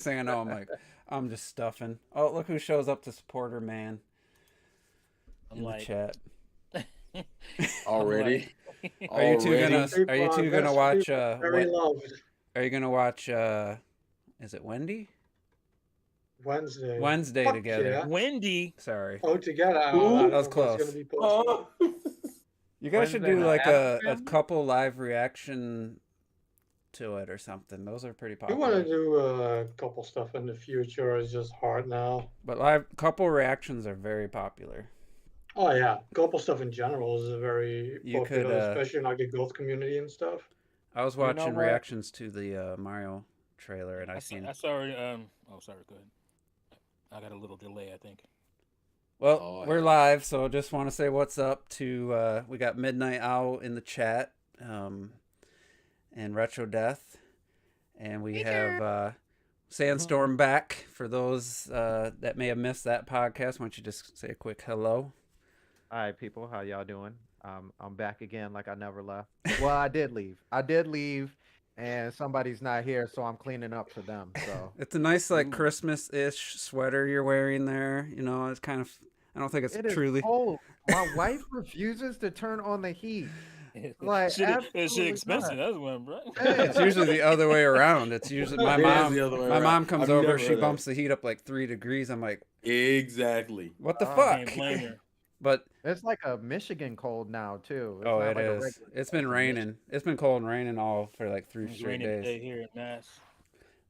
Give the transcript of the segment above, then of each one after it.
Saying I know, I'm just stuffing. Oh, look who shows up to support her man I'm in the like, chat. I'm Already, like, already. Are you two gonna That's what watch people are very what loved. are you gonna watch is it Wendy? Wednesday. Wednesday Fuck together. yeah. Sorry. Sorry. Oh, together. I Who? That don't was know what's going to close. be posted. Oh. You guys should Wednesday, do the like Adams a family. couple live reaction to it or something. Those are pretty We want to popular. do a couple stuff in the future. It's just hard now. But live couple reactions are very popular. Oh yeah, couple stuff in general is very You could popular, especially in like the golf community and stuff. I was You know watching what? reactions to the Mario trailer and I seen I saw it. Oh, sorry. Go ahead. I got a little delay, I think. well, Oh, we're yeah. live, so just want to say what's up to we got Midnight Owl in the chat, and Retro Death, and we have Sandstorm back. For those that may have missed that podcast, why don't you just say a quick hello? All right, people, how y'all doing? I'm back again, like I never left. Well, I did leave. I did leave, and somebody's not here, so I'm cleaning up for them. So It's a nice like Ooh. Christmas-ish sweater you're wearing there. You know, it's kind of I don't think it's it is truly. cold. My wife refuses to turn on the heat. Like, Shit, it's absolutely expensive. not. That's one, bro. It's usually the other way around. It's usually my It is mom. the other way My around. mom comes I've over. never She heard that. bumps the heat up like 3 degrees. I'm like, Exactly. what the Oh, fuck? Can't blame her. But It's like a Michigan cold now too. It's oh, not it like a is. regular. It's been It's a raining. It's been cold and raining all for like three It's straight raining days. today here in Mass.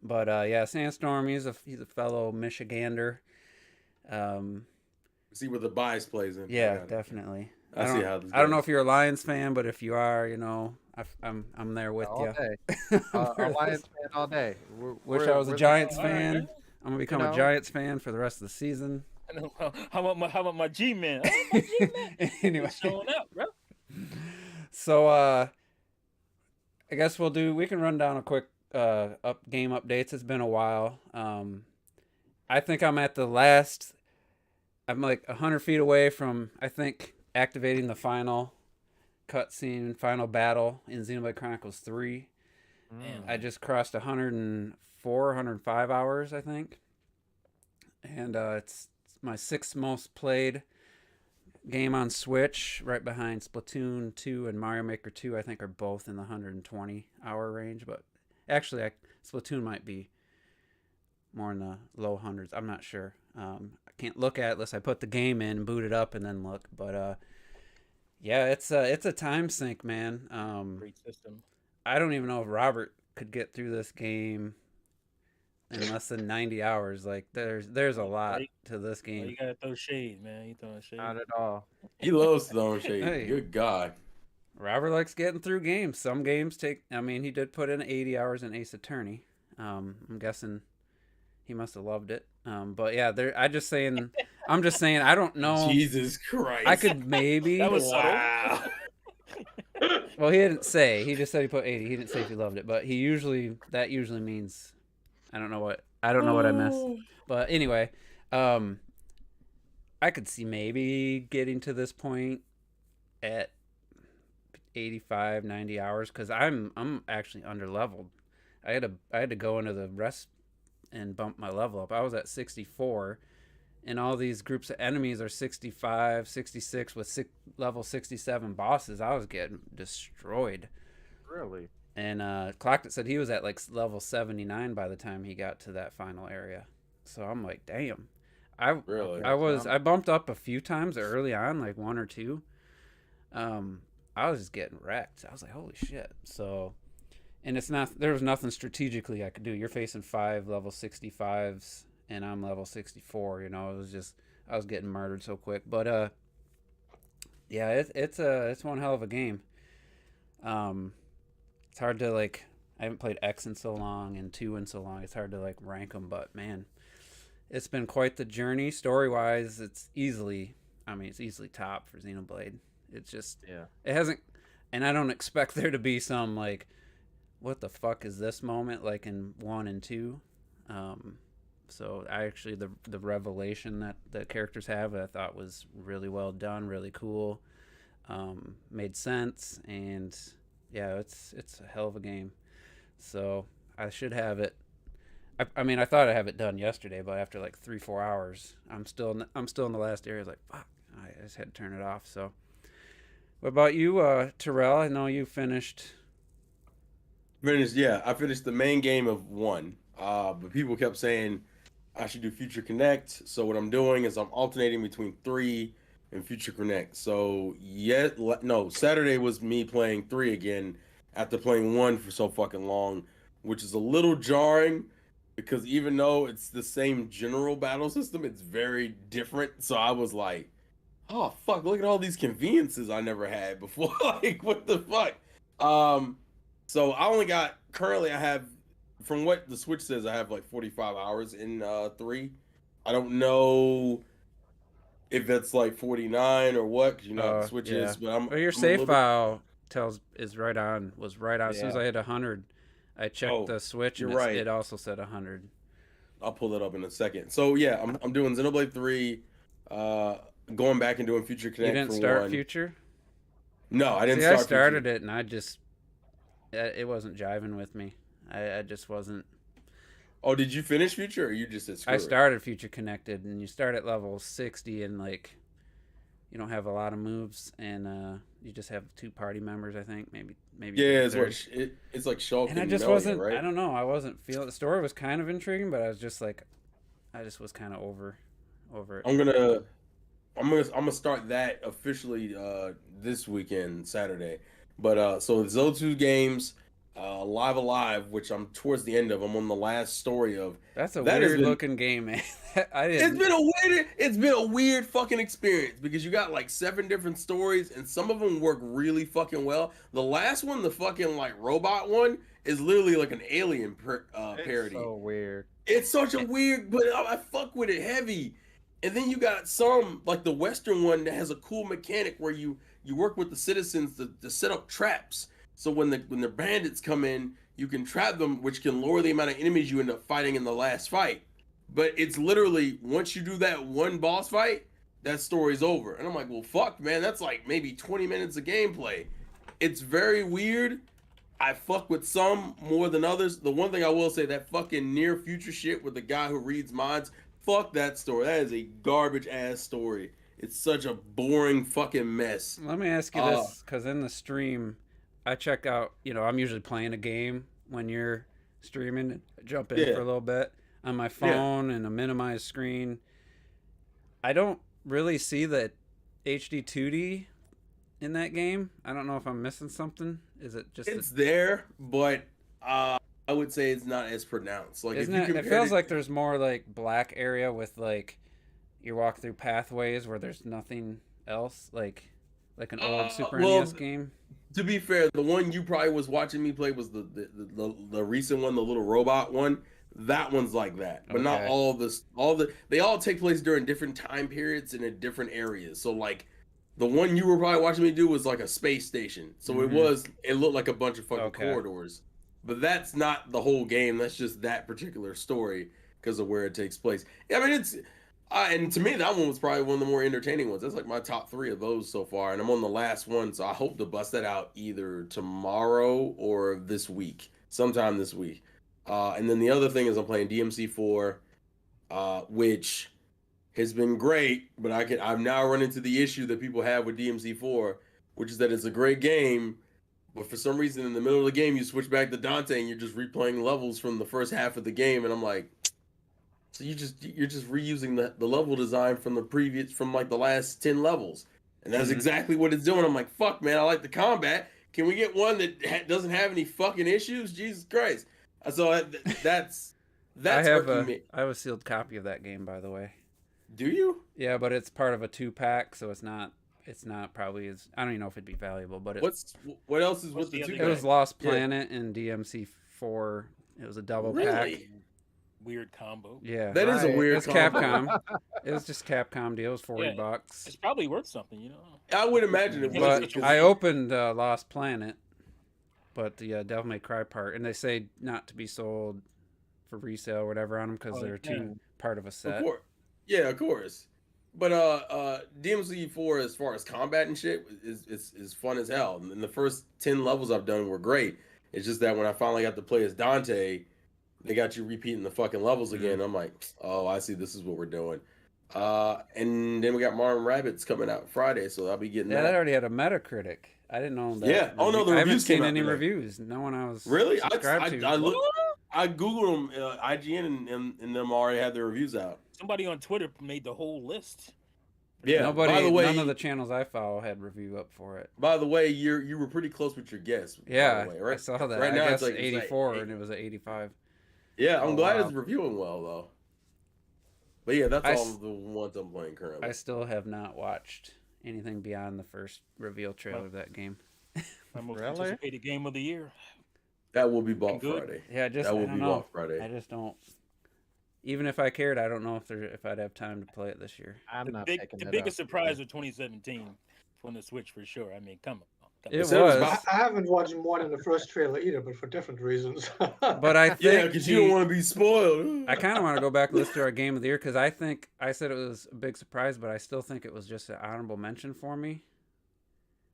But yeah, Sandstorm. He's a fellow Michigander. See where the bias plays in. I Yeah, got it. definitely. I see how this I don't know goes. if you're a Lions fan, but if you are, you know, I'm there with all you. day. Alliance fan all day. Wish I was a We're the Giants All right, fan. man. I'm gonna become You a know? Giants fan for the rest of the season. How about my G man? How about my G man? Anyway, He's showing up, bro. so I guess we can run down a quick game updates. It's been a while. I think I'm at the last. I'm like 100 feet away from I think activating the final cutscene, final battle in Xenoblade Chronicles 3. Mm. I just crossed 104, 105 hours, I think, and it's my sixth most played game on Switch, right behind Splatoon 2 and Mario Maker 2. I think are both in the 120-hour range, but actually, Splatoon might be more in the low hundreds. I'm not sure. I can't look at it unless I put the game in, boot it up, and then look. But yeah, it's a time sink, man. Great system. I don't even know if Robert could get through this game in less than 90 hours. Like there's a lot to this Well, you game. gotta throw shade, man. You throwing shade. Not at all. He loves throwing shade. Hey. Good God. Robert likes getting through games. Some games take. I mean, he did put in 80 hours in Ace Attorney. I'm guessing he must have loved it. But yeah, I'm just saying. I don't know. Jesus Christ. I could maybe. That was Wow. Well, he didn't say. He just said he put 80. He didn't say if he loved it, but that usually means I don't know what I missed. But anyway, I could see maybe getting to this point at 85, 90 hours cuz I'm actually under leveled. I had to go into the rest and bump my level up. I was at 64 and all these groups of enemies are 65, 66 with level 67 bosses. I was getting destroyed. Really? And Clocked said he was at like level 79 by the time he got to that final area. So I'm like, damn. Really? I bumped up a few times early on, like one or two. I was just getting wrecked. I was like, holy shit. So, and there was nothing strategically I could do. You're facing 5 level 65s and I'm level 64, you know. It was just I was getting murdered so quick. But yeah, it's one hell of a game. It's hard to like I haven't played X in so long and 2 in so long. It's hard to like rank them, but man, it's been quite the journey. Story-wise, it's easily top for Xenoblade. It's just it hasn't, and I don't expect there to be some like what the fuck is this moment like in 1 and 2. So I actually the revelation that the characters have I thought was really well done, really cool, made sense, and yeah, it's a hell of a game. So I should have it. I mean, I thought I have it done yesterday, but after like 3-4 hours, I'm still in the last area. I was like, fuck, I just had to turn it off. So, what about you, Terrell? I know you finished. Yeah, I finished the main game of 1. But people kept saying I should do Future Connect. So what I'm doing is I'm alternating between 3 and Future Connect. So Saturday was me playing 3 again after playing 1 for so fucking long, which is a little jarring because even though it's the same general battle system, it's very different. So I was like, oh fuck, look at all these conveniences I never had before. Like, what the fuck? So currently I have, from what the Switch says, I have like 45 hours in 3. I don't know if that's like 49 or what, because you know how the Switch is, but well, your save file was right on. As soon as I hit 100, I checked the Switch and it also said 100. I'll pull it up in a second. So yeah, I'm doing Xenoblade 3, going back and doing Future Connect. You didn't start Future? No, I didn't. I started it and it wasn't jiving with me. I just wasn't. Oh, did you finish Future, or you just said screw I started Future Connected, and you start at level 60, and like, you don't have a lot of moves, and you just have 2 party members, I think, maybe. Yeah, it's like Shulk. And I just wasn't. Right? I don't know. I wasn't feeling. The story was kind of intriguing, but I was just like, I just was kind of over it. I'm gonna start that officially this weekend, Saturday. But so those 2 games. Live Alive, which I'm towards the end of. I'm on the last story of. That's a weird looking game, man. It's been a weird fucking experience because you got like 7 different stories and some of them work really fucking well. The last one, the fucking like robot one, is literally like an alien parody. It's so weird. It's such a weird, but I fuck with it heavy. And then you got some like the Western one that has a cool mechanic where you work with the citizens to set up traps. So when the bandits come in, you can trap them, which can lower the amount of enemies you end up fighting in the last fight. But it's literally, once you do that one boss fight, that story's over. And I'm like, well, fuck, man, that's like maybe 20 minutes of gameplay. It's very weird. I fuck with some more than others. The one thing I will say, that fucking near future shit with the guy who reads minds, fuck that story. That is a garbage ass story. It's such a boring fucking mess. Let me ask you this, because in the stream, I check out, I'm usually playing a game when you're streaming, jump in for a little bit on my phone and a minimized screen. I don't really see the HD 2D in that game. I don't know if I'm missing something. Is it just... It's there, but I would say it's not as pronounced. Like, isn't it feels like there's more like black area with like you walk through pathways where there's nothing else, like an old Super NES game. To be fair, the one you probably was watching me play was the recent one, the little robot one. That one's like that, but not all this. They all take place during different time periods and in different areas. So like, the one you were probably watching me do was like a space station. So it looked like a bunch of fucking corridors. But that's not the whole game. That's just that particular story because of where it takes place. Yeah, I mean, it's and to me that one was probably one of the more entertaining ones. That's like my top 3 of those so far, and I'm on the last one, so I hope to bust that out either tomorrow or this week, sometime this week. And then the other thing is I'm playing DMC4, which has been great, but I've now run into the issue that people have with DMC4, which is that it's a great game, but for some reason in the middle of the game you switch back to Dante and you're just replaying levels from the first half of the game, and I'm like, so you're just reusing the level design from like the last 10 levels, and that's exactly what it's doing. I'm like, fuck, man, I like the combat. Can we get one that doesn't have any fucking issues? Jesus Christ! So that's I have a sealed copy of that game, by the way. Do you? Yeah, but it's part of a 2-pack, so it's not probably as, I don't even know if it'd be valuable, but what else is with the 2-pack? It was Lost Planet and DMC4. It was a double pack. Weird combo. Yeah, that is a weird combo. Capcom. It was just Capcom deal. It was $40. It's probably worth something, I would imagine it was. But I opened Lost Planet, but the Devil May Cry part, and they say not to be sold for resale or whatever on them because they're too part of a set. Of course. But DMC4, as far as combat and shit, is fun as hell. And the first 10 levels I've done were great. It's just that when I finally got to play as Dante, they got you repeating the fucking levels again. I'm like, oh, I see. This is what we're doing. And then we got Mario Rabbids coming out Friday, so I'll be getting Yeah, that. that already had a Metacritic. I didn't know that. Yeah. Oh no, the I haven't reviews seen came out any today. reviews. No one I was Really? subscribed to. I looked. I googled them. IGN and them already had their reviews out. Somebody on Twitter made the whole list. Yeah. Nobody. By the way, none of the channels I follow had review up for it. By the way, you were pretty close with your guess. Yeah, by the way, right? I saw that. Right now, I guess it's 84, like and it was at 85. Yeah, I'm Oh, glad wow. it's reviewing well though. But yeah, that's I all s- the ones I'm playing currently. I still have not watched anything beyond the first reveal trailer of that game. My most Really? anticipated game of the year. That will be bought Good. Friday. Yeah, That I will don't be know. bought Friday. I just don't. Even if I cared, I don't know if I'd have time to play it this year. I'm not picking The it biggest up. surprise of 2017 from the Switch for sure. I mean, come on. It said it was was, about- I haven't watched more than the first trailer either, but for different reasons. but I think Yeah, because you don't want to be spoiled. I kind of want to go back and listen to our game of the year because I think I said it was a big surprise, but I still think it was just an honorable mention for me.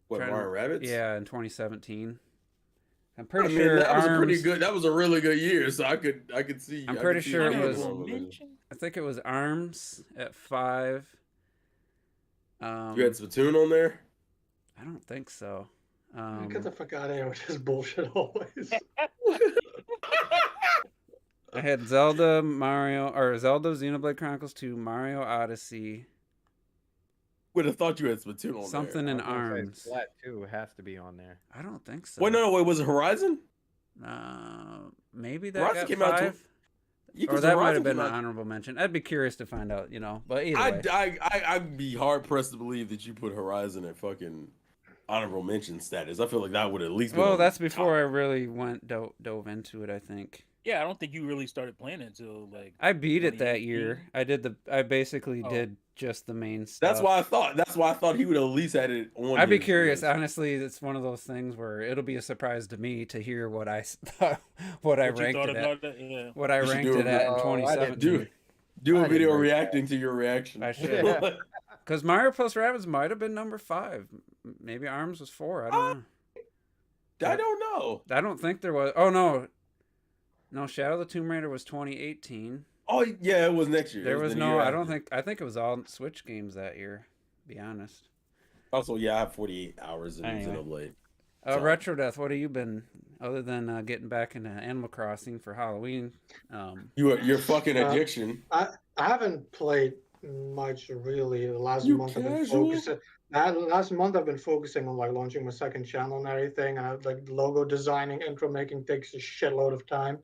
What, Trying to- Mario Rabbids? Yeah, in 2017. I'm I pretty mean, sure that was a pretty Arms. good. That was a really good year, so I could see. I'm I pretty could see sure it how was- wrong with it. I think it was Arms at 5. You had Splatoon on there. I don't think so. Get the fuck out of here with this bullshit always. I had Zelda, Xenoblade Chronicles 2, Mario Odyssey, Would have thought you had Splatoon on something there. in I was gonna say Arms. Splat 2 has to be on there. I don't think so. Wait, no, was it Horizon? Maybe that Horizon got came out 5. Yeah, Or 'cause that might Horizon have been came an out- honorable mention. I'd be curious to find out, But either way. I'd be hard pressed to believe that you put Horizon at fucking honorable mention status. I feel like that would at least. Be Well, on that's the before I top. really dove into it, I think. Yeah, I don't think you really started playing it until like. I beat it that 2018. year. I basically Oh. did just the main stuff. That's why I thought he would at least had it on. I'd be his curious. list. Honestly, it's one of those things where it'll be a surprise to me to hear what I thought, what I What you ranked thought it at, about it? Yeah. what I You should ranked do it a- at in Oh, I didn't 2017. Do I a didn't video rank reacting to your reaction. I should. Yeah. Because Mario plus Rabbids might have been number 5. Maybe Arms was 4. I don't know. I don't know. I don't think there was. Oh no, Shadow of the Tomb Raider was 2018. Oh yeah, it was next year. There It was the no. year I don't after. think. I think it was all Switch games that year. To be honest. Also, yeah, I have 48 hours in Anyway. Xenoblade. So- Retro Death. What have you been other than getting back into Animal Crossing for Halloween? Your fucking Uh, addiction. I haven't played much really. The last You month I've been casual? focusing. Last month I've been focusing on like launching my second channel and everything. And like logo designing, intro making takes a shitload of time.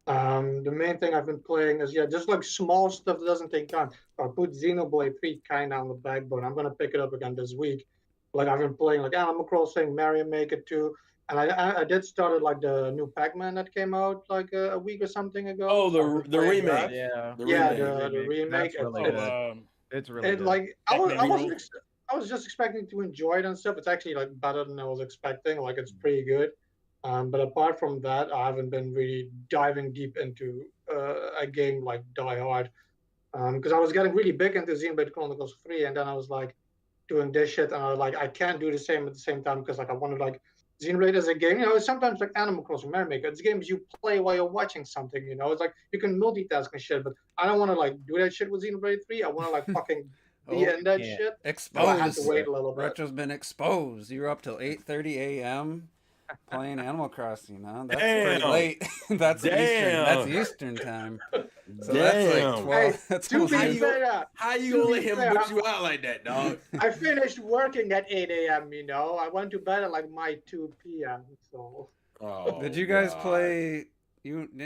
The main thing I've been playing is just like small stuff that doesn't take time. I put Xenoblade 3 kind of on the backbone. I'm gonna pick it up again this week. Like I've been playing like Animal Crossing, Mario Maker 2, and I did start like the new Pac-Man that came out like a week or something ago. Oh, So I've been the playing remake. that. Yeah. The Yeah, remake. the remake. That's really It's- good. Oh, It's really it good. like Pac-Man I was just expecting to enjoy it and stuff. It's actually like better than I was expecting. Like it's pretty good. But apart from that, I haven't been really diving deep into a game like Die Hard. Because I was getting really big into Xenoblade Chronicles 3, and then I was like doing this shit, and I was like, I can't do the same at the same time because like I wanted like Xenoblade as a game. Sometimes like Animal Crossing, Mario Maker, it's games you play while you're watching something. It's like you can multitask and shit, but I don't want to like do that shit with Xenoblade 3. I want to like fucking be in that yeah. shit. Exposed. So I had to wait a little bit. Retro's been exposed. You're up till 8:30 a.m. playing Animal Crossing, huh? That's pretty Damn. late. That's Damn. Eastern time. So that's like Damn. 12. Hey, that's To almost How be you- fair, How you To gonna be let him fair, put you out like that, dog? I finished working at 8 a.m. I went to bed at like my 2 p.m. So Oh, Did you guys God. play?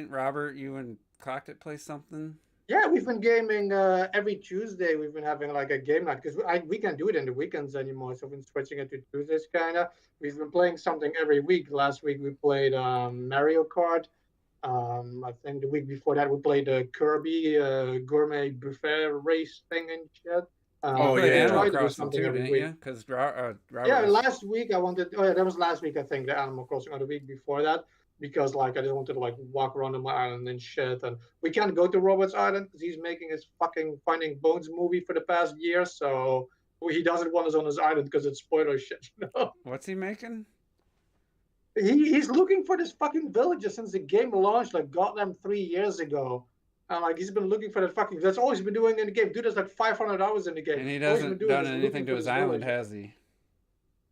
Robert? You and Cockpit play something? yeah, we've been gaming every Tuesday. We've been having like a game night because we can't do it in the weekends anymore. So we've been switching it to Tuesdays kind of. We've been playing something every week. Last week we played Mario Kart. I think the week before that we played the Kirby gourmet buffet race thing and shit. Oh, You yeah. played we Animal try to do Crossing something too, every didn't week. you? Because Robert Yeah, was- last week I wanted. Oh, yeah, that was last week I think the Animal Crossing, or the week before that, because like I just wanted to like walk around on my island and shit. And we can't go to Robert's Island because he's making his fucking Finding Bones movie for the past year, so he doesn't want us on his island because it's spoiler shit. What's he making? He's looking for this fucking villager since the game launched, like goddamn 3 years ago. And like he's been looking for that fucking. That's all he's been doing in the game. Dude has like 500 hours in the game. And he All he's been doesn't doing done is anything looking to for his this island, villager. has he?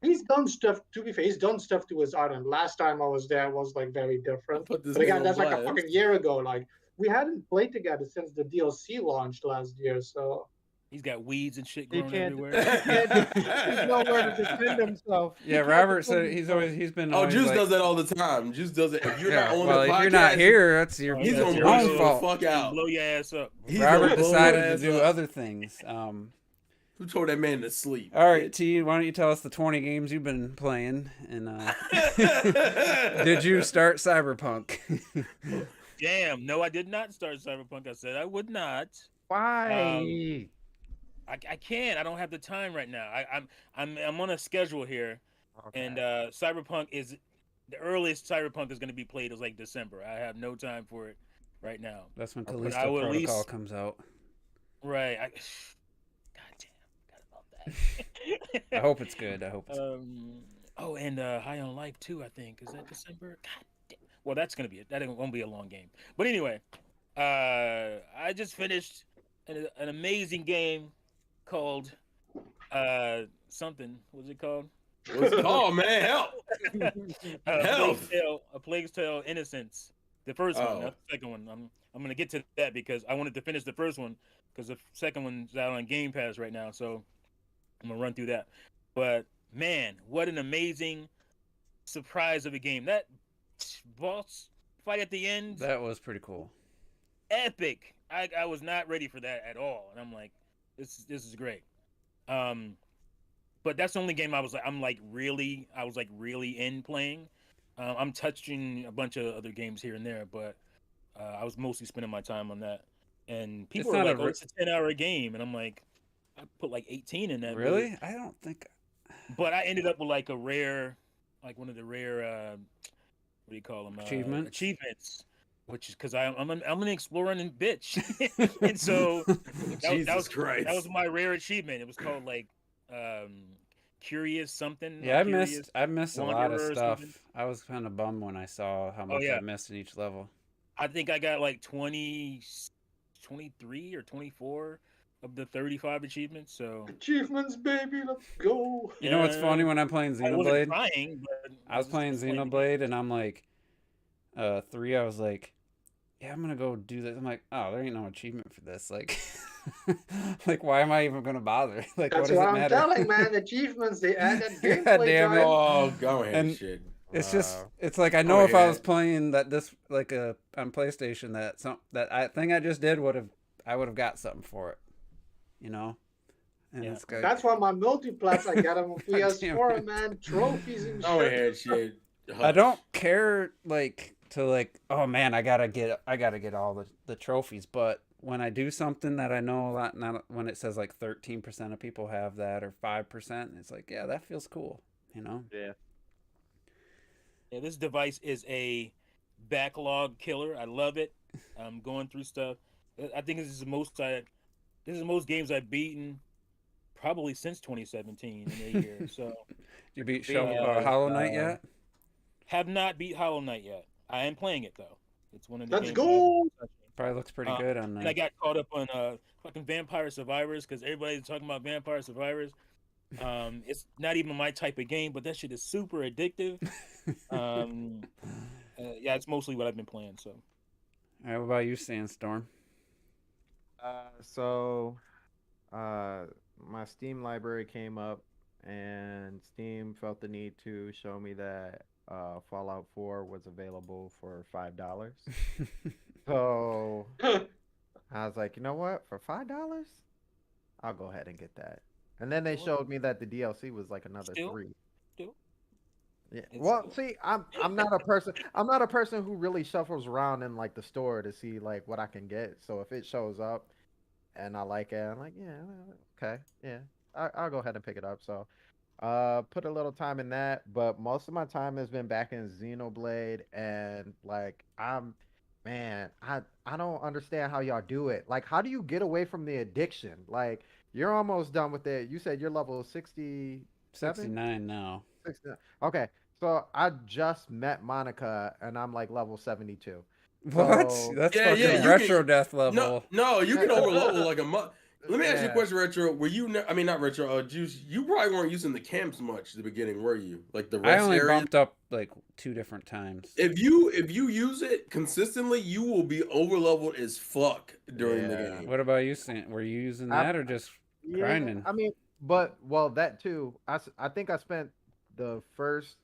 He's done stuff. To be fair, he's done stuff to his island. Last time I was there was like very different. Put this But again, man that's on like a blast. fucking year ago. Like we hadn't played together since the DLC launched last year. So He's got weeds and shit He growing can't. everywhere. He's nowhere to defend himself. He Yeah, can't Robert defend said himself. he's been Oh, always Juice like, does that all the time. Juice does it. If you're yeah, not on well, the podcast, if you're not here, that's your, He's he's that's gonna your blow own you fault. the fuck out. Blow your ass up. He's Robert gonna blow your decided to ass do up. other things. Who told that man to sleep? All right, T, why don't you tell us the 20 games you've been playing? And did you start Cyberpunk? Damn, no, I did not start Cyberpunk. I said I would not. Why? I can't. I don't have the time right now. I'm on a schedule here, and Cyberpunk is the earliest Cyberpunk is going to be played is like December. I have no time for it right now. That's when But Callisto I will at Protocol least- comes out. Right. God damn. Forgot about I that. hope it's good. I hope it's Oh, and High on Life too. I think is that December. God damn. Well, that's gonna be it. That won't be a long game. But anyway, I just finished an amazing game called something. What's it called? What's it called, man? Help! Help! A Plague's Tale: Innocence. The first one, Oh. not the second one. I'm gonna get to that because I wanted to finish the first one because the second one's out on Game Pass right now. So I'm gonna run through that. But man, what an amazing surprise of a game! That boss fight at the end, that was pretty cool. epic. I was not ready for that at all, and I'm like, this is great. But that's the only game I was really in playing. I'm touching a bunch of other games here and there, but I was mostly spending my time on that. And people It's are not like, "Oh, it's a 10-hour game,and I'm like, I put like 18 in that. Really? bitch. I don't think. But I ended up with like one of the rare, what do you call them? Achievements, which is because I'm an exploring bitch, and so Jesus Christ. that was my rare achievement. It was called like curious something. Yeah, I Curious missed a lot of Wanderer or stuff. something. I was kind of bummed when I saw how much yeah. I missed in each level. I think I got like 23 or 24 of the 35 achievements. So achievements, baby, let's go. You know what's funny when I'm playing I wasn't Xenoblade? trying, but I was playing Xenoblade and I'm like, 3. I was like, yeah, I'm gonna go do this. I'm like, oh, there ain't no achievement for this. Like, like, why am I even gonna bother? Like, That's what does what it I'm matter? telling, man. Achievements, they add that God gameplay damn it. time. Oh, go ahead, And- shit. It's just, Wow. it's like I know if I was yeah. playing that on PlayStation that thing I just did I would have got something for it, you know. And Yeah. it's good. That's why my multiplats I got them on damn PS4, it. man. Trophies and Go shit. ahead, shit. I don't care oh man, I gotta get all the trophies, but when I do something that I know a lot, not when it says like 13% of people have that or 5%, it's like, yeah, that feels cool, you know. Yeah. Yeah, this device is a backlog killer. I love it. I'm going through stuff. I think this is the most games I've beaten probably since 2017 in a year. So You beat Yeah, Hollow Knight yet? have not beat Hollow Knight yet. I am playing it though. It's one of the Let's games go! that I haven't touched yet. Probably looks pretty good on And I got caught up on fucking Vampire Survivors because everybody's talking about Vampire Survivors. It's not even my type of game, but that shit is super addictive. Yeah, it's mostly what I've been playing. So All right, what about you, Sandstorm? So, my Steam library came up, and Steam felt the need to show me that Fallout 4 was available for $5. So I was like, you know what? For $5, I'll go ahead and get that. And then they showed me that the DLC was like another Still? $3. Still? Yeah. It's Well, still- see, I'm not a person. I'm not a person who really shuffles around in like the store to see like what I can get. So if it shows up and I like it, I'm like, yeah, okay, yeah, I'll go ahead and pick it up. So, put a little time in that, but most of my time has been back in Xenoblade, and like man, I don't understand how y'all do it. Like, how do you get away from the addiction? Like, you're almost done with it. You said you're level 67? 69 now. 69. Okay, So I just met Monica, and I'm like level 72. What? So That's Yeah, fucking you retro can- death No, level. no, you can over level like a month. Let me ask you a yeah. question, Retro. Were you? I mean, not Retro. Juice. You probably weren't using the camps much at the beginning, were you? Like the I rest only areas. bumped up like 2 different times. If you use it consistently, you will be over leveled as fuck during the Yeah. game. What about you, Sam? Were you using I, that or just yeah, grinding? I mean, but well, that too. I think I spent the first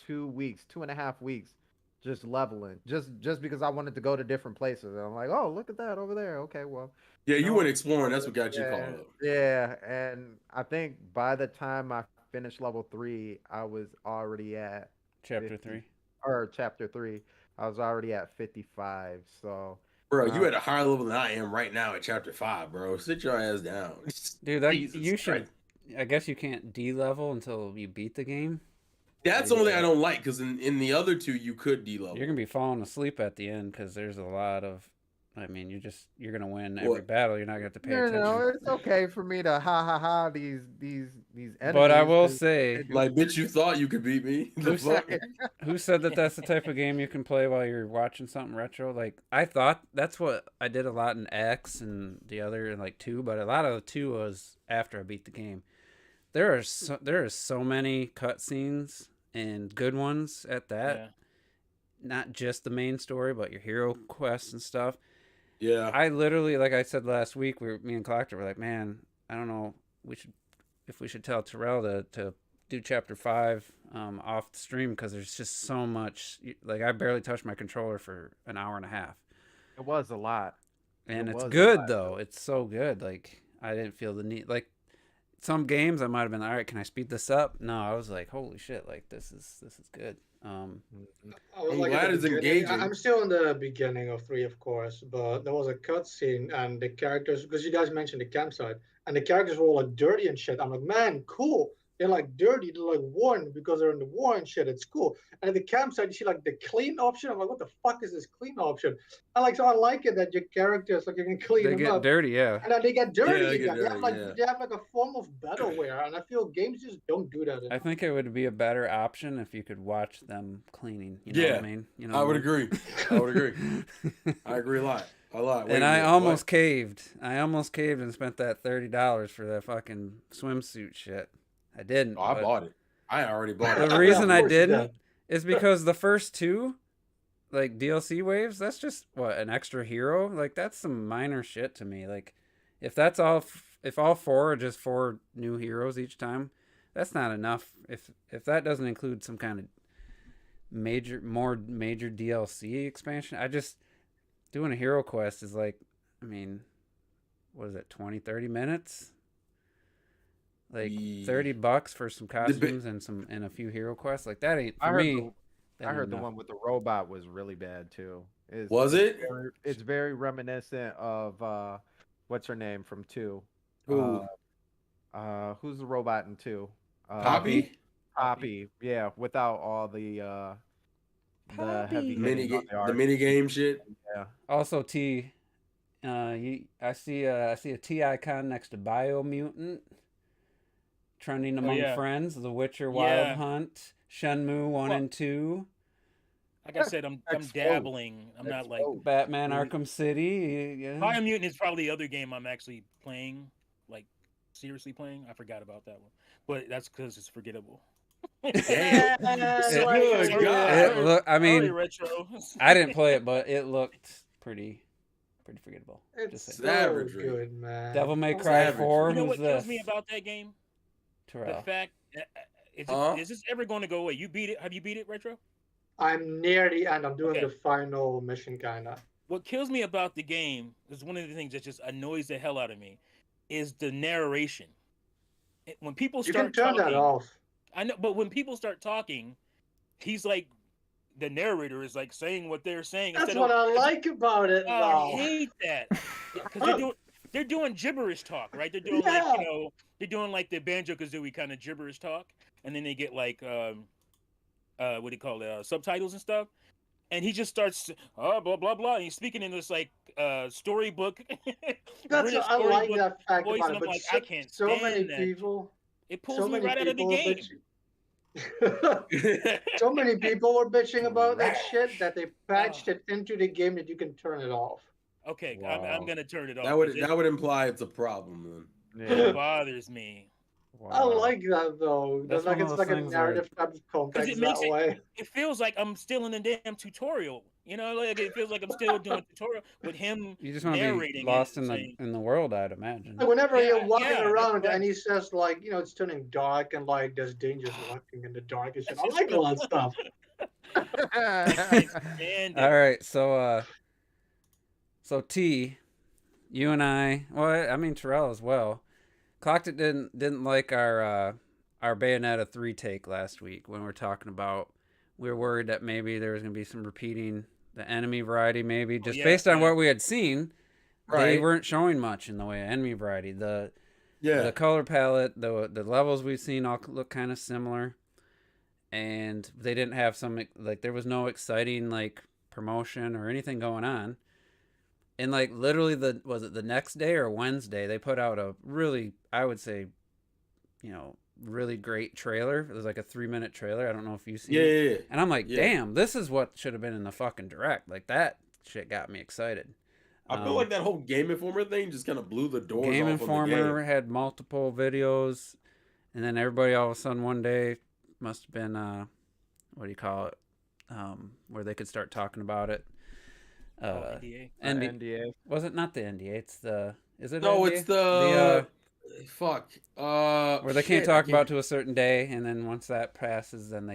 2 weeks, 2.5 weeks, just leveling, just because I wanted to go to different places. And I'm like, oh, look at that over there. Okay, well, Yeah, you you know, went exploring. That's what got you caught yeah, up. yeah. And I think by the time I finished level 3, I was already at Chapter 50, 3. or chapter 3. I was already at 55. So Bro, when you I at a higher level than I am right now at chapter 5, bro. Sit your ass down. Dude, that Jesus you should. Christ. I guess you can't D-level until you beat the game. That's the only thing I don't like because in the other two you could D-level. You're gonna be falling asleep at the end because there's a lot of. I mean, you're gonna win every What? battle. You're not gonna have to pay No, attention. it's okay for me to ha these enemies. But I will 'cause say, they do- Like, bitch, you thought you could beat me? The Who fuck? said, who said that that's the type of game you can play while you're watching something retro? Like I thought that's what I did a lot in X and the other in like 2, but a lot of the 2 was after I beat the game. There are so many cutscenes and good ones at that. Yeah. Not just the main story, but your hero quests and stuff. Yeah. I literally, like I said last week, me and Collector were like, man, I don't know, if we should tell Terrell to do chapter 5 off the stream because there's just so much. Like I barely touched my controller for an hour and a half, It was a lot. and It it's was a good lot. though. It's so good. Like I didn't feel the need. Like some games, I might have been all right. Can I speed this up? No, I was like, holy shit! Like this is good. I was I'm like at glad the it's beginning. engaging. I'm still in the beginning of 3, of course, but there was a cutscene and the characters, because you guys mentioned the campsite, and the characters were all like dirty and shit. I'm like, man, cool. They're like dirty, they're like worn because they're in the war and shit. It's cool. And at the campsite, you see like the clean option. I'm like, what the fuck is this clean option? I like, so I like it that your characters, like, you can clean They them get up. dirty, yeah. And then they get dirty they get again. They have dirty, like yeah. they have like a form of battleware, and I feel games just don't do that. I think it would be a better option if you could watch them cleaning. You know what I mean? You know I what would mean? agree. I would agree. I agree a lot. A lot. Wait And a I minute, almost what? caved. I almost caved and spent that $30 for that fucking swimsuit shit. I didn't. Oh, I but bought it. I already bought it. The reason I Of course you didn't is because the first 2, like DLC waves, that's just what, an extra hero. Like that's some minor shit to me. Like if that's all, if all 4 are just 4 new heroes each time, that's not enough. If that doesn't include some kind of major DLC expansion, I just doing a hero quest is like, I mean, what is it, 20-30 minutes? Like $30 for some costumes and a few hero quests. Like that ain't for me. I heard the one with the robot was really bad too. Was it? It's very reminiscent of what's her name from 2. Who? Who's the robot in 2? Poppy? Poppy, yeah, without all the heavy hitting on The mini game shit. Yeah. Also, T, I see a T icon next to Biomutant, trending among friends. The Witcher Wild Hunt, Shenmue 1 and 2. Like I said, I'm dabbling. I'm not like Batman Arkham City. Yeah. Biomutant is probably the other game I'm actually playing, like seriously playing. I forgot about that one, but that's because it's forgettable. Damn. Good God. Look, I mean, Sorry, retro. I didn't play it, but it looked pretty forgettable. It's Just so saying. good, man. Devil May Cry Savage. 4. You know Who's what kills this? me about that game? Terrell. The fact is this ever going to go away? You beat it? Have you beat it, retro? I'm near the end. I'm doing Okay. the final mission, kinda. What kills me about the game is one of the things that just annoys the hell out of me is the narration. When people You start can turn talking, that off. I know, but when people start talking, he's like, the narrator is like saying what they're saying. That's instead what of, I like about it. Oh, I Now. hate that because they're doing gibberish talk, right? They're doing like they're doing like the Banjo Kazooie kind of gibberish talk, and then they get like what do you call it, subtitles and stuff. And he just starts blah blah blah. And he's speaking in this like storybook. That's British I like storybook that fact voice, about and it. I'm But like, so, I can't so stand many that. people. It pulls So me many right out of the people. game. So many people were bitching about that shit that they patched it into the game that you can turn it off. Okay, Wow. I'm gonna turn it off. That would imply it's a problem then. It bothers me. I like that though. That's Like one of it's those like a things where- narrative type of Because context it makes that way. it feels like I'm still in the damn tutorial. You know, like it feels like I'm still doing tutorial with him You just want to narrating be lost it, in the saying, in the world, I'd imagine. Like whenever Yeah, you're walking yeah, that's around what- and he says like, it's turning dark and like there's dangers lurking in the dark and shit. I like all that stuff. and All right, so T, you and I, well, I mean Terrell as well. Clocked it didn't like our Bayonetta 3 take last week when we were talking about we were worried that maybe there was gonna be some repeating the enemy variety, maybe just based on what we had seen. They weren't showing much in the way of enemy variety. The color palette, the levels we've seen all look kind of similar, and they didn't have some like there was no exciting like promotion or anything going on. And like literally was it the next day or Wednesday they put out a really, I would say, really great trailer. It was like a 3-minute trailer. I don't know if you've seen it. Yeah. And I'm like, damn, this is what should have been in the fucking direct. Like that shit got me excited. I feel like that whole Game Informer thing just kind of blew the doors Game off Informer of the game. had multiple videos, and then everybody all of a sudden one day must have been what do you call it? Where they could start talking about it. NDA. NDA. Was it not the NDA? It's the is it? No, NDA? it's the fuck. Where they can't talk about to a certain day, and then once that passes, then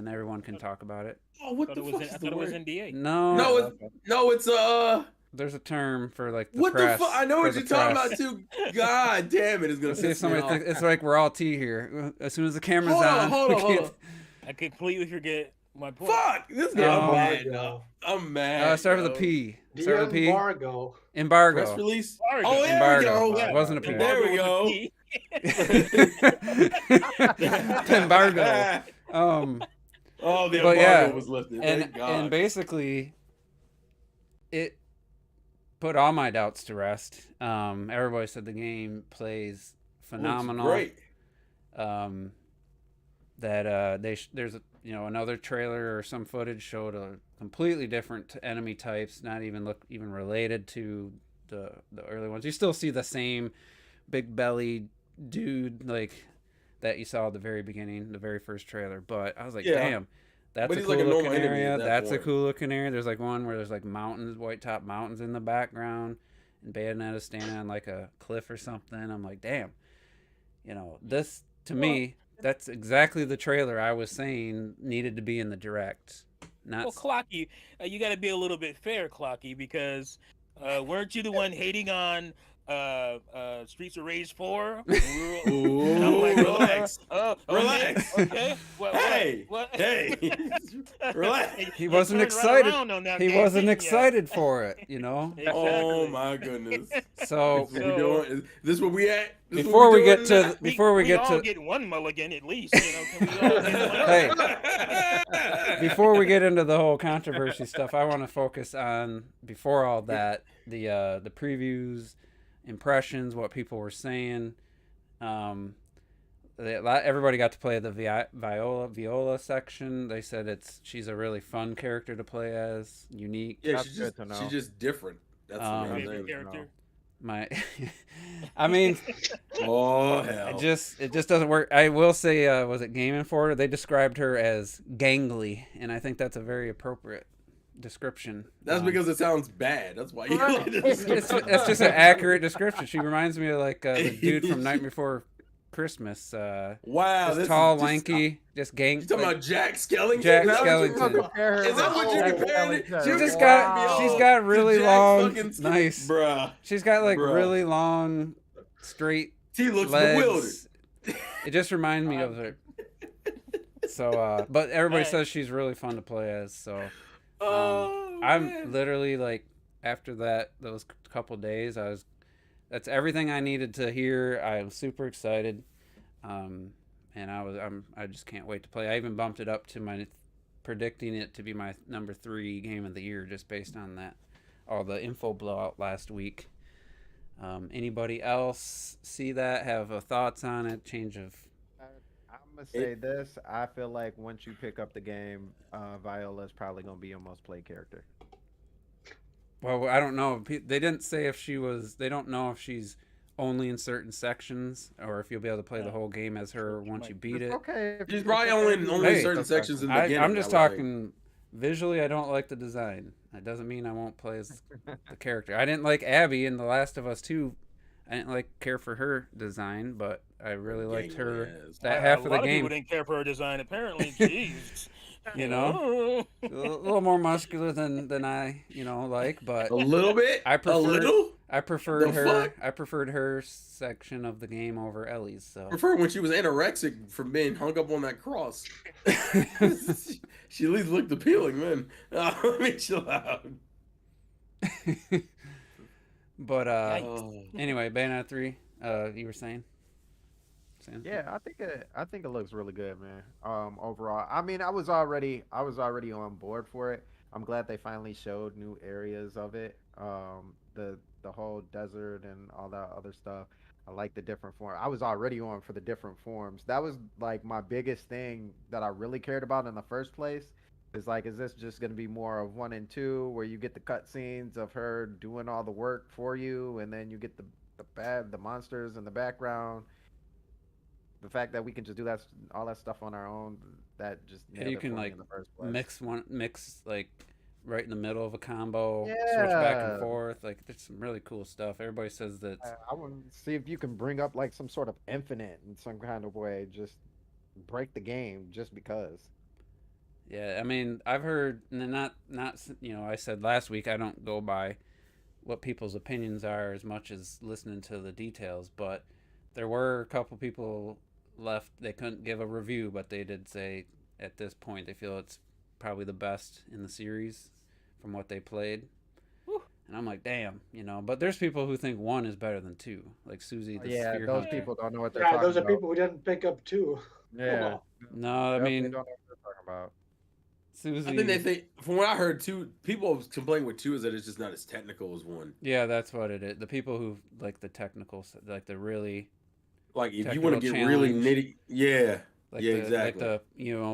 everyone can talk about it. Oh, what I the thought fuck it is was, the I thought it was word? NDA. No, it's There's a term for like the what press. the fuck? I know for what the you're talking press. about too. God damn it, it's gonna See if piss me somebody off. thinks it's like we're all T here. As soon as the camera's on, Hold we on. can't- I completely forget my point. Fuck, this Oh. guy. I'm mad. Dog. I'm mad. Start with a yo. P. The Start with a P. embargo. Embargo. Press release. Embargo. Oh, there Embargo. we go. It wasn't a P. There we go. Embargo. Oh, the But embargo yeah, was lifted. and Thank God. and basically, it put all my doubts to rest. Everybody said the game plays phenomenal. Great. That there's another trailer or some footage showed a completely different enemy types, not even related to the early ones. You still see the same big belly dude like that you saw at the very beginning, the very first trailer. But I was like, damn, that's But a he's cool like a looking normal enemy area. at that That's a point. cool looking area. There's like one where there's like mountains, white top mountains in the background, and Bayonetta standing on like a cliff or something. I'm like, damn, this to me, that's exactly the trailer I was saying needed to be in the direct. Well, Clocky, you got to be a little bit fair, Clocky, because weren't you the one hating on Streets of Rage 4? And I'm like, Relax. Relax. Okay. What? Hey. Relax. He wasn't excited. He wasn't excited for it, Exactly. Oh my goodness. So This is what we doing? Is this what we at? This before what we doing get to now? before we get all to get one mulligan at least. Can we all get one? Hey, before we get into the whole controversy stuff, I want to focus on before all that the previews, impressions, what people were saying. Everybody got to play the Viola section. They said she's a really fun character to play as, unique. Yeah, That's good to know. she's just different. That's the main Favorite thing. character? I mean, Oh hell. it just doesn't work. I will say, was it Game Informer? They described her as gangly, and I think that's a very appropriate description. That's because it sounds bad. That's why you like this. That's just an accurate description. She reminds me of like the dude from Night Before Christmas. Wow, Just this tall, is just, lanky, just gang. You talking about Jack Skellington? Jack Is that what you- Skellington. Is that what you're comparing? it? She's You're just comparing me got she's all got to really Jack long, fucking Ske- nice. Bruh. She's got like Bruh. really long, straight He looks bewildered. legs. It just reminded me of her. So, but everybody says she's really fun to play as. So, I'm man. literally like after those couple days, that's everything I needed to hear. I was super excited, and I just can't wait to play. I even bumped it up to predicting it to be my number 3 game of the year, just based on all the info blowout last week. Anybody else see that? Have thoughts on it? Change of? gonna say this. I feel like once you pick up the game, Viola's probably gonna be your most played character. Well, I don't know. They didn't say if she was. They don't know if she's only in certain sections or if you'll be able to play the whole game as her once you beat It's it. okay. She's probably only in certain sections in the beginning. I'm just talking visually. I don't like the design. That doesn't mean I won't play as the character. I didn't like Abby in The Last of Us 2. I didn't care for her design, but I really liked her. That half of the game. A lot of people didn't care for her design. Apparently, jeez. You know, a little more muscular than I, like, but a little bit. I preferred her section of the game over Ellie's. So prefer when she was anorexic from being hung up on that cross. She at least looked appealing, man. Let me chill out. But anyway, Bayonetta 3. You were saying? Yeah, I think it looks really good, man. Overall, I mean, I was already on board for it. I'm glad they finally showed new areas of it. The whole desert and all that other stuff. I like the different forms. I was already on for the different forms. That was like my biggest thing that I really cared about in the first place. Is this just going to be more of 1 and 2, where you get the cutscenes of her doing all the work for you, and then you get the monsters in the background. The fact that we can just do all that stuff on our own, that just you can in the first place. mix like right in the middle of a combo, switch back and forth. Like there's some really cool stuff. Everybody says that. I want to see if you can bring up like some sort of infinite in some kind of way. Just break the game just because. Yeah, I mean, I've heard, and not I said last week I don't go by what people's opinions are as much as listening to the details, but there were a couple people left. They couldn't give a review, but they did say at this point they feel it's probably the best in the series from what they played. Whew. And I'm like, damn, but there's people who think 1 is better than 2, like Susie the Sphere those Hunter. people don't know what they're talking about. Those are people who didn't pick up 2. Yeah. No, I mean, they don't know what they're talking about. Susie. I think they think, from what I heard, 2 people complain with 2 is that it's just not as technical as 1. Yeah, that's what it is. The people who like the technical, like the really, like if you want to get really nitty, exactly. Like the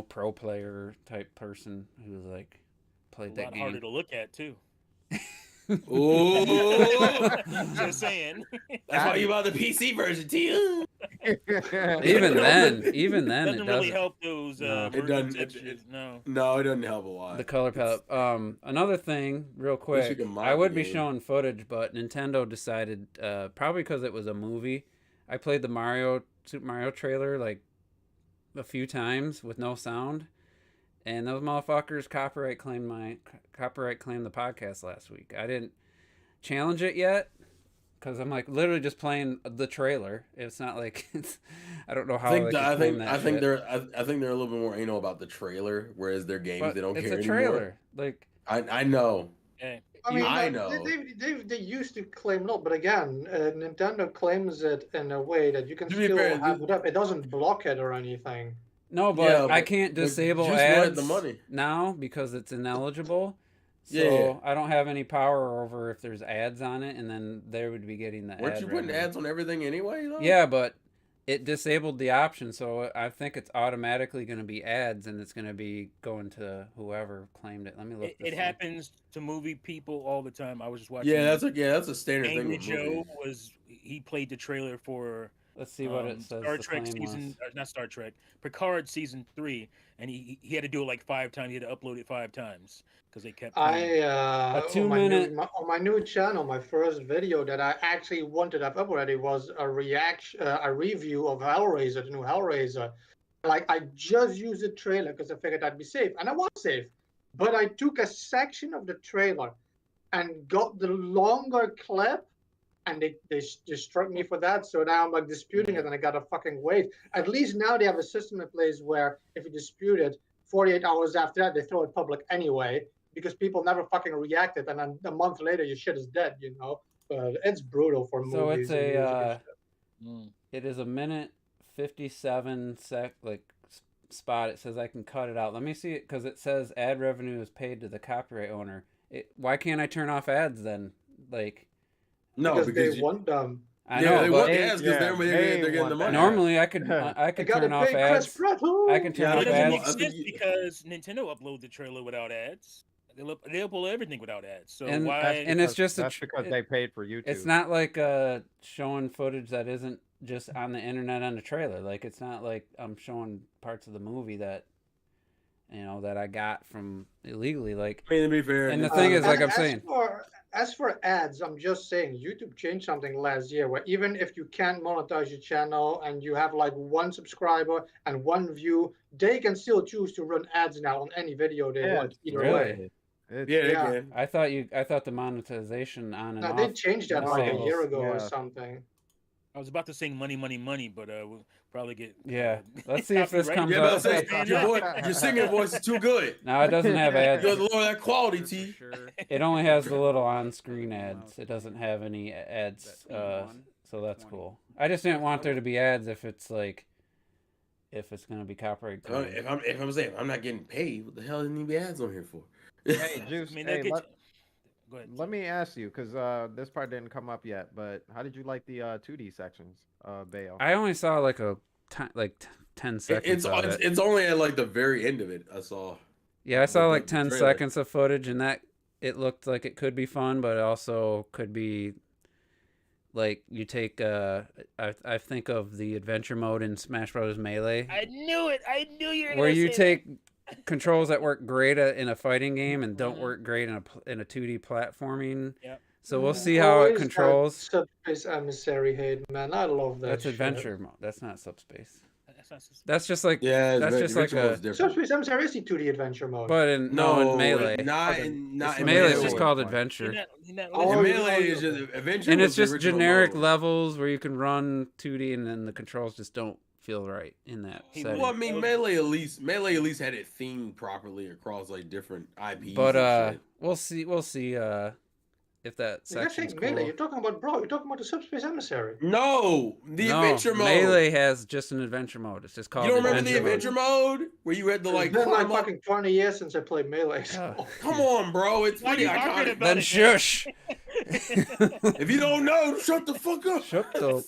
pro player type person who's like played that game. Harder to look at too. Oh, just saying. That's why you bought the PC version, too. Even then, it doesn't really help those. It doesn't. No, it doesn't help a lot. The color palette. Another thing, real quick. I would be showing footage, but Nintendo decided, probably because it was a movie. I played the Super Mario trailer like a few times with no sound, and those motherfuckers copyright claimed the podcast last week. I didn't challenge it yet because I'm like literally just playing the trailer. It's not like I don't know how. I think they're a little bit more anal about the trailer, whereas their games they don't care anymore. It's a trailer. Like I know. Hey. I mean, I know. They used to claim no, but again, Nintendo claims it in a way that you can still have it up. It doesn't block it or anything. No, but I can't disable ads now because it's ineligible. So I don't have any power over if there's ads on it, and then they would be getting the. Weren't you putting ads on everything anyway, though? Yeah, but it disabled the option, so I think it's automatically going to be ads, and it's going to be going to whoever claimed it. Let me look. It happens to movie people all the time. I was just watching. Yeah, that's a standard Angry thing. Joe he played the trailer for. Let's see what it says. Star Trek not Star Trek, Picard season 3, and he had to do it like 5 times. He had to upload it 5 times because they kept. A 2-minute on my new channel, my first video that I actually wanted to have up already was a review of Hellraiser, the new Hellraiser. Like I just used the trailer because I figured I'd be safe, and I was safe. But I took a section of the trailer and got the longer clip. And they struck me for that, so now I'm like disputing it, and I gotta fucking wait. At least now they have a system in place where if you dispute it, 48 hours after that they throw it public anyway, because people never fucking reacted, and then a month later your shit is dead, But it's brutal for movies. So it's it is a minute 57 spot. It says I can cut it out. Let me see it because it says ad revenue is paid to the copyright owner. Why can't I turn off ads then? Like. No, because they want them. I Yeah, know, they but want the ads because they're getting the money. normally I I could gotta turn off pay Chris ads. Pratt. I can turn Yeah, It off doesn't I make ads. think sense because Nintendo uploads the trailer without ads. They'll upload everything without ads. So And why? it's just that's because they paid for YouTube. it's not like showing footage that isn't just on the internet on the trailer. Like it's not like I'm showing parts of the movie that that I got from illegally. Like, I mean, to be fair, and the thing is, like I'm saying, As for ads, I'm just saying YouTube changed something last year where even if you can't monetize your channel and you have like one subscriber and one view, they can still choose to run ads now on any video they want. Either really? way. yeah, they Yeah. can. I thought the monetization on and No, off. they changed that like a disables- year ago or yeah. something. I was about to sing money, money, money, but we'll probably get. Yeah, let's see if this copyright. comes Yeah, up. but I'm saying your singing voice is too good. No, it doesn't have ads. You got to lower that quality, T. It only has the little on-screen ads. It doesn't have any ads, so that's cool. I just didn't want there to be ads if it's like, if it's gonna be copyright. If I'm saying I'm not getting paid, what the hell didn't be ads on here for? Hey, Juice. I mean, Hey, go ahead. let me ask you, because this part didn't come up yet, but how did you like the 2D sections, Bayo? I only saw like 10 seconds. It's only at like the very end of it. I saw. Yeah, I saw like the 10 trailer. seconds of footage, and that it looked like it could be fun, but it also could be like you take. I think of the adventure mode in Smash Bros. Melee. I knew it. I knew you were. Where gonna you say take controls that work great in a fighting game and don't work great in a 2D platforming. Yeah. So we'll see how it controls. Subspace Emissary hate, man. I love that. That's shit. adventure mode. That's not subspace. That. That's just like that's just like a. Subspace Emissary is the 2D adventure mode. But in Melee, not in Melee is just called You're adventure. Oh, In you Melee know, is just adventure. And was it's the just original generic mode. levels where you can run 2D, and then the controls just don't feel right in that setting. Well, I mean, Melee at least had it themed properly across like different IPs. But and shit. we'll see if that You're not section's saying cool. Melee. You're talking about the Subspace Emissary. No, the adventure mode. Melee has just an adventure mode. It's just called. You don't remember the adventure adventure mode where you had to like It's been like climb up? fucking 20 years since I played Melee. So. Come on, bro, it's Why pretty you talking iconic. about Then it, shush. If you don't know, shut the fuck up. Shut up.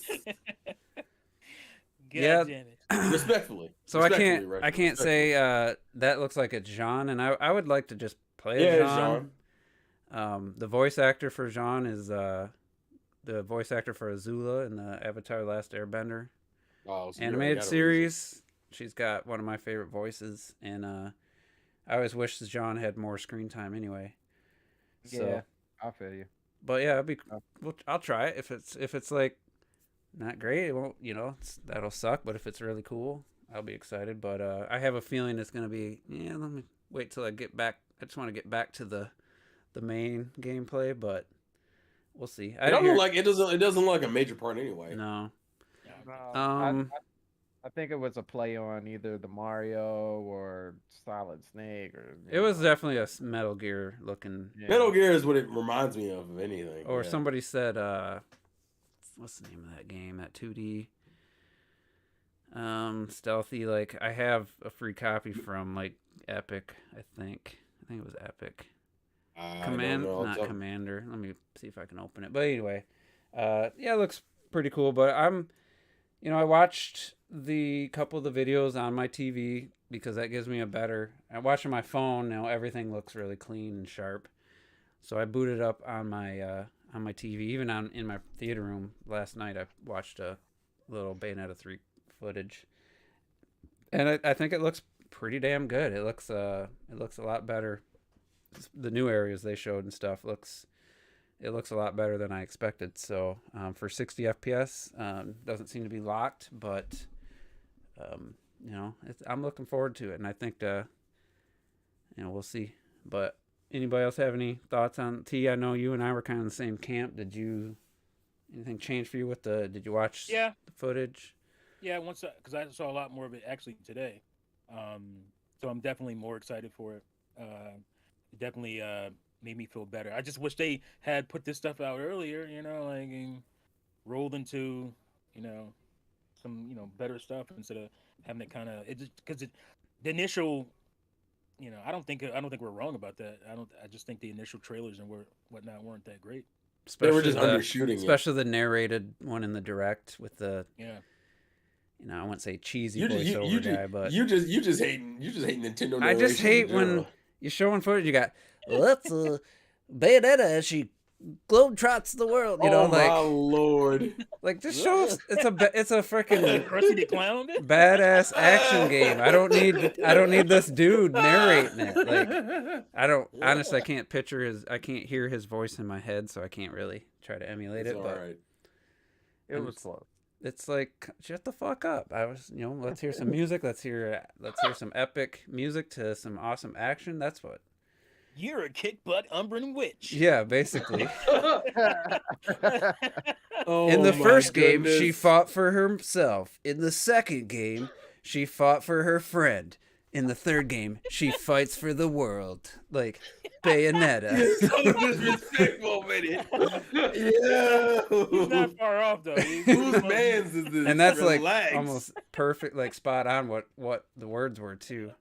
God Yeah. damn it. Respectfully. So I Respectfully, can't say that looks like it's Jean, and I would like to just play Yeah, as it's Jean. The voice actor for Jean is the voice actor for Azula in the Avatar: Last Airbender Oh, so animated series. She's got one of my favorite voices, and I always wish Jean had more screen time anyway. So, Yeah, I feel you. but yeah, I'll try it. If it's like not great, it won't. That'll suck. But if it's really cool, I'll be excited. But I have a feeling it's gonna be. Yeah, let me wait till I get back. I just want to get back to the main gameplay, but we'll see. It doesn't look like a major part anyway. No. I think it was a play on either the Mario or Solid Snake, or It was definitely a Metal Gear looking. Yeah. Metal Gear is what it reminds me of anything. Or yeah. somebody said, what's the name of that game? That 2D stealthy. Like I have a free copy from like Epic. I think it was Epic. Not Commander. Let me see if I can open it. But anyway, yeah, it looks pretty cool. But I watched the couple of the videos on my TV because that gives me I watch on my phone now. Everything looks really clean and sharp. So I booted up on my TV, even in my theater room last night. I watched a little Bayonetta 3 footage, and I think it looks pretty damn good. It looks a lot better. The new areas they showed and stuff it looks a lot better than I expected. So for 60 FPS, doesn't seem to be locked, but I'm looking forward to it, and I think we'll see. But anybody else have any thoughts on T? I know you and I were kind of in the same camp. Did anything change for you did you watch the footage? Yeah, because I saw a lot more of it actually today. So I'm definitely more excited for it. It definitely made me feel better. I just wish they had put this stuff out earlier, and rolled into, some, better stuff instead of having it kind of the initial, I don't think we're wrong about that. I just think the initial trailers and whatnot weren't that great. They were Especially just the, undershooting it. especially the narrated one in the direct with the Yeah. I wouldn't say cheesy You voiceover guy, but you just hating Nintendo narration. I just hate in when general. you're showing footage. You got let's Bayonetta as she globetrots the world. You know, Oh my lord! like just show us. It's a freaking Krusty the Clown. badass action game. I don't need this dude narrating it. Like I don't honestly, I can't hear his voice in my head, so I can't really try to emulate It's it. all But right. It was close. it's like shut the fuck up. Let's hear some music. Let's hear some epic music to some awesome action. That's what. You're a kick butt Umbran witch. Yeah, basically. Oh, In the my first game, she goodness. fought for herself. In the second game, she fought for her friend. In the third game, she fights for the world. Like Bayonetta. You're so disrespectful, man. Yeah. He's not far off though. Whose man's is this? And that's Relax. like almost perfect, like spot on what the words were too.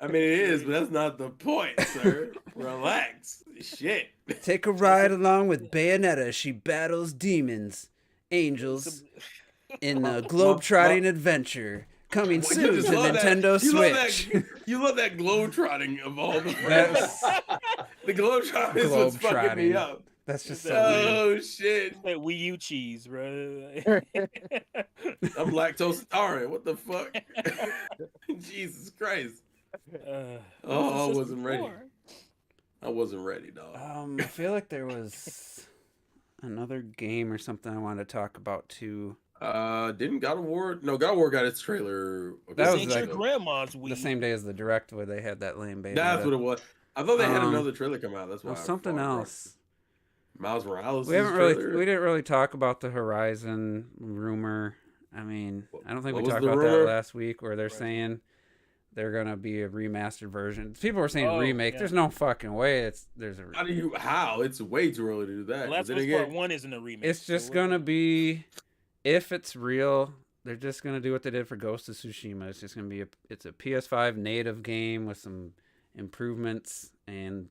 I mean, it is, but that's not the point, sir. Relax. Shit. Take a ride along with Bayonetta. She battles demons, angels, in a globe-trotting adventure. Coming Well, soon to Nintendo Switch. You love that globetrotting of all the That's- The globetrotting is what's fucking me Globetrotting. up. That's just so weird. Oh shit! Like Wii U cheese, bro. I'm lactose intolerant. What the fuck? Jesus Christ! Oh, I wasn't ready. I wasn't ready, dog. I feel like there was another game or something I wanted to talk about too. Didn't God of War? No, God of War got its trailer. That was Ain't your like grandma's Wii. The same day as the direct where they had that lame baby. That's what it was. I thought they had Um, another trailer come out. That's why. Well, I something thought, bro. else. Miles Morales. We didn't really talk about the Horizon rumor. I mean, I don't think What we was talked the about rumor? that last week where they're saying they're gonna be a remastered version. People were saying remake. Yeah. There's no fucking way. There's a. How? It's way too early to do that. The Last Then of Us again, Part 1 isn't a remake. It's just gonna be, if it's real, they're just gonna do what they did for Ghost of Tsushima. It's just gonna be it's a PS5 native game with some improvements and,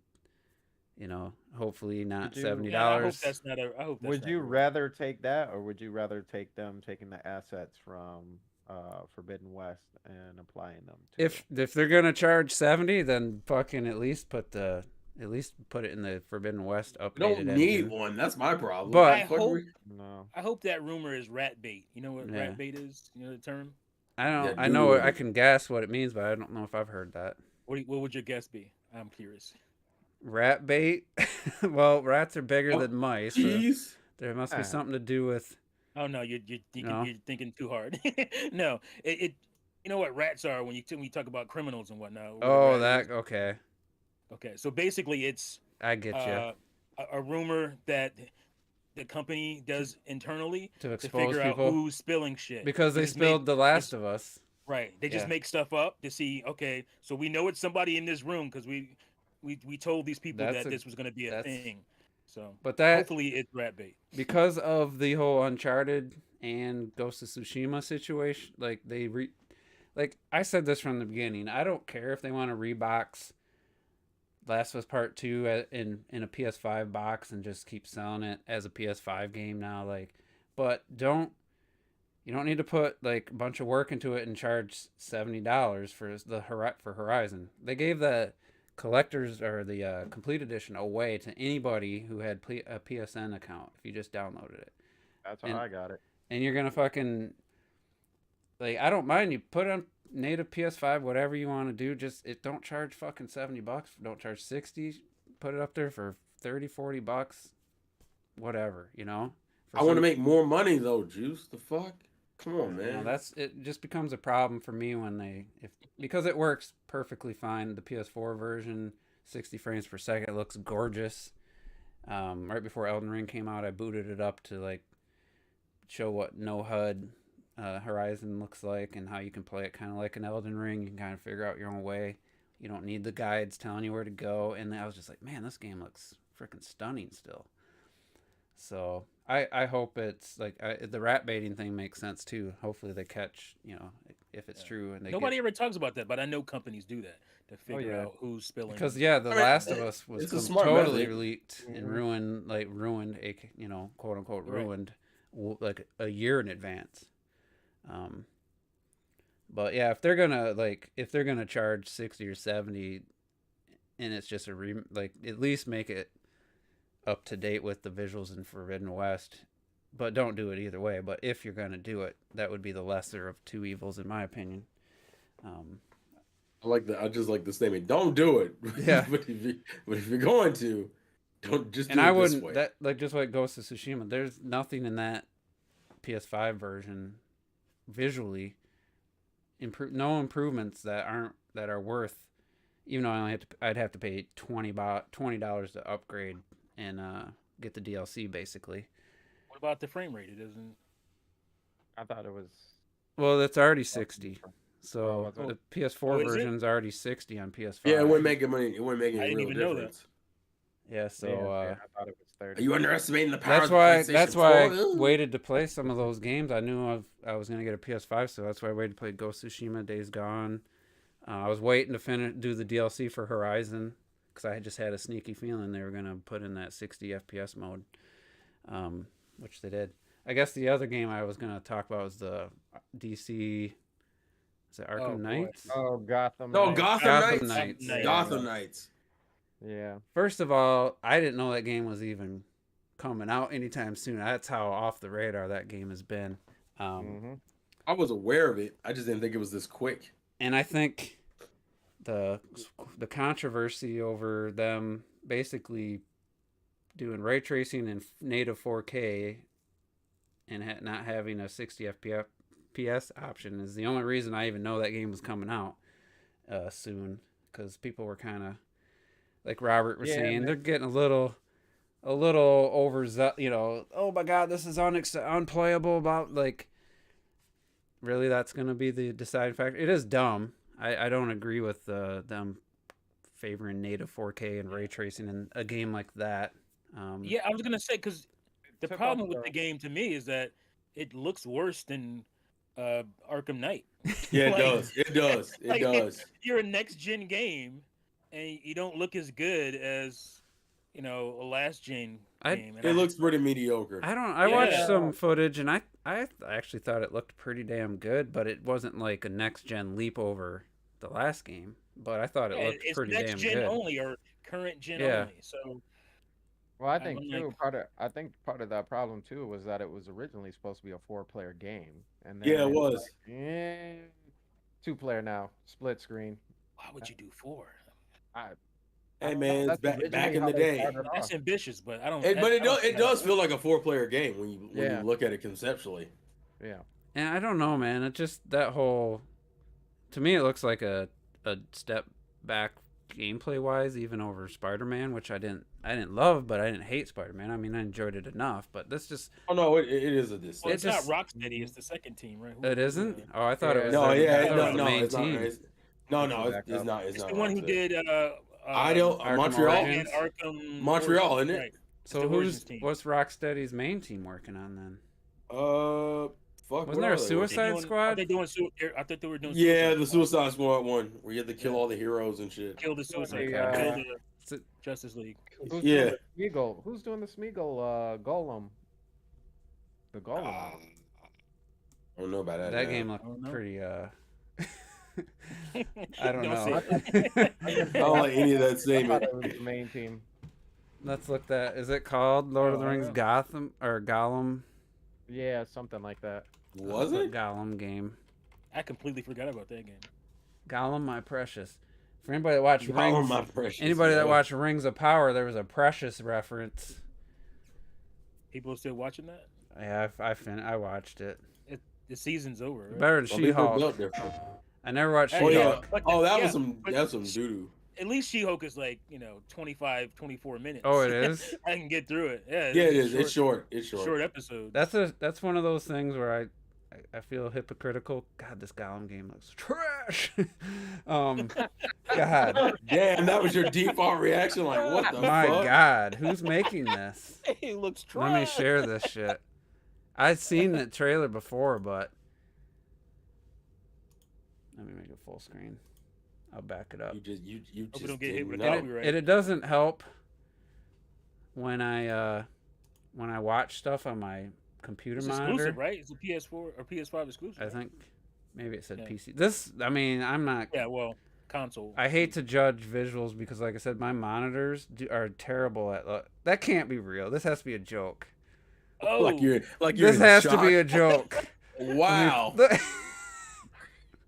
hopefully not $70. Yeah, I hope that's not a. I hope that's Would not you a- rather take that, or would you rather take them taking the assets from Forbidden West and applying them to If they're gonna charge 70, then fucking at least put it in the Forbidden West updated. you don't need engine. one. That's my problem. But- I hope, No. I hope that rumor is rat bait. You know what Yeah. rat bait is? You know the term? I Yeah, know dude. I can guess what it means, but I don't know if I've heard that. What would your guess be? I'm curious. Rat bait. Well, rats are bigger than mice. So Jeez. there must be Ah. something to do with. Oh no, you're thinking, No. you're thinking too hard. No, it you know what rats are when you talk about criminals and whatnot. What a Oh, rat that is. okay. Okay, so basically it's I get you. a rumor that the company does internally To to expose figure out people who's spilling shit. because they just spilled make- The Last of Us. Right. They just Yeah. make stuff up to see, okay, so we know it's somebody in this room because we told these people that this was going to be a that's- thing. So But that hopefully it's rat bait. because of the whole Uncharted and Ghost of Tsushima situation, like like I said this from the beginning. I don't care if they want to rebox Last of Us Part 2 in a PS5 box and just keep selling it as a PS5 game now. Like, but you don't need to put like a bunch of work into it and charge $70 for Horizon. They gave the collectors or the complete edition away to anybody who had a PSN account if you just downloaded it. That's how And- I got it. And you're gonna fucking like, I don't mind you put on native PS5, whatever you want to do. Just don't charge fucking $70. Don't charge 60. Put it up there for 30, $40, whatever. I want to make more money though, Juice. The fuck? Come on, man. It just becomes a problem for me when because it works perfectly fine. The PS4 version, 60 frames per second, looks gorgeous. Right before Elden Ring came out, I booted it up to like show what no HUD Horizon looks like and how you can play it kind of like an Elden Ring. You can kind of figure out your own way. You don't need the guides telling you where to go. And I was just like, man, this game looks freaking stunning still. So I hope it's like the rat baiting thing makes sense too. Hopefully they catch, if it's true. And nobody ever talks about that, but I know companies do that to figure out who's spilling. Because The Last of Us was totally leaked and ruined, quote unquote ruined, like a year in advance. But yeah, if they're gonna charge 60 or 70, and it's just at least make it up to date with the visuals in Forbidden West, but don't do it either way. But if you're gonna do it, that would be the lesser of two evils, in my opinion. I just like the statement. Don't do it. Yeah. but if you're going to, don't just. And I wouldn't. That just like Ghost of Tsushima. There's nothing in that PS5 version visually. No improvements that are worth. Even though I'd have to pay $20 to upgrade and get the DLC basically. What about the frame rate? It doesn't. I thought it was. Well, it's already 60. So the PS4 version's already 60 on PS5. Yeah, it wouldn't make any money. It wouldn't make any real difference. Know that. Yeah, so I thought it was 30. Are you underestimating the power? That's why I waited to play some of those games. I knew I was gonna get a PS5, so that's why I waited to play Ghost of Tsushima, Days Gone. I was waiting to do the DLC for Horizon because I just had a sneaky feeling they were gonna put in that 60 FPS mode, which they did. I guess the other game I was gonna talk about was the DC. Is it Arkham Knights? Oh, Gotham. No, Knights. Gotham Knights. Gotham Knights. Yeah. First of all, I didn't know that game was even coming out anytime soon. That's how off the radar that game has been. I was aware of it. I just didn't think it was this quick. And I think the controversy over them basically doing ray tracing in native 4K and not having a 60 FPS option is the only reason I even know that game was coming out soon, because people were kind of, like Robert was saying, they're getting a little over, oh my god, this is unplayable. About, like, really, that's going to be the deciding factor. It is dumb. I don't agree with them favoring native 4K and ray tracing in a game like that. Yeah, I was going to say, because the problem with the game to me is that it looks worse than Arkham Knight. Yeah, it does. It does. You're a next-gen game, and you don't look as good as, a last-gen game. It looks pretty mediocre. I watched some footage, and I actually thought it looked pretty damn good, but it wasn't like a next-gen leap over the last game. But I thought it looked pretty damn good. It's next-gen only or current-gen only, so... Well, I think part of that problem too was that it was originally supposed to be a 4-player game, and then it was. Like, 2-player now, split screen. Why would you do 4? Hey man, it's back in the day. That's ambitious, but I don't. But it does feel like a 4-player game when you look at it conceptually. Yeah. And I don't know, man. It just that whole, to me, it looks like a step back gameplay wise, even over Spider-Man, which I didn't love, but I didn't hate Spider-Man. I mean, I enjoyed it enough, but this just... Oh no, it is a distance. Well, it's not Rocksteady, it's the second team, right? It isn't? Oh, I thought it was the main team. It's not. It's the one who did Montreal, isn't it? Right. So what's Rocksteady's main team working on then? Wasn't there a Suicide Squad? I thought they were doing. Yeah, the Suicide Squad one where you had to kill all the heroes and shit. Kill the Suicide Squad. Kill the Justice League. Who's doing the Smeagol Golem? The Golem. I don't know about that. That game looked pretty. I don't know. I don't like any of that statement. It was the main team. Let's look that. Is it called Lord of the Rings Gotham or Gollum? Yeah, something like that. Was it? Gollum game. I completely forgot about that game. Gollum, my precious. For anybody that watched Rings, that watched Rings of Power, there was a Precious reference. People are still watching that? Yeah, I watched it. The season's over. Right? Better than She-Hulk. I never watched She-Hulk. That was some doo-doo. At least She-Hulk is like, 25, 24 minutes. Oh, it is? I can get through it. Yeah, it is. It's short. Short episode. That's one of those things where I feel hypocritical. God, this Gollum game looks trash. God. Damn, that was your default reaction. Like, what the fuck? My God, who's making this? It looks trash. Let me share this shit. I'd seen the trailer before, but Let me make it full screen. I'll back it up. You just Hope we don't get hit didn't with a know. copyright. And it doesn't help when I watch stuff on my computer It's monitor. exclusive, right? It's a PS4 or PS5 exclusive. I think maybe it said Yeah. PC. This, I mean, I'm not. Yeah, well, console. I hate to judge visuals because, like I said, my monitors are terrible at. That can't be real. This has to be a joke. Oh, Like you're This in has to shock. be a joke. Wow. Wait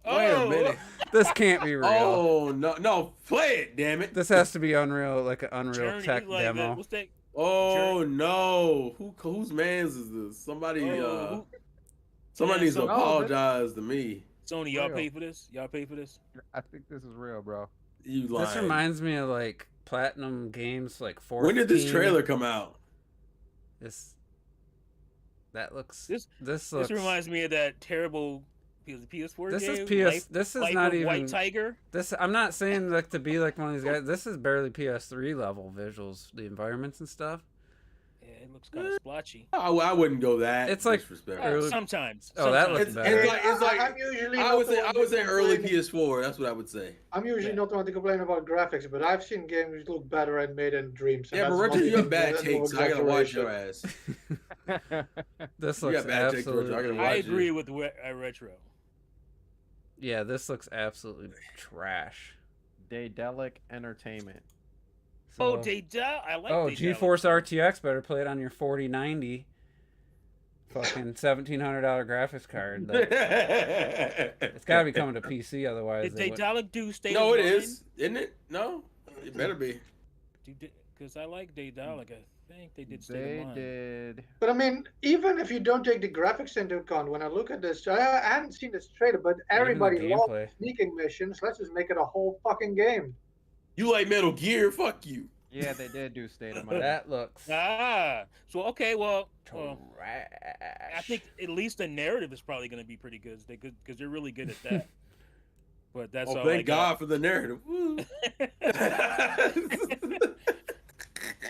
a Oh. minute. This can't be real. Oh no! Play it, damn it! This has to be Unreal, like an Unreal Journey, Tech like demo. what's that? Oh no! Whose man's is this? Somebody somebody Yeah, needs to so- apologize to me. Sony, y'all Real. pay for this? Y'all pay for this? I think this is real, bro. You lying. This reminds me of like Platinum Games, like 14. When did this trailer come out? That looks. This looks. This reminds me of that terrible PS4 This game. is PS. This is Life not of even. White Tiger. This I'm not saying like to be like one of these guys. This is barely PS3 level visuals, the environments and stuff. Yeah, it looks kind of splotchy. I wouldn't go that. It's like disrespectful. early- Sometimes. Oh, that sometimes. looks It's better. like I'm usually I not would the say one I would to say early complain- PS4. That's what I would say. I'm usually Yeah. not the one to complain about graphics, but I've seen games look better and made in dreams. and Yeah, but that's Richard, not you have even- bad that's takes. no I gotta watch your exaggeration. ass. This You looks got bad takes, George. I absolutely. gotta I watch agree it. with retro. Yeah, this looks absolutely trash. Daedalic Entertainment. Oh, So- Daedalic. I like Oh, Daedalic. GeForce RTX better play it on your 4090. Fucking $1,700 graphics card. Like, it's got to be coming to PC, otherwise. Did Daedalic do State No, of it Mind? is, isn't it? No, it better be. Because I like Daedalic. I think they did State They of Mind. did. But I mean, even if you don't take the graphics into account, when I look at this, I hadn't seen this trailer, but everybody loves gameplay. sneaking missions. Let's just make it a whole fucking game. You like Metal Gear? Fuck you. Yeah, they did do State of Mind. That looks So okay, well, trash. I think at least the narrative is probably going to be pretty good. Because they're really good at that. But that's all. Thank God for the narrative. Woo.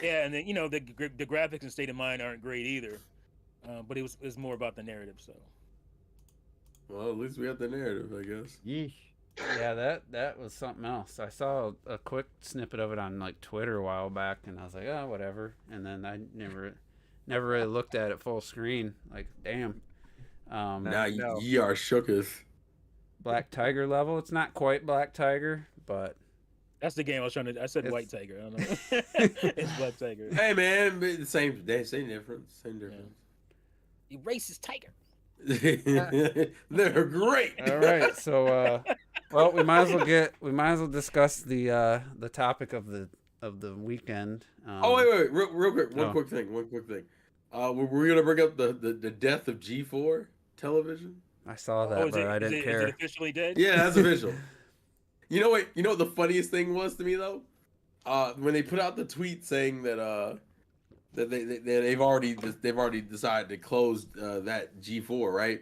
Yeah, and then the graphics in State of Mind aren't great either. But it was more about the narrative. So Well, at least we have the narrative, I guess. Yeesh. Yeah, that was something else. I saw a quick snippet of it on like Twitter a while back, and I was like, oh, whatever. And then I never really looked at it full screen. Like, damn. Now No. ye are shooketh. Black Tiger level. It's not quite Black Tiger, but that's the game I was trying to. I said It's- White Tiger. I don't know. It's Black Tiger. Hey man, but the same difference. Same difference. You racist tiger. They're great. all right. So, well, we might as well discuss the topic of the weekend. Oh wait, real quick, Oh. one quick thing. We're gonna bring up the death of G4 television. I saw that, Oh, but I didn't is care. it officially dead? Yeah, that's official. You know what? You know what the funniest thing was to me though? When they put out the tweet saying that they've already decided to close that G4, right?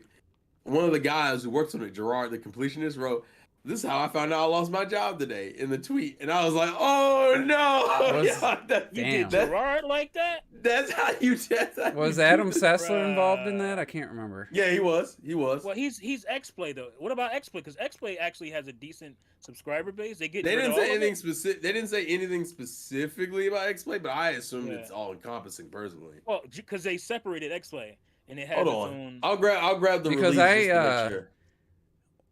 One of the guys who works on it, Gerard, the completionist, wrote, "This is how I found out I lost my job today" in the tweet, and I was like, "Oh no!" Was- You Damn. did Gerard like that? That's how you. Was Adam do it. Sessler involved in that? I can't remember. Yeah, he was. Well, he's X-Play though. What about X-Play? Because X-Play actually has a decent subscriber base. They Didn't say anything specific. They didn't say anything specifically about X-Play, but I assumed Yeah. it's all encompassing personally. Well, because they separated X-Play and it has Hold its on, own. I'll grab the Because release just to I, make sure.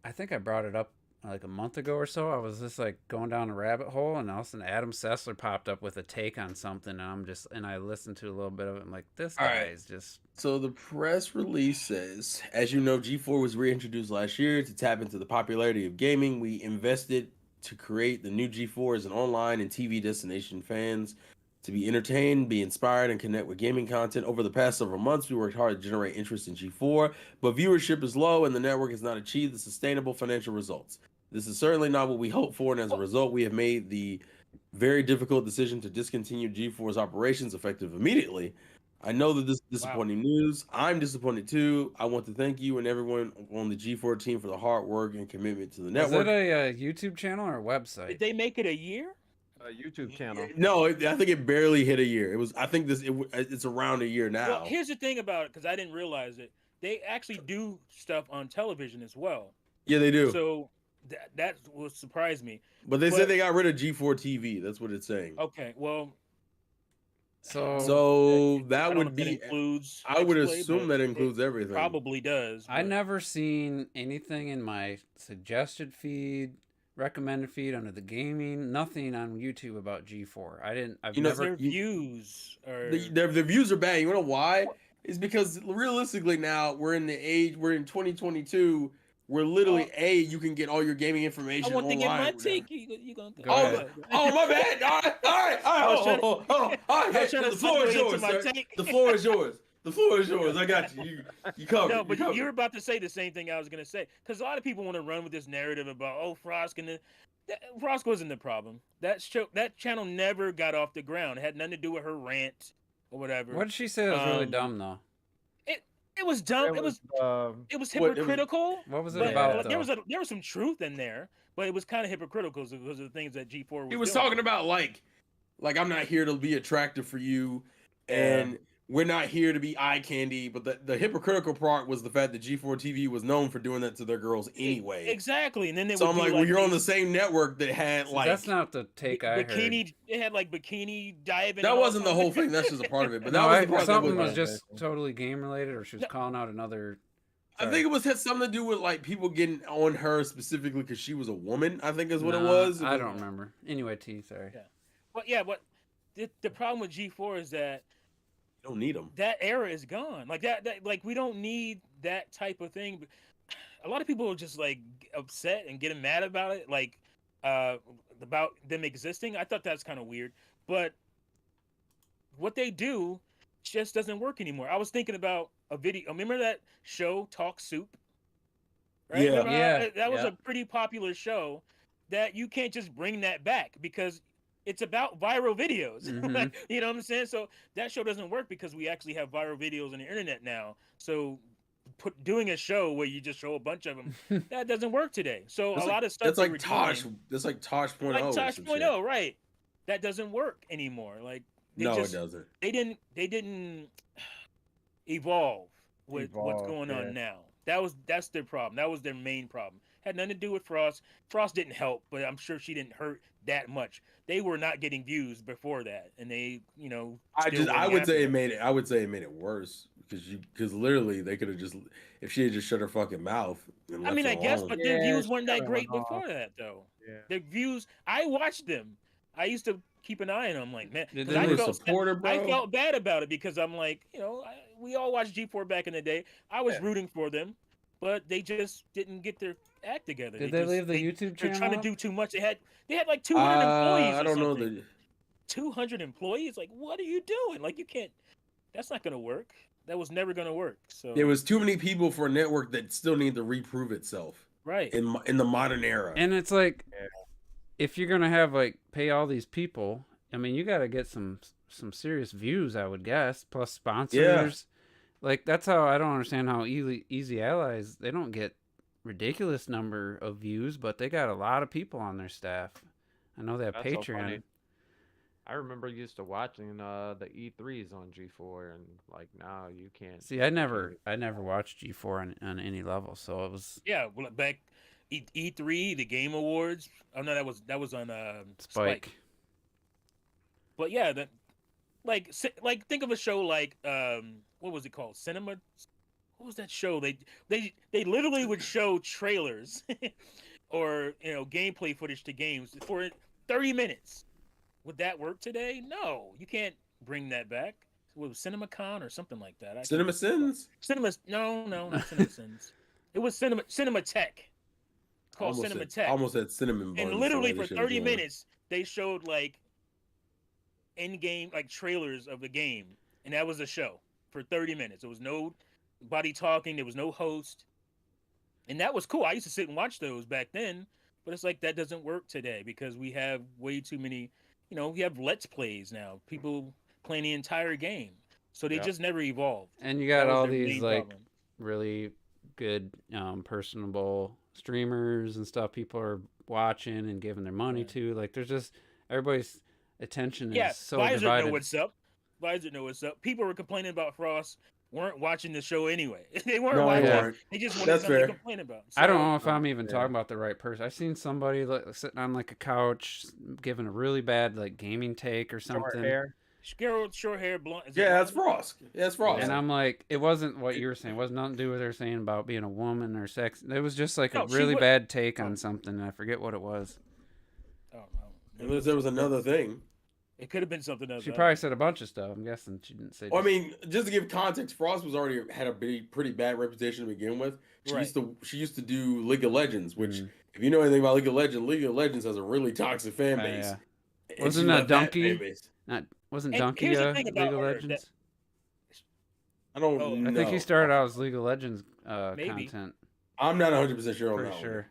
I think I brought it up like a month ago or so. I was just like going down a rabbit hole, and all of a sudden Adam Sessler popped up with a take on something, and I listened to a little bit of it. I'm like, this All guy right. is just So the press release says, as you know, G4 was reintroduced last year to tap into the popularity of gaming. We invested to create the new G4 as an online and TV destination fans to be entertained, be inspired, and connect with gaming content. Over the past several months, we worked hard to generate interest in G4, but viewership is low and the network has not achieved the sustainable financial results. This is certainly not what we hoped for, and as a result, we have made the very difficult decision to discontinue G4's operations effective immediately. I know that this is disappointing news. I'm disappointed too. I want to thank you and everyone on the G4 team for the hard work and commitment to the Is network. it a YouTube channel or a website? Did they make it a year? A YouTube channel. No, I think it barely hit a year. It was. I think it's around a year now. Well, here's the thing about it, because I didn't realize it. They actually do stuff on television as well. Yeah, they do. So that will surprise me. But they said they got rid of G4 TV. That's what it's saying. Okay, well, So I that don't know would if that be. includes. I would X-Play, assume but that it includes everything. probably does. I but- never seen anything in my suggested feed, recommended feed under the gaming, nothing on YouTube about G4. I've never. Their views are. The views are bad. You know why? It's because realistically now we're in 2022. Where literally you can get all your gaming information I want online. to get my take. You gonna Go ahead. Oh, my bad. All right. The floor is yours, sir. The floor is yours. The floor is yours. I got you. You covered. No, but covered. you're about to say the same thing I was gonna say, because a lot of people want to run with this narrative about Frost and Frost wasn't the problem. That channel never got off the ground. It had nothing to do with her rant or whatever. What did she say that was really dumb though? It was dumb. It was hypocritical. What was it but, about? There was some truth in there, but it was kind of hypocritical because of the things that G4 was. He was doing. talking about like I'm not here to be attractive for you, and we're not here to be eye candy. But the hypocritical part was the fact that G4 TV was known for doing that to their girls anyway. Exactly, and then they so would I'm be like, well, you're on the same network that had like. That's not the take I heard. It had like bikini diving. That wasn't the whole thing. That's just a part of it. But no, that was the part something that was just totally game related, or she was calling out another. I think it had something to do with like people getting on her specifically because she was a woman. I think is what it was. I don't remember. Anyway, sorry. Yeah. But the problem with G4 is that you don't need them. That era is gone. Like that like we don't need that type of thing. A lot of people are just like upset and getting mad about it, like about them existing. I thought that's kind of weird, but what they do just doesn't work anymore. I was thinking about a video. Remember that show Talk Soup? Right? Yeah. That was a pretty popular show that you can't just bring that back because it's about viral videos. Mm-hmm. You know what I'm saying? So that show doesn't work because we actually have viral videos on the internet now. So doing a show where you just show a bunch of them, that doesn't work today. So a lot of stuff that's like Tosh. That's like Tosh.0. Like Tosh.0, right? That doesn't work anymore. Like it doesn't. They didn't evolve with what's going on now. That's their problem. That was their main problem. Had nothing to do with Frost. Frost didn't help, but I'm sure she didn't hurt that much. They were not getting views before that, and they, I would say it made it worse because literally they could have just if she had just shut her fucking mouth. I mean, I guess, but their views weren't that great before that, though. Yeah. Their views, I watched them. I used to keep an eye on them, like, man. I felt bad about it because I'm like, we all watched G4 back in the day. I was rooting for them, but they just didn't get their act together. Did they leave the YouTube channel? They're trying to do too much. They had like 200 employees. I don't know. 200 employees? Like, what are you doing? Like, you can't. That's not going to work. That was never going to work. So there was too many people for a network that still need to reprove itself. Right. In the modern era. And it's like, if you're gonna have like pay all these people, I mean, you got to get some serious views, I would guess, plus sponsors. Yeah. Like that's how I don't understand how Easy Allies, they don't get ridiculous number of views, but they got a lot of people on their staff. I know they have Patreon. So I remember used to watching the E3s on G4, and like now you can't. See, I never watched G4 on any level, so it was. Yeah, well, back E3, the Game Awards. Oh no, that was on Spike. But yeah, like think of a show like what was it called? Cinema. What was that show? They literally would show trailers or gameplay footage to games for 30 minutes. Would that work today? No, you can't bring that back. What was CinemaCon or something like that? CinemaSins? No, not CinemaSins. It was Cinematech. It's called Cinematech. Almost at Cinnamon Buns. And literally for 30 minutes, they showed like in-game like trailers of the game, and that was a show for 30 minutes. There was nobody talking. There was no host, and that was cool. I used to sit and watch those back then, but it's like that doesn't work today because we have way too many. We have Let's Plays now. People playing the entire game, so they just never evolved. And you got all these like really good, personable streamers and stuff. People are watching and giving their money to. Like, there's just everybody's attention is so divided. Know what's up. Visor know what's up. People were complaining about Frost weren't watching the show anyway. They weren't No, watching. they weren't. They just wanted That's something fair. to complain about. I don't So, know if I'm even yeah. talking about the right person. I've seen somebody sitting on like a couch giving a really bad like gaming take or Short something. hair. short hair, blonde. Is it Yeah, that's blonde? Frost. Yeah, that's Frost. And I'm like, it wasn't what you were saying. It was nothing to do with her saying about being a woman or sex. It was just like a No, she really would- bad take on Oh. something. And I forget what it was. Oh, no. Unless there was another thing. It could have been something else. She probably said a bunch of stuff. I'm guessing she didn't say. Well, I mean, just to give context, Frost was already had a pretty bad reputation to begin with. She used to do League of Legends, which if you know anything about League of Legends has a really toxic fan base. Yeah. And Wasn't she that left Donkey? fan base. Wasn't And Donkey here's the League thing about of her, Legends? I don't Oh, know. I think he started out as League of Legends Maybe. content. I'm not 100% sure on Pretty that sure.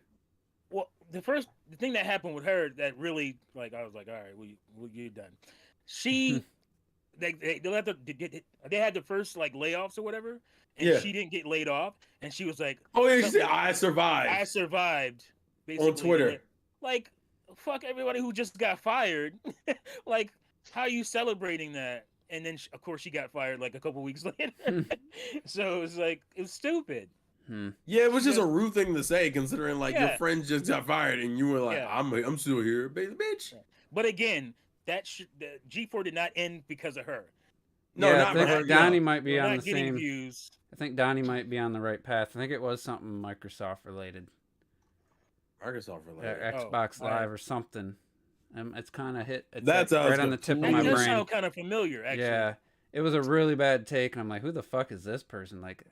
Well, the thing that happened with her that really, like, I was like, all right, well you're done. She, they had the first like layoffs or whatever, and Yeah. she didn't get laid off, and she was like, One. Oh, yeah, she said, something- I survived. I survived. Basically, On Twitter. Like, fuck everybody who just got fired. Like, how are you celebrating that? And then, of course, she got fired like a couple weeks later. So it was like, it was stupid. Yeah, it was just Yeah. a rude thing to say, considering like your Yeah. friends just got fired and you were like, Yeah. I'm still here, bitch. But again, the G4 did not end because of her. No, Yeah, not I for think her. Donnie No. might be We're on not the getting same. views. I think Donnie might be on the right path. I think it was something Microsoft related, Microsoft or related. Xbox all right. Live or something. It's kind of hit. It's That's like how I was right on the tip of completely- my That does brain. sound kind of familiar, actually. Yeah, it was a really bad take, and I'm like, who the fuck is this person? Like,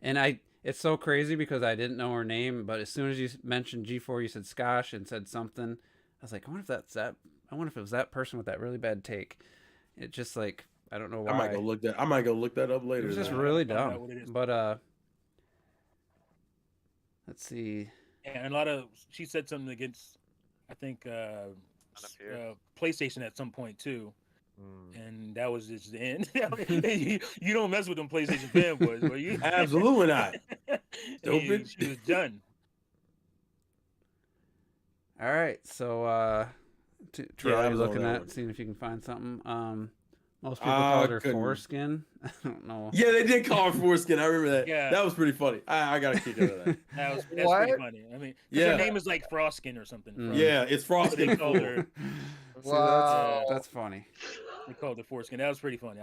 and it's so crazy because I didn't know her name, but as soon as you mentioned G4, you said Skosh and said something. I was like, I wonder if that's that. I wonder if it was that person with that really bad take. It just like I don't know why. I might go look that up It later. was just then. really Find out dumb. what it is. But let's see. And a lot of she said something against, I think, PlayStation at some point too, and that was just the end. You don't mess with them PlayStation fanboys, but you Absolutely not. Stupid. Stupid. She was done. All right, so Troy, Yeah, I you was on looking that at one. seeing if you can find something. Most people called her couldn't. foreskin. I don't know. Yeah, they did call her foreskin. I remember that. Yeah. That was pretty funny. I got a kick out of that. That's pretty What? funny. I mean, 'cause Yeah. her name is like Froskin or something. Yeah, it's But they frosted. called her. See, Wow. that's funny. They called it foreskin. That was pretty funny.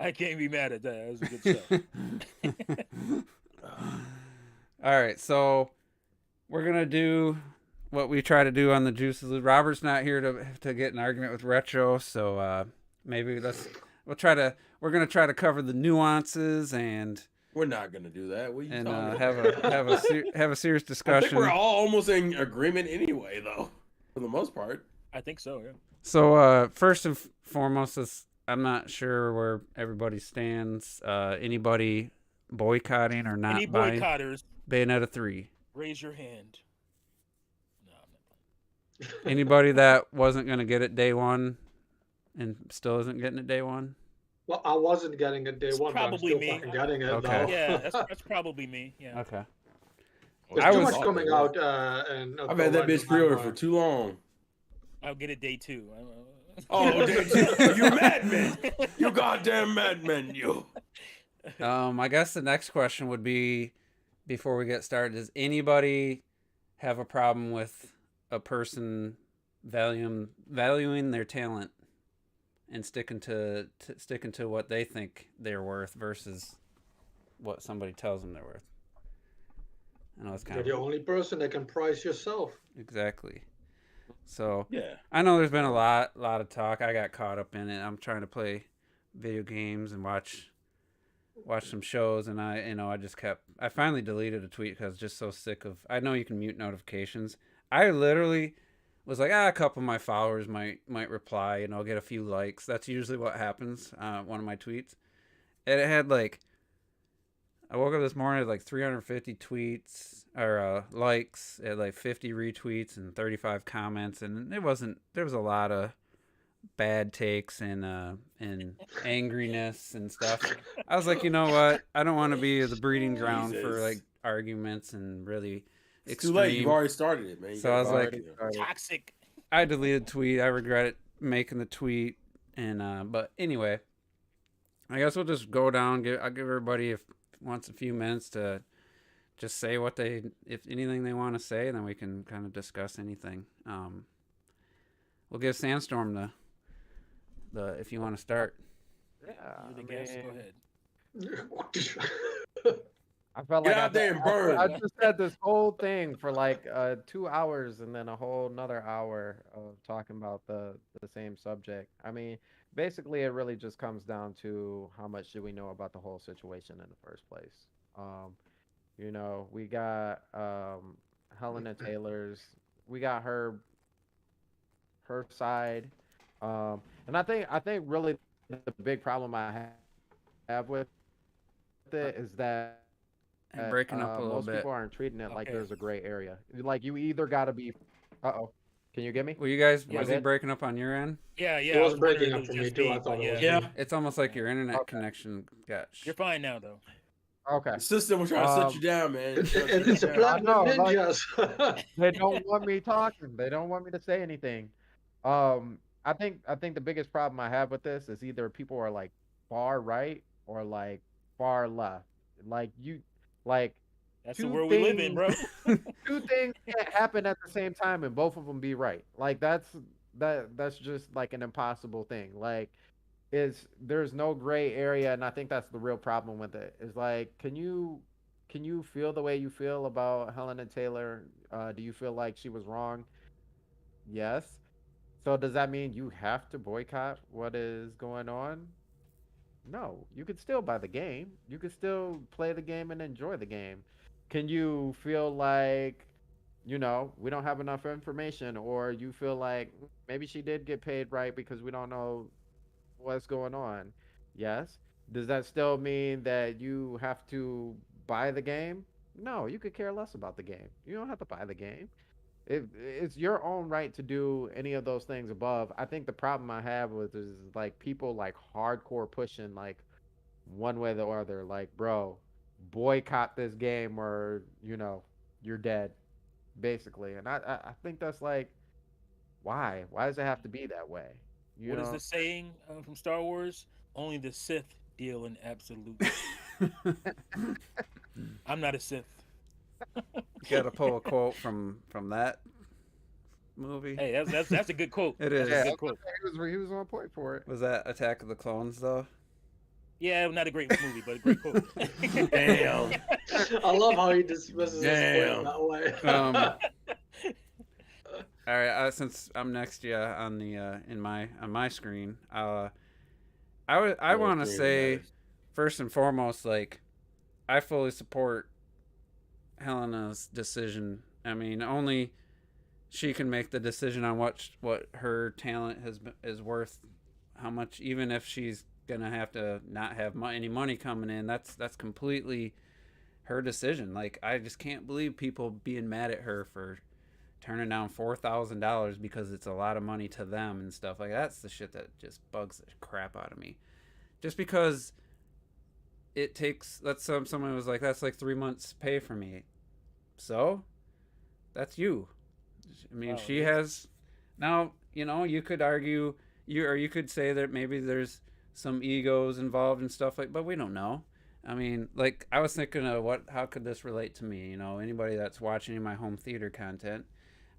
I can't be mad at that. That was a good stuff. All right, so we're gonna do what we try to do on the Juices. Robert's not here to get an argument with Retro, so maybe we're gonna try to cover the nuances and We're not gonna do that. What are you talking about? have a serious I discussion. think we're all almost in agreement anyway, though, for the most part. I think so. Yeah. So first and foremost, I'm not sure where everybody stands. Anybody boycotting or not Any buying boycotters, Bayonetta 3? raise your hand. No, I'm not. Anybody that wasn't going to get it day one and still isn't getting it day one? Well, I wasn't getting it day It's one, but I'm probably still me. fucking getting it. Okay. Though. Yeah, that's probably me. Yeah. Okay. There's I too was- much coming out. And I've had that bitch pre-order for too long. I'll get it day 2. Oh, dude, you madman! You goddamn madman! You. I guess the next question would be, before we get started, does anybody have a problem with a person valuing their talent and sticking to what they think they're worth versus what somebody tells them they're worth? I know it's kind You're the only person that can price yourself. exactly. So Yeah. I know there's been a lot of talk. I got caught up in it. I'm trying to play video games and watch some shows, and I finally deleted a tweet because I was just so sick of. I know you can mute notifications. I literally was like, a couple of my followers might reply, and I'll get a few likes. That's usually what happens. One of my tweets, and it had like. I woke up this morning with like 350 tweets or likes, at like 50 retweets and 35 comments, and there was a lot of bad takes and angriness and stuff. I was like, you know what? I don't want to be the breeding ground for Jesus. like arguments and really It's extreme. too late. You've already started it, man. You So I was gotta like- already- Toxic. I deleted the tweet. I regret it making the tweet, and but anyway, I guess we'll just go down. I'll give everybody wants a few minutes to just say what if anything they want to say, then we can kind of discuss anything. We'll give Sandstorm the if you want to start. Yeah, You're the guest. Go ahead. I felt Get like out there and burn. I just said this whole thing for like 2 hours and then a whole another hour of talking about the same subject. I mean, basically, it really just comes down to how much do we know about the whole situation in the first place. We got Helena Taylor's, we got her side, and I think really the big problem I have with it is that Breaking up a little most bit. people aren't treating it like there's a gray area. Like you either got to be. Uh-oh. Can you get me? Were you guys Yeah, was he breaking up on your end? Yeah. It was breaking wondering up if for it me was too. I just thought me, it was. Yeah. me. It's almost like your internet Okay. connection got. You're fine now, though. Okay. The system was trying to set you down, man. It's a platinum like- ninjas. They don't want me talking. They don't want me to say anything. I think the biggest problem I have with this is either people are like far right or like far left. Like That's the two world we live in, bro. two things can't happen at the same time and both of them be right. Like that's just like an impossible thing. Like there's no gray area, and I think that's the real problem with it. Is like, can you feel the way you feel about Helena Taylor? Do you feel like she was wrong? Yes. So does that mean you have to boycott what is going on? No, you could still buy the game. You could still play the game and enjoy the game. Can you feel like, we don't have enough information, or you feel like maybe she did get paid right because we don't know what's going on? Yes. Does that still mean that you have to buy the game? No, you could care less about the game. You don't have to buy the game. It's your own right to do any of those things above. I think the problem I have with is like people like hardcore pushing like one way or the other. Like, bro, boycott this game or you're dead, basically. And I think that's like, why? Why does it have to be that way? What is the saying from Star Wars? Only the Sith deal in absolute. I'm not a Sith. Got to pull a quote from that movie. Hey, that's a good quote. It is. That's a good quote. He was on point for it. Was that Attack of the Clones though? Yeah, not a great movie, but a great quote. Damn. I love how he dismisses his Damn. point that way. All right, since I'm next to you on the on my screen, I want to say first and foremost, like, I fully support Helena's decision. I mean, only she can make the decision on what her talent is worth, how much, even if she's gonna have to not have any money coming in. That's completely her decision. Like, I just can't believe people being mad at her for turning down $4,000 because it's a lot of money to them and stuff. Like, that's the shit that just bugs the crap out of me. Just because it takes, someone was like, that's like 3 months pay for me. So that's you. I mean, she has now, you could argue you could say that maybe there's some egos involved and stuff but we don't know. I mean, like, I was thinking of how could this relate to me? Anybody that's watching my home theater content,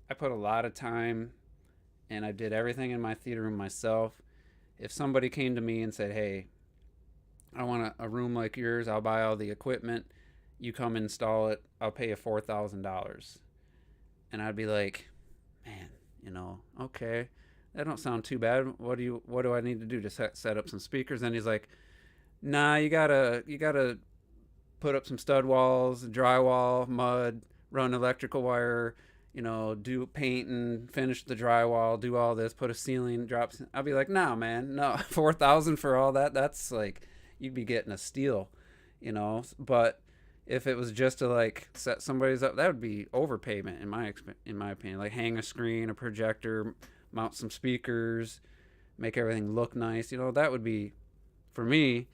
I put a lot of time and I did everything in my theater room myself. If somebody came to me and said, hey, I want a room like yours, I'll buy all the equipment, you come install it, I'll pay you $4,000. And I'd be like, man, okay, that don't sound too bad. What do I need to do to set up some speakers? And he's like, nah, you gotta put up some stud walls, drywall, mud, run electrical wire, do painting, finish the drywall, do all this, put a ceiling, I'll be like, nah, man, no, 4,000 for all that. That's like, you'd be getting a steal, but if it was just to like set somebody's up, that would be overpayment in my opinion. Like, hang a screen, a projector, mount some speakers, make everything look nice. That would be, for me,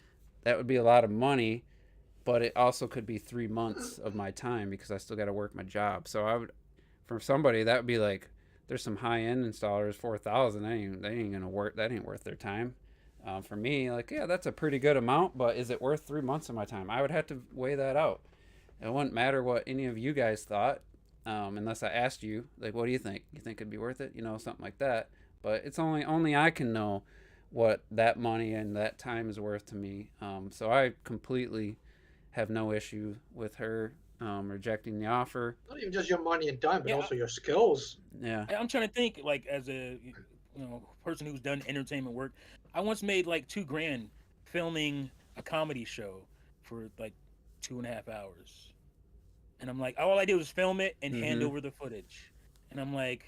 that would be a lot of money, but it also could be 3 months of my time because I still got to work my job. So I would, for somebody, that would be like, there's some high end installers, 4,000. They ain't gonna work. That ain't worth their time. For me, like, yeah, that's a pretty good amount, but is it worth 3 months of my time? I would have to weigh that out. It wouldn't matter what any of you guys thought, unless I asked you, like, what do you think? You think it'd be worth it? Something like that. But it's only I can know what that money and that time is worth to me. So I completely have no issue with her rejecting the offer. Not even just your money and time, but Yeah, also your skills. Yeah. I'm trying to think, like, as a person who's done entertainment work, I once made like $2,000 filming a comedy show for like 2.5 hours, and I'm like, all I did was film it and hand over the footage, and I'm like,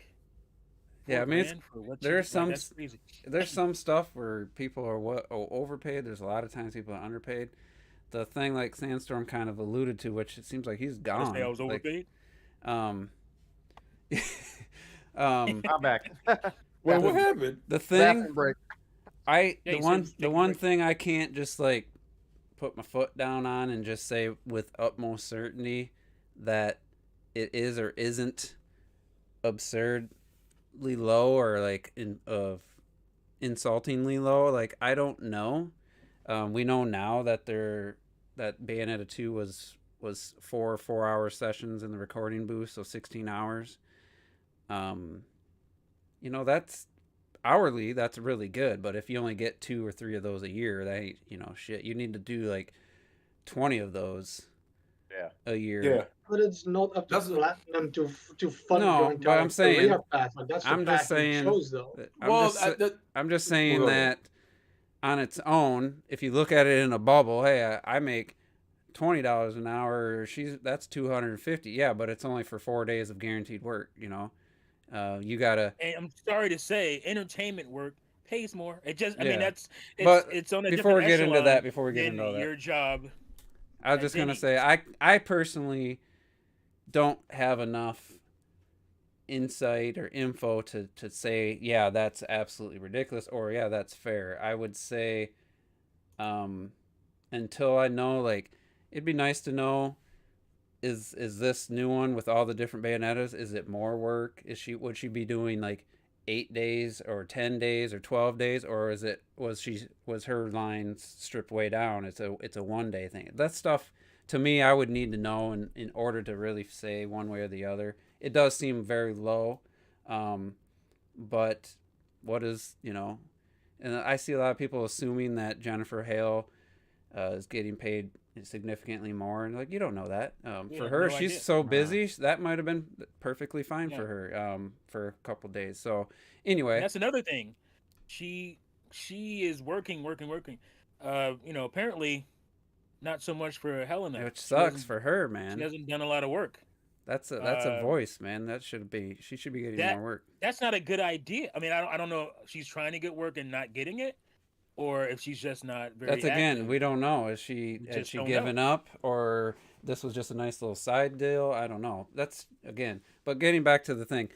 yeah, I mean, there's some that's crazy. There's some stuff where people are overpaid. There's a lot of times people are underpaid. The thing like Sandstorm kind of alluded to, which it seems like he's gone. I was overpaid. Like, I'm back. Well, what happened? The thing, Bathroom break. the one thing I can't just like put my foot down on and just say with utmost certainty that it is or isn't absurdly low or like insultingly low. Like, I don't know. We know now that that Bayonetta 2 was 4 sessions in the recording booth, so 16 hours. That's hourly, that's really good, but if you only get 2 or 3 of those a year, that ain't, shit. You need to do like 20 of those a year. Yeah. But it's not up to Platinum to fund No, your but entire I'm saying- career path. Like, that's the I'm just path you saying- chose, though. I'm just saying Well, that on its own, if you look at it in a bubble, hey, I make $20 an hour. That's $250. Yeah, but it's only for 4 days of guaranteed work. You gotta. And I'm sorry to say, entertainment work pays more. It just, I Yeah. mean, But it's on a before we different get into echelon that, before we get than into all that, your job. I was just gonna say, I personally don't have enough insight or info to say, yeah, that's absolutely ridiculous, or yeah, that's fair. I would say, until I know, like, it'd be nice to know, is this new one with all the different Bayonettas, is it more work? Would she be doing like 8 days or 10 days or 12 days, or was her lines stripped way down? It's a 1 day thing. That stuff, to me, I would need to know in order to really say one way or the other. It does seem very low, but what is, and I see a lot of people assuming that Jennifer Hale is getting paid significantly more, and like, you don't know that. For her, she's idea. so busy, that might have been perfectly fine for her for a couple days. So anyway, And that's another thing. She is working. Apparently not so much for Helena, which sucks for her, man. She hasn't done a lot of work. That's a voice, man. She should be getting more work. That's not a good idea. I mean, I don't know if she's trying to get work and not getting it, or if she's just not very That's again, active. we don't know. Has she given up, or this was just a nice little side deal? I don't know. That's again. But getting back to the thing,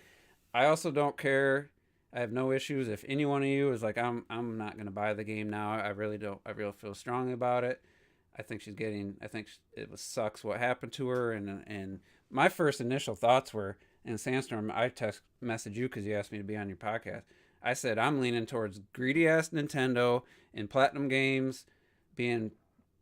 I also don't care. I have no issues if any one of you is like, I'm not gonna buy the game now. I really don't. I really feel strongly about it. I think it sucks what happened to her, and my first initial thoughts were, in Sandstorm, I messaged you because you asked me to be on your podcast. I said, I'm leaning towards greedy ass Nintendo and Platinum Games being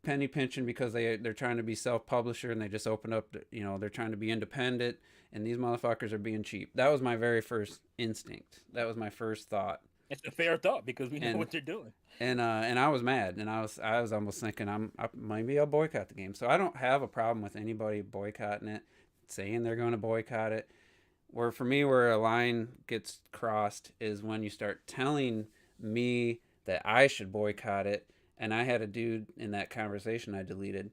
penny pinching because they're trying to be self-publisher, and they just opened up, they're trying to be independent, and these motherfuckers are being cheap. That was my very first instinct. That was my first thought. It's a fair thought because we know what they're doing. And I was mad, and I was almost thinking maybe I'll boycott the game. So I don't have a problem with anybody boycotting it, saying they're going to boycott it. For me, where a line gets crossed is when you start telling me that I should boycott it. And I had a dude in that conversation I deleted.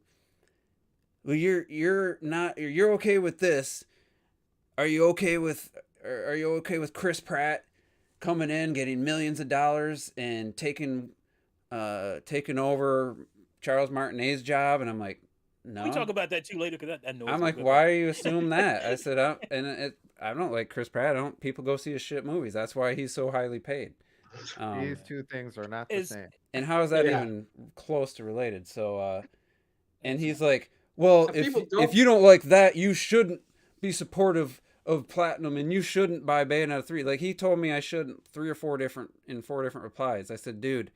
Well, you're okay with this. Are you okay with Chris Pratt coming in, getting millions of dollars, and taking over Charles Martinet's job? And I'm like, no. We talk about that too later because I know. I'm like, why do you assume that? I said, I don't like Chris Pratt. People go see his shit movies. That's why he's so highly paid. These two things are not the same. And how is that even close to related? So, and he's like, well, if you don't like that, you shouldn't be supportive of Platinum, and you shouldn't buy Bayonetta 3. Like, he told me I shouldn't 4 different replies. I said, dude,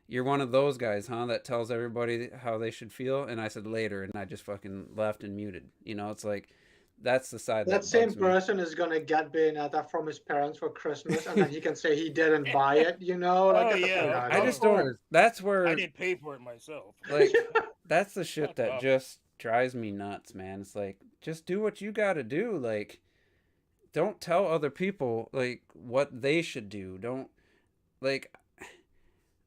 you're one of those guys, huh? That tells everybody how they should feel. And I said later, and I just fucking left and muted. You know, it's like that's the side That that same bugs me. person is gonna get Bayonetta from his parents for Christmas, and then he can say he didn't buy it. You know, like Oh, get the yeah. fuck out I of just here. don't. That's I where didn't pay for it myself. like that's the shit Fuck that off. just drives me nuts, man. It's like just do what you got to do. Like don't tell other people like what they should do. Don't like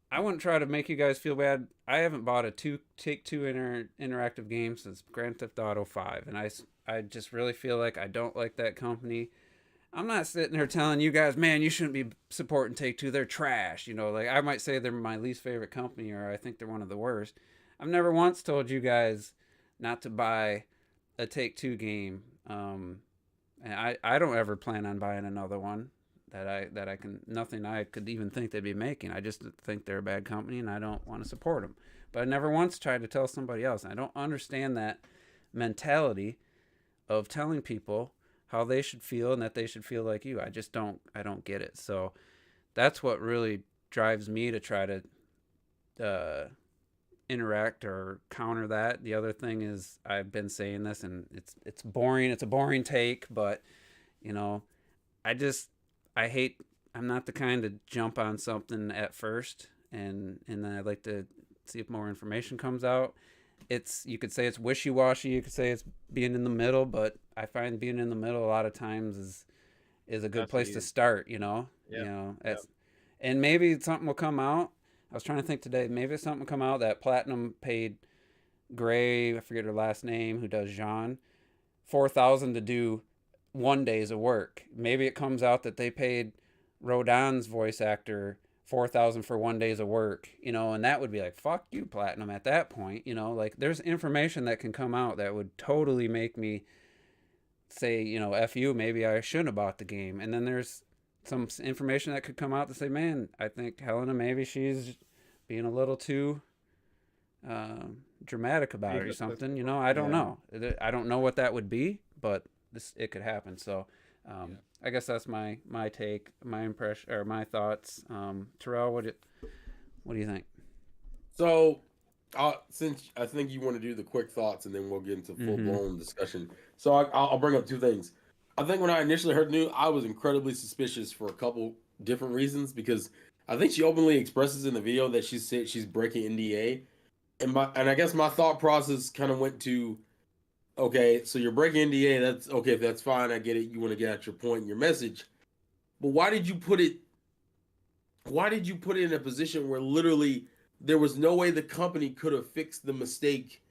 I wouldn't try to make you guys feel bad. I haven't bought a Take Two interactive game since Grand Theft Auto 5, and I just really feel like I don't like that company. I'm not sitting there telling you guys, man, you shouldn't be supporting Take Two. They're trash. You know, like I might say they're my least favorite company, or I think they're one of the worst. I've never once told you guys not to buy a Take Two game, and I don't ever plan on buying another one that I can nothing I could even think they'd be making. I just think they're a bad company, and I don't want to support them. But I never once tried to tell somebody else. And I don't understand that mentality of telling people how they should feel and that they should feel like you. I don't get it. So that's what really drives me to try to interact or counter that. The other thing is I've been saying this and it's boring. It's a boring take, but you know, I hate I'm not the kind to jump on something at first and then I like to see if more information comes out. It's you could say it's wishy-washy, you could say it's being in the middle, but I find being in the middle a lot of times is a good That's place easy. to start, you know. Yeah. You know, Yeah. and maybe something will come out. I was trying to think today, maybe something will come out that Platinum paid Gray, I forget her last name, who does Jean, 4,000 to do 1 day's of work. Maybe it comes out that they paid Rodon's voice actor 4,000 for 1 day's of work, you know, and that would be like, fuck you, Platinum, at that point, you know, like there's information that can come out that would totally make me say, you know, F you, maybe I shouldn't have bought the game. And then there's some information that could come out to say, man, I think Helena, maybe she's being a little too dramatic about it or something, you know, I don't know. I don't know what that would be, but it could happen. So I guess that's my take, my impression, or my thoughts. Terrell, what do you think? So, since I think you want to do the quick thoughts and then we'll get into full blown discussion. So I'll bring up two things. I think when I initially heard the news, I was incredibly suspicious for a couple different reasons because I think she openly expresses in the video that she said she's breaking NDA, and I guess my thought process kind of went to, okay, so you're breaking NDA. That's okay. If that's fine, I get it. You want to get out your point and your message, but why did you put it? Why did you put it in a position where literally there was no way the company could have fixed the mistake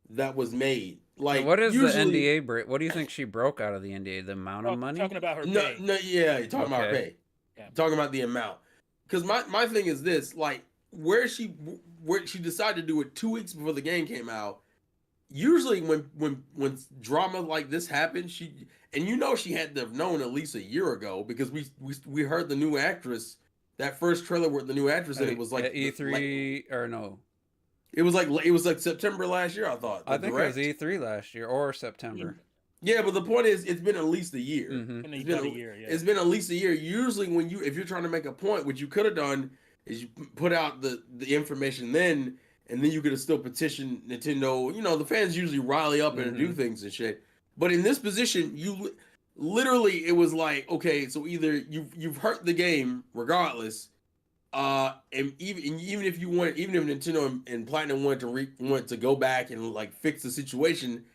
that was made? Like, so what is usually, the NDA break? What do you think she broke out of the NDA? The amount of money? Talking about her no, pay. yeah, you're talking about Okay. pay. Yeah. Talking about the amount. Because my thing is this, like, where she decided to do it 2 weeks before the game came out. Usually when drama like this happens, she had to have known at least a year ago because we heard the new actress, that first trailer with the new actress, and it was like at E3 or no? It was like September last year, I thought. I think it was E3 last year or September. Yeah, but the point is, it's been at least a year. Mm-hmm. It's been a year. Yeah. It's been at least a year. Usually, if you're trying to make a point, what you could have done is you put out the information then, and then you could have still petitioned Nintendo. You know, the fans usually rally up and do things and shit. But in this position, you literally, it was like, okay, so either you've hurt the game regardless, and even if Nintendo and Platinum wanted to go back and like fix the situation,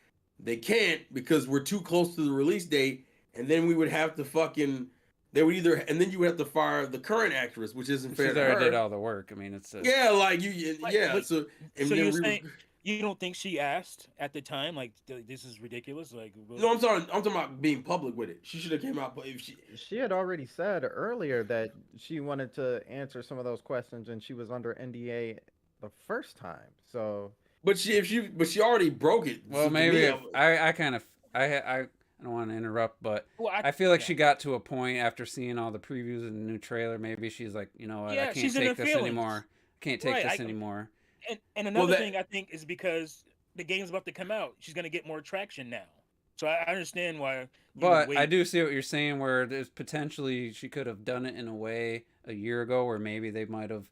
they can't because we're too close to the release date, and then we would have to they would either, and then you would have to fire the current actress, which isn't fair She's to already her. did all the work. I mean, it's Yeah, like But- so So you're saying you don't think she asked at the time, like, this is ridiculous? Like, no, I'm talking about being public with it. She should have came out. If She had already said earlier that she wanted to answer some of those questions and she was under NDA the first time. So but she already broke it. well, So to maybe me, if, I kind of I don't want to interrupt, but Well, I feel like she got to a point after seeing all the previews and the new trailer. Maybe she's like, you know what, Yeah, I can't she's in her take this feelings. anymore. Can't take Right, this anymore. And another that- thing I think is because the game's about to come out, she's gonna get more traction now. So I understand why. you would But wait. I do see what you're saying, where there's potentially she could have done it in a way a year ago, where maybe they might have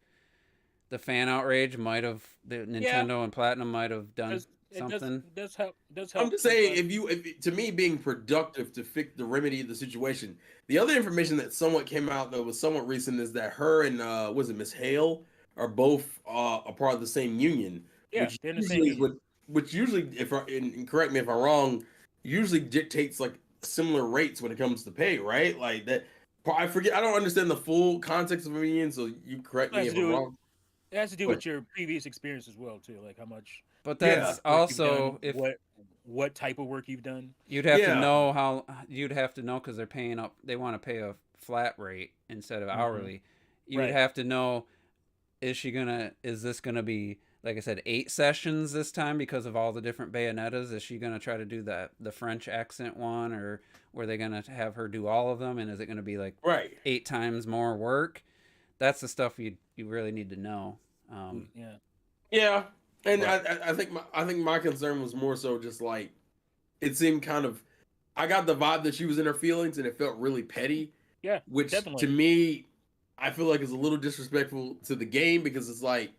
the fan outrage might have the Nintendo and Platinum might have done something. It does help. I'm just saying, if to me being productive to fix the remedy of the situation. The other information that somewhat came out that was somewhat recent is that her and was it Miss Hale are both a part of the same union. Yeah, which they're in the usually same union. which usually, and correct me if I'm wrong, usually dictates like similar rates when it comes to pay, right? Like that. I forget. I don't understand the full context of a union, so you correct me if I'm wrong. It has to do with your previous experience as well, too, like how much. But that's also if what type of work you've done. You'd have to know how. You'd have to know because they're paying up. They want to pay a flat rate instead of hourly. You would have to know. Is this gonna be, like I said, 8 sessions this time because of all the different Bayonettas? Is she gonna try to do the French accent one, or were they gonna have her do all of them? And is it gonna be like 8 times more work? That's the stuff you really need to know. Yeah, and I think my concern was more so just like it seemed kind of. I got the vibe that she was in her feelings, and it felt really petty. Yeah, which definitely. To me, I feel like is a little disrespectful to the game because it's like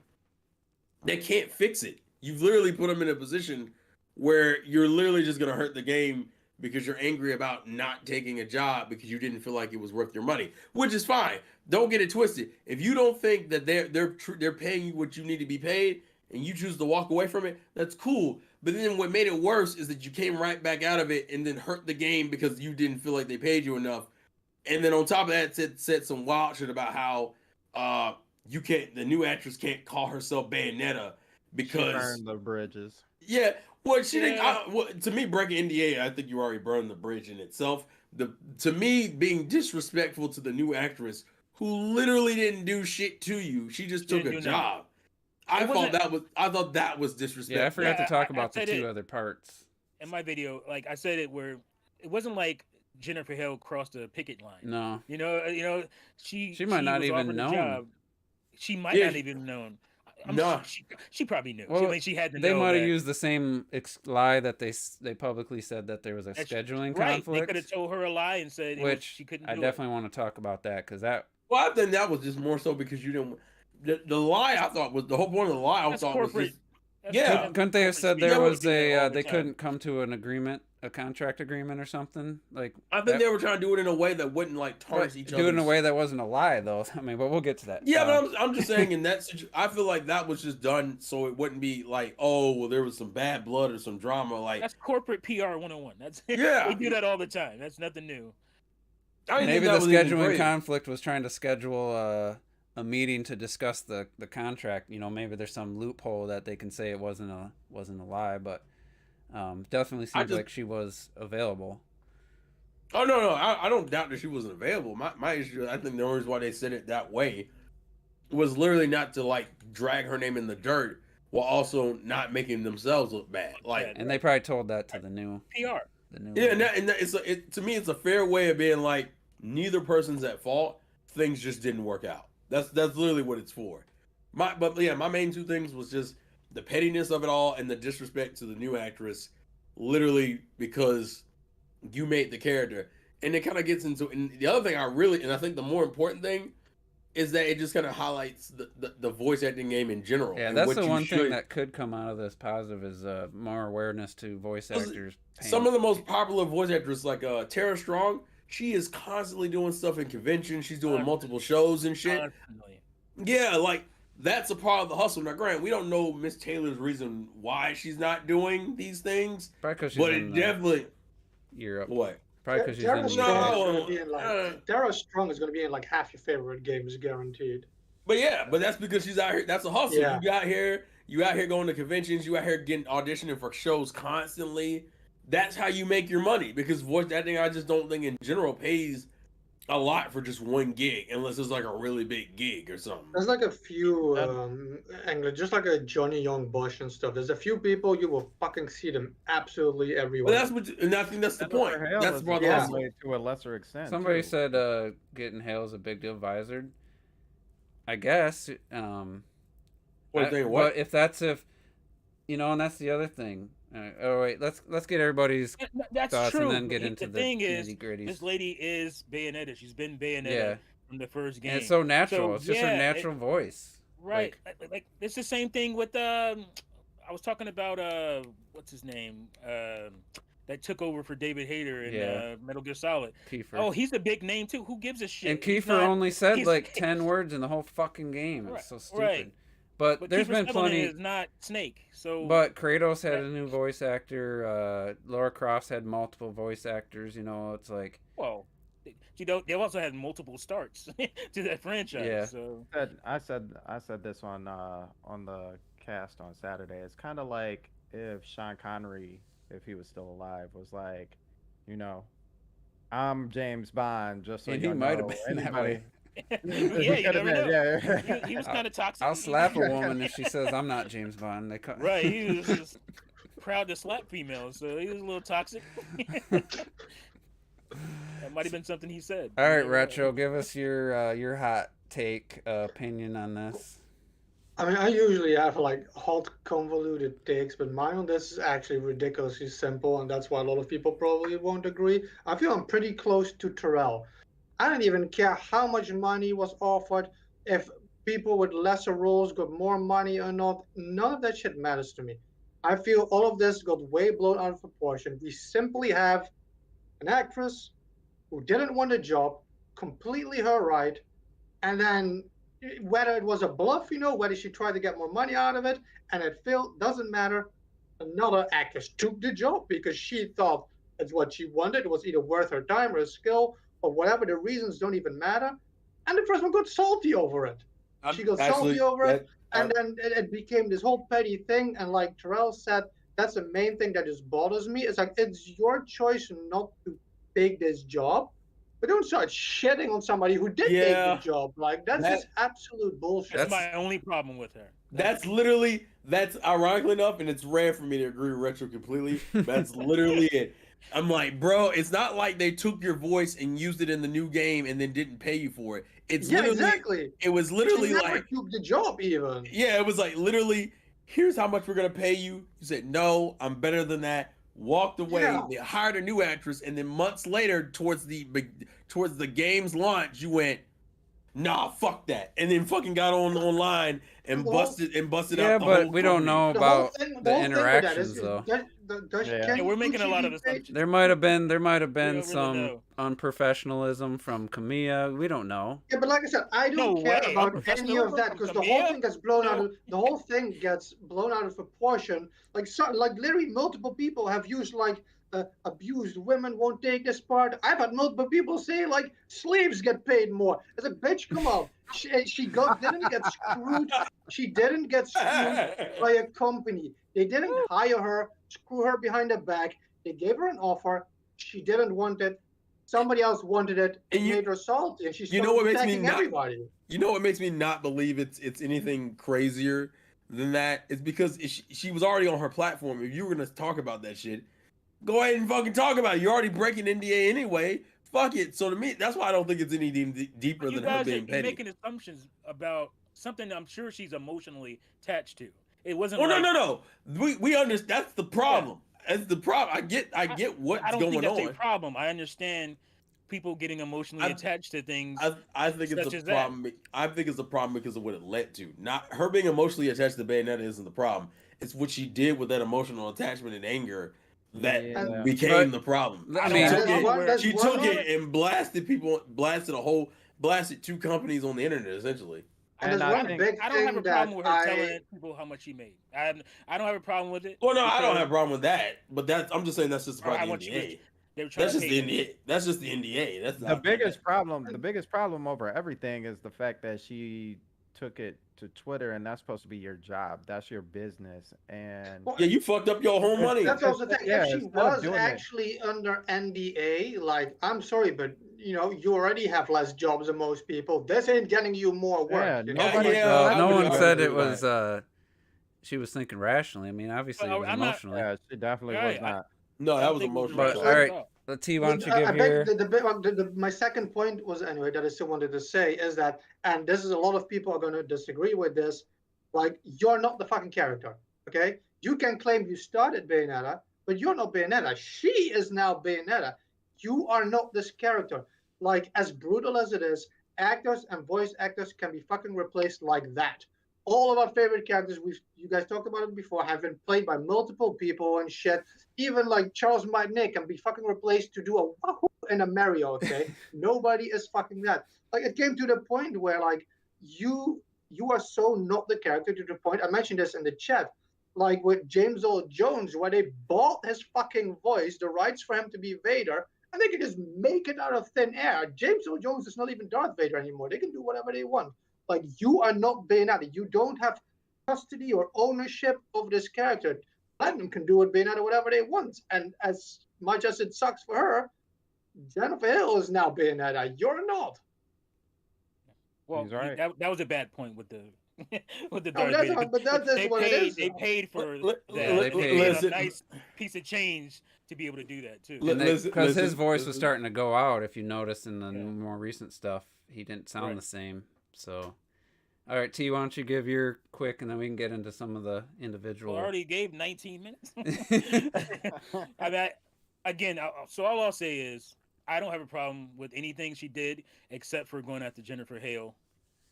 they can't fix it. You've literally put them in a position where you're literally just gonna hurt the game because you're angry about not taking a job because you didn't feel like it was worth your money, which is fine. Don't get it twisted. If you don't think that they're paying you what you need to be paid and you choose to walk away from it, that's cool. But then what made it worse is that you came right back out of it and then hurt the game because you didn't feel like they paid you enough. And then on top of that, said some wild shit about how the new actress can't call herself Bayonetta because she burned the bridges. Yeah, well, she didn't. To me, breaking NDA, I think you already burned the bridge in itself. To me, being disrespectful to the new actress who literally didn't do shit to you, she just took a job. I thought that was disrespectful. Yeah, I forgot to talk about the 2 other parts in my video. Like I said, it wasn't like Jennifer Hale crossed a picket line. No, you know, she might not even know. She might not even known. No, she probably knew. Well, she had to know. They might have used the same lie that they publicly said that there was a scheduling conflict. They could have told her a lie and said she couldn't. I definitely want to talk about that because that. Well, I think that was just more so because you didn't. The lie I thought was the whole point of the lie. I thought was just, couldn't they have said there was they couldn't come to an agreement, a contract agreement or something? Like I think they were trying to do it in a way that wouldn't like tarnish each other. Do it in a way that wasn't a lie, though. I mean, but we'll get to that. Yeah, but I'm just saying in that situation, I feel like that was just done so it wouldn't be like, oh, well, there was some bad blood or some drama. Like that's corporate PR 101. That's they do that all the time. That's nothing new. Maybe the scheduling conflict was trying to schedule a meeting to discuss the contract. You know, maybe there's some loophole that they can say it wasn't a lie, but definitely seems like she was available. Oh no, I don't doubt that she wasn't available. My issue, I think the only reason why they said it that way was literally not to like drag her name in the dirt while also not making themselves look bad. Like, and they probably told that to the new PR. To me, it's a fair way of being like neither person's at fault. Things just didn't work out. That's literally what it's for. My main 2 things was just the pettiness of it all and the disrespect to the new actress, literally because you made the character. And it kind of gets into, and the other thing I think the more important thing is that it just kind of highlights the voice acting game in general. Yeah, that's the one thing that could come out of this positive is more awareness to voice actors. Some of the most popular voice actors, like Tara Strong, she is constantly doing stuff in conventions. She's doing multiple shows and shit. Constantly. Yeah, like that's a part of the hustle. Now, granted, we don't know Miss Taylor's reason why she's not doing these things, but it definitely Europe. What? Probably because she's Tara Strong is going to be in like half your favorite games, guaranteed. But that's because she's out here. That's a hustle. Yeah. You out here going to conventions. You out here getting auditioning for shows constantly. That's how you make your money, because voice acting, I just don't think in general pays a lot for just one gig unless it's like a really big gig or something. There's like a few anglers, just like a Johnny Young Bush and stuff. There's a few people you will fucking see them absolutely everywhere. But and I think that's the point. That's probably to a lesser extent. Somebody said getting Hale is a big deal. Visored, I guess. What? And that's the other thing. Oh wait, let's get everybody's thoughts true. And then get into the nitty-gritties. This lady is Bayonetta. She's been Bayonetta from the first game. And it's so natural. It's just her natural voice. Right. Like it's the same thing with I was talking about what's his name? That took over for David Hayter in Metal Gear Solid. Kiefer. Oh, he's a big name too. Who gives a shit? And Kiefer only said like 10 words in the whole fucking game. It's so stupid. Right. But there's Kiefer been plenty. Sutherland is not Snake. So. But Kratos had a new voice actor. Lara Croft had multiple voice actors. You know, it's like. Well, you know, they also had multiple starts to that franchise. Yeah. So. I said this on the cast on Saturday. It's kind of like if Sean Connery, if he was still alive, was like, you know, I'm James Bond, just so he might have been anybody. Yeah, you never know. Yeah. He was kind of toxic. I'll slap a woman if she says I'm not James Bond. Right, he was just proud to slap females, so he was a little toxic. That might have been something he said. All right, Retro, give us your hot take opinion on this. I mean, I usually have like hot, convoluted takes, but mine on this is actually ridiculously simple, and that's why a lot of people probably won't agree. I feel I'm pretty close to Terrell. I don't even care how much money was offered, if people with lesser roles got more money or not. None of that shit matters to me. I feel all of this got way blown out of proportion. We simply have an actress who didn't want a job, completely her right, and then whether it was a bluff, whether she tried to get more money out of it and it failed, doesn't matter. Another actress took the job because she thought it's what she wanted. It was either worth her time or her skill or whatever. The reasons don't even matter. And the first one got salty over it. She got salty over it. And then it became this whole petty thing. And like Terrell said, that's the main thing that just bothers me. It's like, it's your choice not to take this job. But don't start shitting on somebody who did take the job. Like, that's just absolute bullshit. That's my only problem with her. That's ironically enough, and it's rare for me to agree with Retro completely. That's literally it. I'm like, bro, it's not like they took your voice and used it in the new game and then didn't pay you for it. It's literally, exactly. It was literally she never like, took the job even. Yeah, it was like literally, here's how much we're gonna pay you. You said, no, I'm better than that. Walked away. Yeah. They hired a new actress, and then months later, towards the game's launch, you went, nah, fuck that, and then fucking got online and busted out. Yeah, but we don't know about the interactions though. We're making a lot of assumptions. There might have been some unprofessionalism from Kamiya. We don't know. Yeah, but like I said, I don't care about any of that because the whole thing gets blown out. The whole thing gets blown out of proportion. Like literally, multiple people have used like abused women won't take this part. I've had multiple people say like slaves get paid more. It's like, bitch, come on. She didn't get screwed. She didn't get screwed by a company. They didn't hire her, screw her behind the back. They gave her an offer. She didn't want it. Somebody else wanted it and made her salty, and she started attacking everybody. You know what makes me not believe it's anything crazier than that? It's because she was already on her platform. If you were gonna talk about that shit, go ahead and fucking talk about it. You're already breaking NDA anyway. Fuck it. So to me, that's why I don't think it's any deeper than her being petty. You're making assumptions about something I'm sure she's emotionally attached to. It wasn't. Oh no. We understand. That's the problem. That's the problem. I get what's going on. I don't think that's a problem. I understand people getting emotionally attached to things. I think it's a problem. I think it's a problem because of what it led to. Not her being emotionally attached to Bayonetta isn't the problem. It's what she did with that emotional attachment and anger that became the problem. I mean, she took it and blasted two companies on the internet essentially. And I don't have a problem with her telling people how much she made. I don't have a problem with it. Well, no, I don't have a problem with that. But I'm just saying that's just about the NDA. That's just the NDA. That's just the NDA. That's the biggest problem. The biggest problem over everything is the fact that she took it to Twitter, and that's supposed to be your job. That's your business, and you fucked up your whole money. That's also the thing. If she was actually under NDA, like, I'm sorry, but you already have less jobs than most people. This ain't getting you more work. No one said it was. She was thinking rationally. I mean, obviously, it was emotionally. Yeah, she definitely was not. No, that was emotional. But, all right, T, why don't you give your... My second point was, anyway, that I still wanted to say is that, and this is a lot of people are going to disagree with this, like, you're not the fucking character, okay? You can claim you started Bayonetta, but you're not Bayonetta. She is now Bayonetta. You are not this character. Like, as brutal as it is, actors and voice actors can be fucking replaced like that. all of our favorite characters, you guys talked about it before, have been played by multiple people and shit. Even like Charles Martinet can be fucking replaced to do a Wahoo and a Mario. Okay, nobody is fucking that. Like it came to the point where like you are so not the character to the point. I mentioned this in the chat, like with James Earl Jones, where they bought his fucking voice, the rights for him to be Vader, and they can just make it out of thin air. James Earl Jones is not even Darth Vader anymore. They can do whatever they want. Like you are not Bayonetta. You don't have custody or ownership of this character. Platinum can do with Bayonetta whatever they want. And as much as it sucks for her, Jennifer Hill is now Bayonetta. You're not. Well, He's right. that was a bad point with the with the No, Darth that's Vader. not, but that's what it is. They paid for that. They They paid. paid Listen. a nice piece of change to be able to do that too. Because his Listen, voice was listen. starting to go out. If you notice in the Yeah. more recent stuff, he didn't sound Right. the same. So, all right, T, why don't you give your quick, and then we can get into some of the individual. Well, I already gave 19 minutes. I mean, again, so all I'll say is I don't have a problem with anything she did except for going after Jennifer Hale.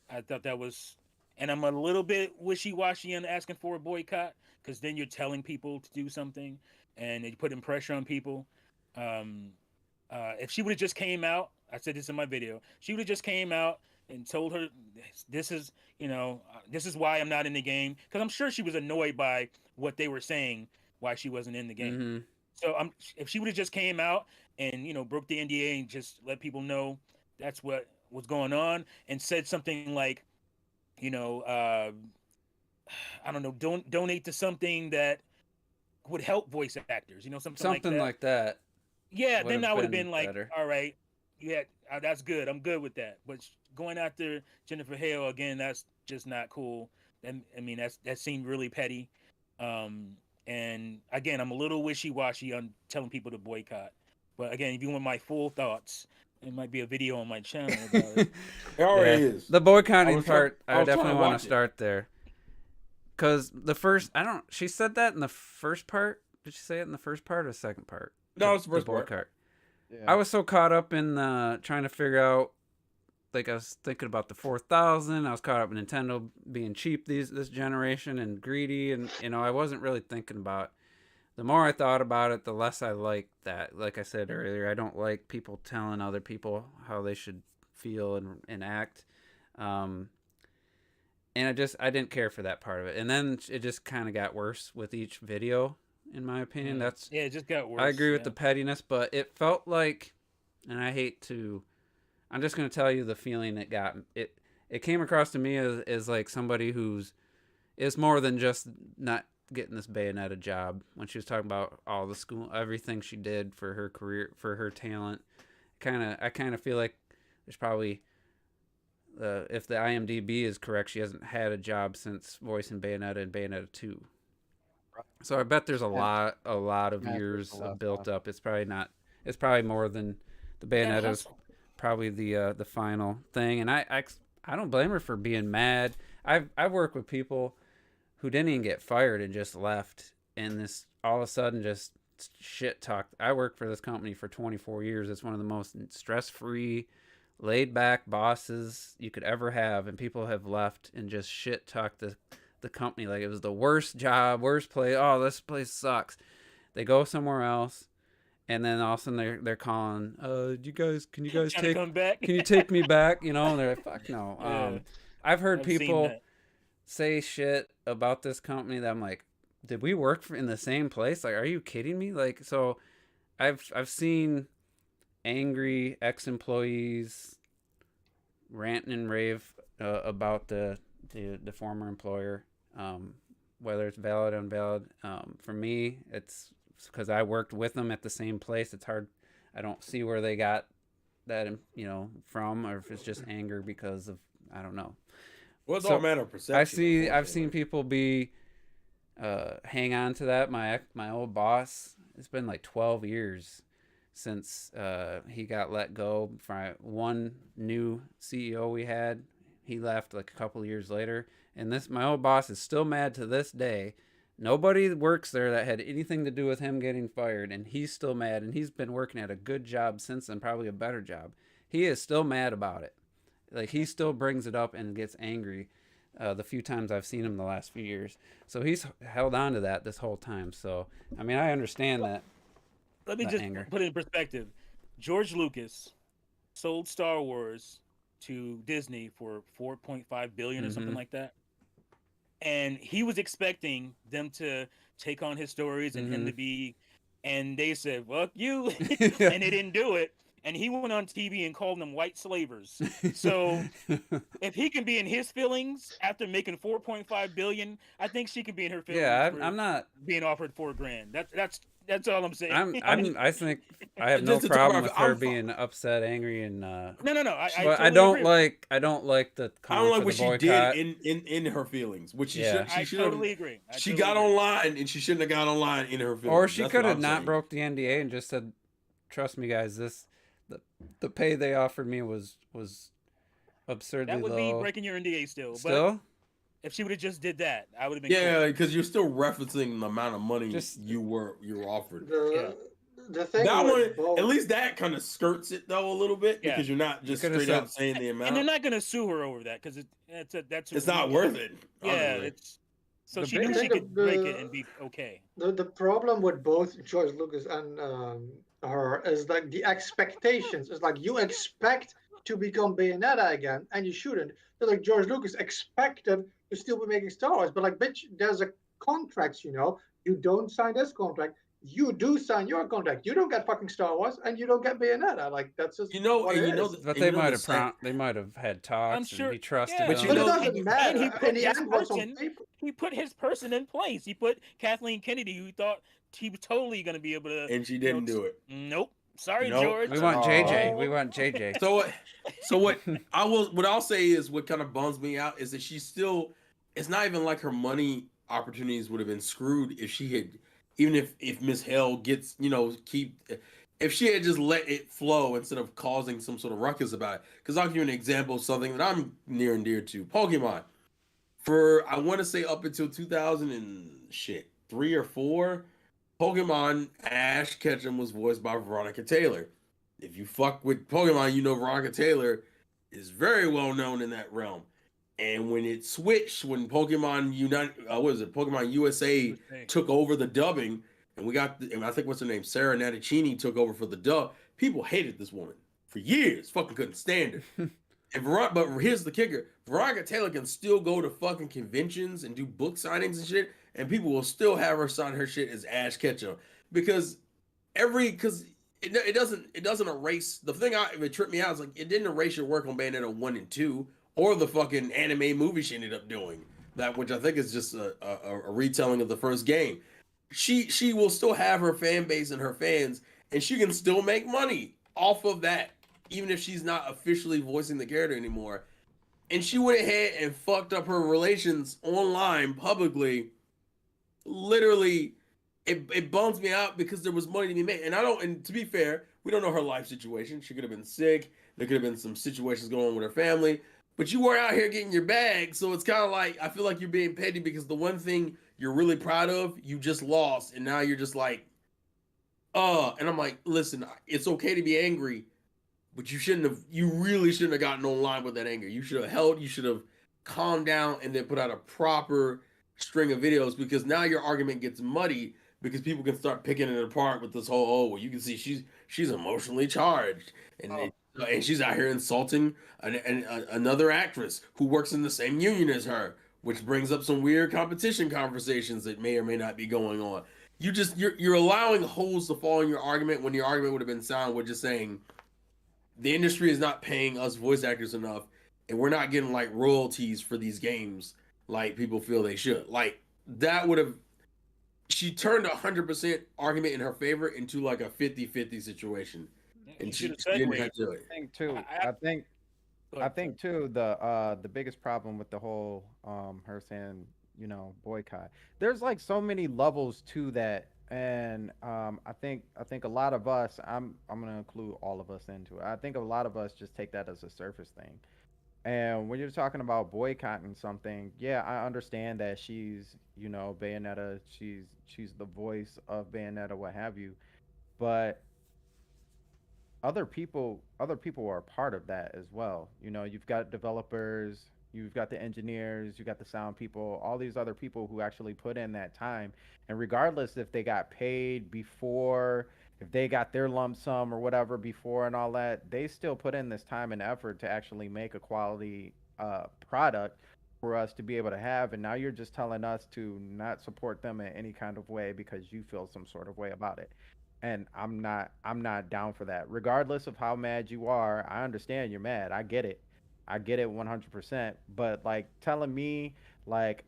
I thought that was, and I'm a little bit wishy-washy on asking for a boycott because then you're telling people to do something and you're putting pressure on people. If she would have just came out, I said this in my video, she would have just came out and told her this is, this is why I'm not in the game, because I'm sure she was annoyed by what they were saying why she wasn't in the game. Mm-hmm. So if she would have just came out and broke the NDA and just let people know that's what was going on and said something like, I don't know, donate to something that would help voice actors, something like that. Yeah, would then have I would have been been like, better. all right, yeah, that's good. I'm good with that. But going after Jennifer Hale again, that's just not cool. And I mean, that seemed really petty. And again, I'm a little wishy-washy on telling people to boycott. But again, if you want my full thoughts, there might be a video on my channel about it. It already is. The boycotting was part, try- I I was trying definitely to want watch to it. start there. Because she said that in the first part. Did she say it in the first part or the second part? No, it's the first part. boycott. Yeah. I was so caught up in trying to figure out, like I was thinking about the 4000. I was caught up in Nintendo being cheap this generation and greedy, and I wasn't really thinking about. The more I thought about it, the less I liked that. Like I said earlier, I don't like people telling other people how they should feel and act. And I didn't care for that part of it. And then it just kind of got worse with each video, in my opinion. Yeah, it just got worse. I agree with the pettiness, but it felt like, and I'm just going to tell you the feeling it got. It came across to me as like somebody is more than just not getting this Bayonetta job. When she was talking about all the school, everything she did for her career, for her talent, I kind of feel like there's probably, if the IMDb is correct, she hasn't had a job since voicing Bayonetta and Bayonetta 2. So I bet there's a lot of years of built up. It's probably more than the Bayonetta's probably the final thing. And I don't blame her for being mad. I've worked with people who didn't even get fired and just left, and this all of a sudden just shit talk. I worked for this company for 24 years. It's one of the most stress-free, laid-back bosses you could ever have, and people have left and just shit talked the company like it was the worst job, worst place. Oh, this place sucks. They go somewhere else, and then all of a sudden they're calling, can you guys come back? can you take me back? And they're like, fuck no. Yeah. I've heard I've seen people that. say shit about this company that I'm like, did we work in the same place? Like, are you kidding me? Like, so I've seen angry ex-employees ranting and rave about the former employer, whether it's valid or invalid. For me, it's because I worked with them at the same place. It's hard. I don't see where they got that, from, or if it's just anger because of, I don't know. Well, it's So, all a matter of perception. I've seen people be hang on to that. My old boss, it's been like 12 years since he got let go. For one new CEO we had, he left like a couple of years later, and my old boss is still mad to this day. Nobody works there that had anything to do with him getting fired, and he's still mad, and he's been working at a good job since then, probably a better job. He is still mad about it. Like, he still brings it up and gets angry. the few times I've seen him the last few years. So he's held on to that this whole time. So I mean, I understand Let me that just anger. put it in perspective. George Lucas sold Star Wars to Disney for 4.5 billion or something Mm-hmm. like that. And he was expecting them to take on his stories and him Mm-hmm. to be, and they said, "Fuck you," Yeah. and they didn't do it. And he went on TV and called them white slavers. So if he can be in his feelings after making 4.5 billion, I think she can be in her feelings Yeah, for I'm not. being offered 4 grand. That's all I'm saying. I mean, I think I have no just to talk problem about, with her being upset, angry, and No. I but totally agree with you. I don't like the I don't calling like for the what she did boycott. in her feelings. Which Yeah. she I should have. totally agree. I She totally got agree. online and she shouldn't have got online in her Or feelings. she That's could what have I'm not saying. broke the NDA and just said, "Trust me, guys, the, the pay they offered me was absurdly That would be low." breaking your NDA still. But Still, if she would have just did that, I would have been cool. Yeah, because you're still referencing the amount of money just you were offered. Yeah, The thing That one, with at both, least that kind of skirts it though a little bit yeah. because you're not you just could have straight said up saying the And they're amount. not gonna sue her over that because that's a It's not weak. worth it, Yeah, honestly. it's so The she I knew she biggest think could break it and be okay. the problem with both George Lucas and her is like the expectations. It's like you expect to become Bayonetta again, and you shouldn't. So like George Lucas expected to still be making Star Wars, but like, bitch, there's a contract. You don't sign this contract. You do sign your contract. You don't get fucking Star Wars, and you don't get Bayonetta. Like that's just what it is. but And you know the sad, they might have had I'm talks and sure. he trusted Yeah, but you But it them. know, doesn't and he matter. In put the his end, what's on person. paper. He put his person in place. He put Kathleen Kennedy, who thought he was totally gonna be able to, and she didn't do it. nope. Sorry, No. We George. want JJ. We Oh, want JJ. So what? What I'll say is what kind of bums me out is that she's still. It's not even like her money opportunities would have been screwed if she had, even if Miss Hell gets keep. If she had just let it flow instead of causing some sort of ruckus about it. Because I'll give you an example of something that I'm near and dear to. Pokemon. For I want to say up until 2000 and shit 3 or 4, Pokemon Ash Ketchum was voiced by Veronica Taylor. If you fuck with Pokemon, you know Veronica Taylor is very well known in that realm. And when it switched, when Pokemon Unite, what is it? Pokemon USA USA. took over the dubbing, and we got, and I think what's her name, Sarah Natticini took over for the dub. People hated this woman for years. Fucking couldn't stand her. But here's the kicker: Veronica Taylor can still go to fucking conventions and do book signings and shit, and people will still have her sign her shit as Ash Ketchum because because it doesn't erase the thing. It tripped me out is like it didn't erase your work on Bayonetta 1 and 2 or the fucking anime movie she ended up doing that, which I think is just a retelling of the first game. She will still have her fan base and her fans, and she can still make money off of that, even if she's not officially voicing the character anymore. And she went ahead and fucked up her relations online publicly. Literally, it bums me out because there was money to be made. And I don't, and to be fair, we don't know her life situation. She could have been sick. There could have been some situations going on with her family. But you were out here getting your bag. So it's kind of like, I feel like you're being petty because the one thing you're really proud of, you just lost. And now you're just like, and I'm like, listen, it's okay to be angry, but you really shouldn't have gotten online with that anger. You should have you should have calmed down and then put out a proper string of videos because now your argument gets muddy because people can start picking it apart with this whole, oh, well, you can see she's emotionally charged and oh, and she's out here insulting another actress who works in the same union as her, which brings up some weird competition conversations that may or may not be going on. You're allowing holes to fall in your argument when your argument would have been sound with just saying the industry is not paying us voice actors enough, and we're not getting like royalties for these games like people feel they should. Like that would have she turned 100% argument in her favor into like a 50-50 situation, You and should have she didn't segued. have to do it. I think too. I, I think go I ahead, think too the biggest problem with the whole her saying boycott. There's like so many levels to that, and I think a lot of us. I'm gonna include all of us into it. I think a lot of us just take that as a surface thing. And when you're talking about boycotting something, yeah, I understand that she's Bayonetta. She's the voice of Bayonetta, what have you. But other people are a part of that as well. You've got developers, You've got the engineers, you got the sound people, all these other people who actually put in that time. And regardless if they got paid before, if they got their lump sum or whatever before and all that, they still put in this time and effort to actually make a quality product for us to be able to have. And now you're just telling us to not support them in any kind of way because you feel some sort of way about it. And I'm not down for that. Regardless of how mad you are, I understand you're mad. I get it 100%. But like telling me like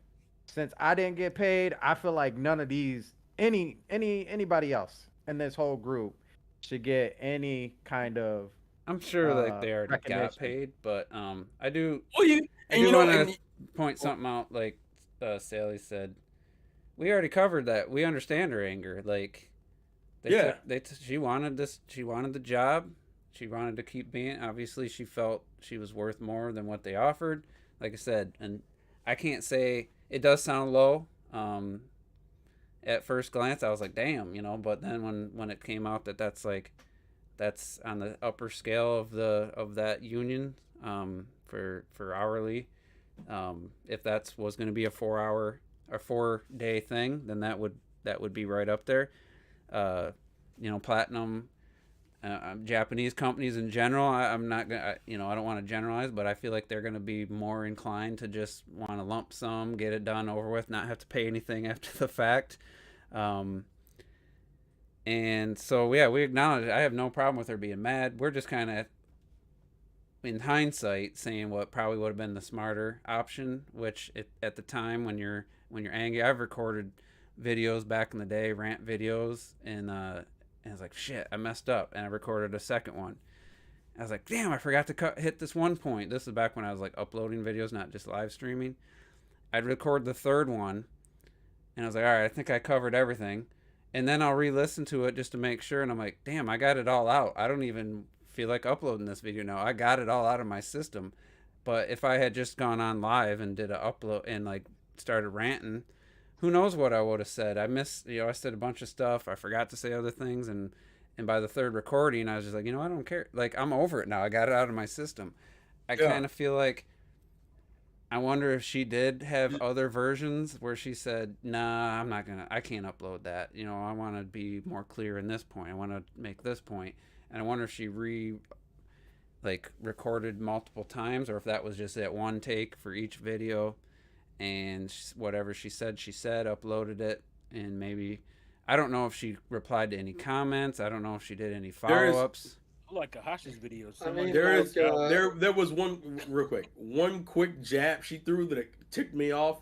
since I didn't get paid, I feel like none of these anybody else in this whole group should get any kind of I'm sure like they already got recognition. paid, but I do Well, you I and do you know, want and to point something out. Like Sally said, we already covered that. We understand her anger. Like yeah, she wanted this. She wanted the job. She wanted to keep being. Obviously, she felt she was worth more than what they offered. Like I said, and I can't say it does sound low. At first glance, I was like, "Damn," you know. But then when it came out that that's on the upper scale of that union for hourly. If that was going to be a 4-day thing, then that would be right up there. You know, platinum, Japanese companies in general. I'm not gonna, you know, I don't want to generalize, but I feel like they're going to be more inclined to just want a lump sum, get it done over with, not have to pay anything after the fact. And so yeah, we acknowledge. I have no problem with her being mad. We're just kind of, in hindsight, saying what probably would have been the smarter option. Which at the time when you're angry, I've recorded videos back in the day, rant videos, and I was like, shit, I messed up, and I recorded a second one. I was like, damn, I forgot to hit this one point. This is back when I was like uploading videos, not just live streaming. I'd record the third one, and I was like, all right, I think I covered everything. And then I'll re-listen to it just to make sure, and I'm like, damn, I got it all out. I don't even feel like uploading this video now. I got it all out of my system. But if I had just gone on live and did an upload and like started ranting, who knows what I would have said. I said a bunch of stuff. I forgot to say other things, and by the third recording, I was just like, you know, I don't care. Like, I'm over it now. I got it out of my system. I kind of feel like, I wonder if she did have other versions where she said, nah, I can't upload that. You know, I want to be more clear in this point. I want to make this point. And I wonder if she recorded multiple times, or if that was just that one take for each video, and whatever she said, uploaded it. And maybe, I don't know if she replied to any comments. I don't know if she did any follow-ups. Like Kahashi's videos. I mean, there was one real quick, one quick jab she threw that ticked me off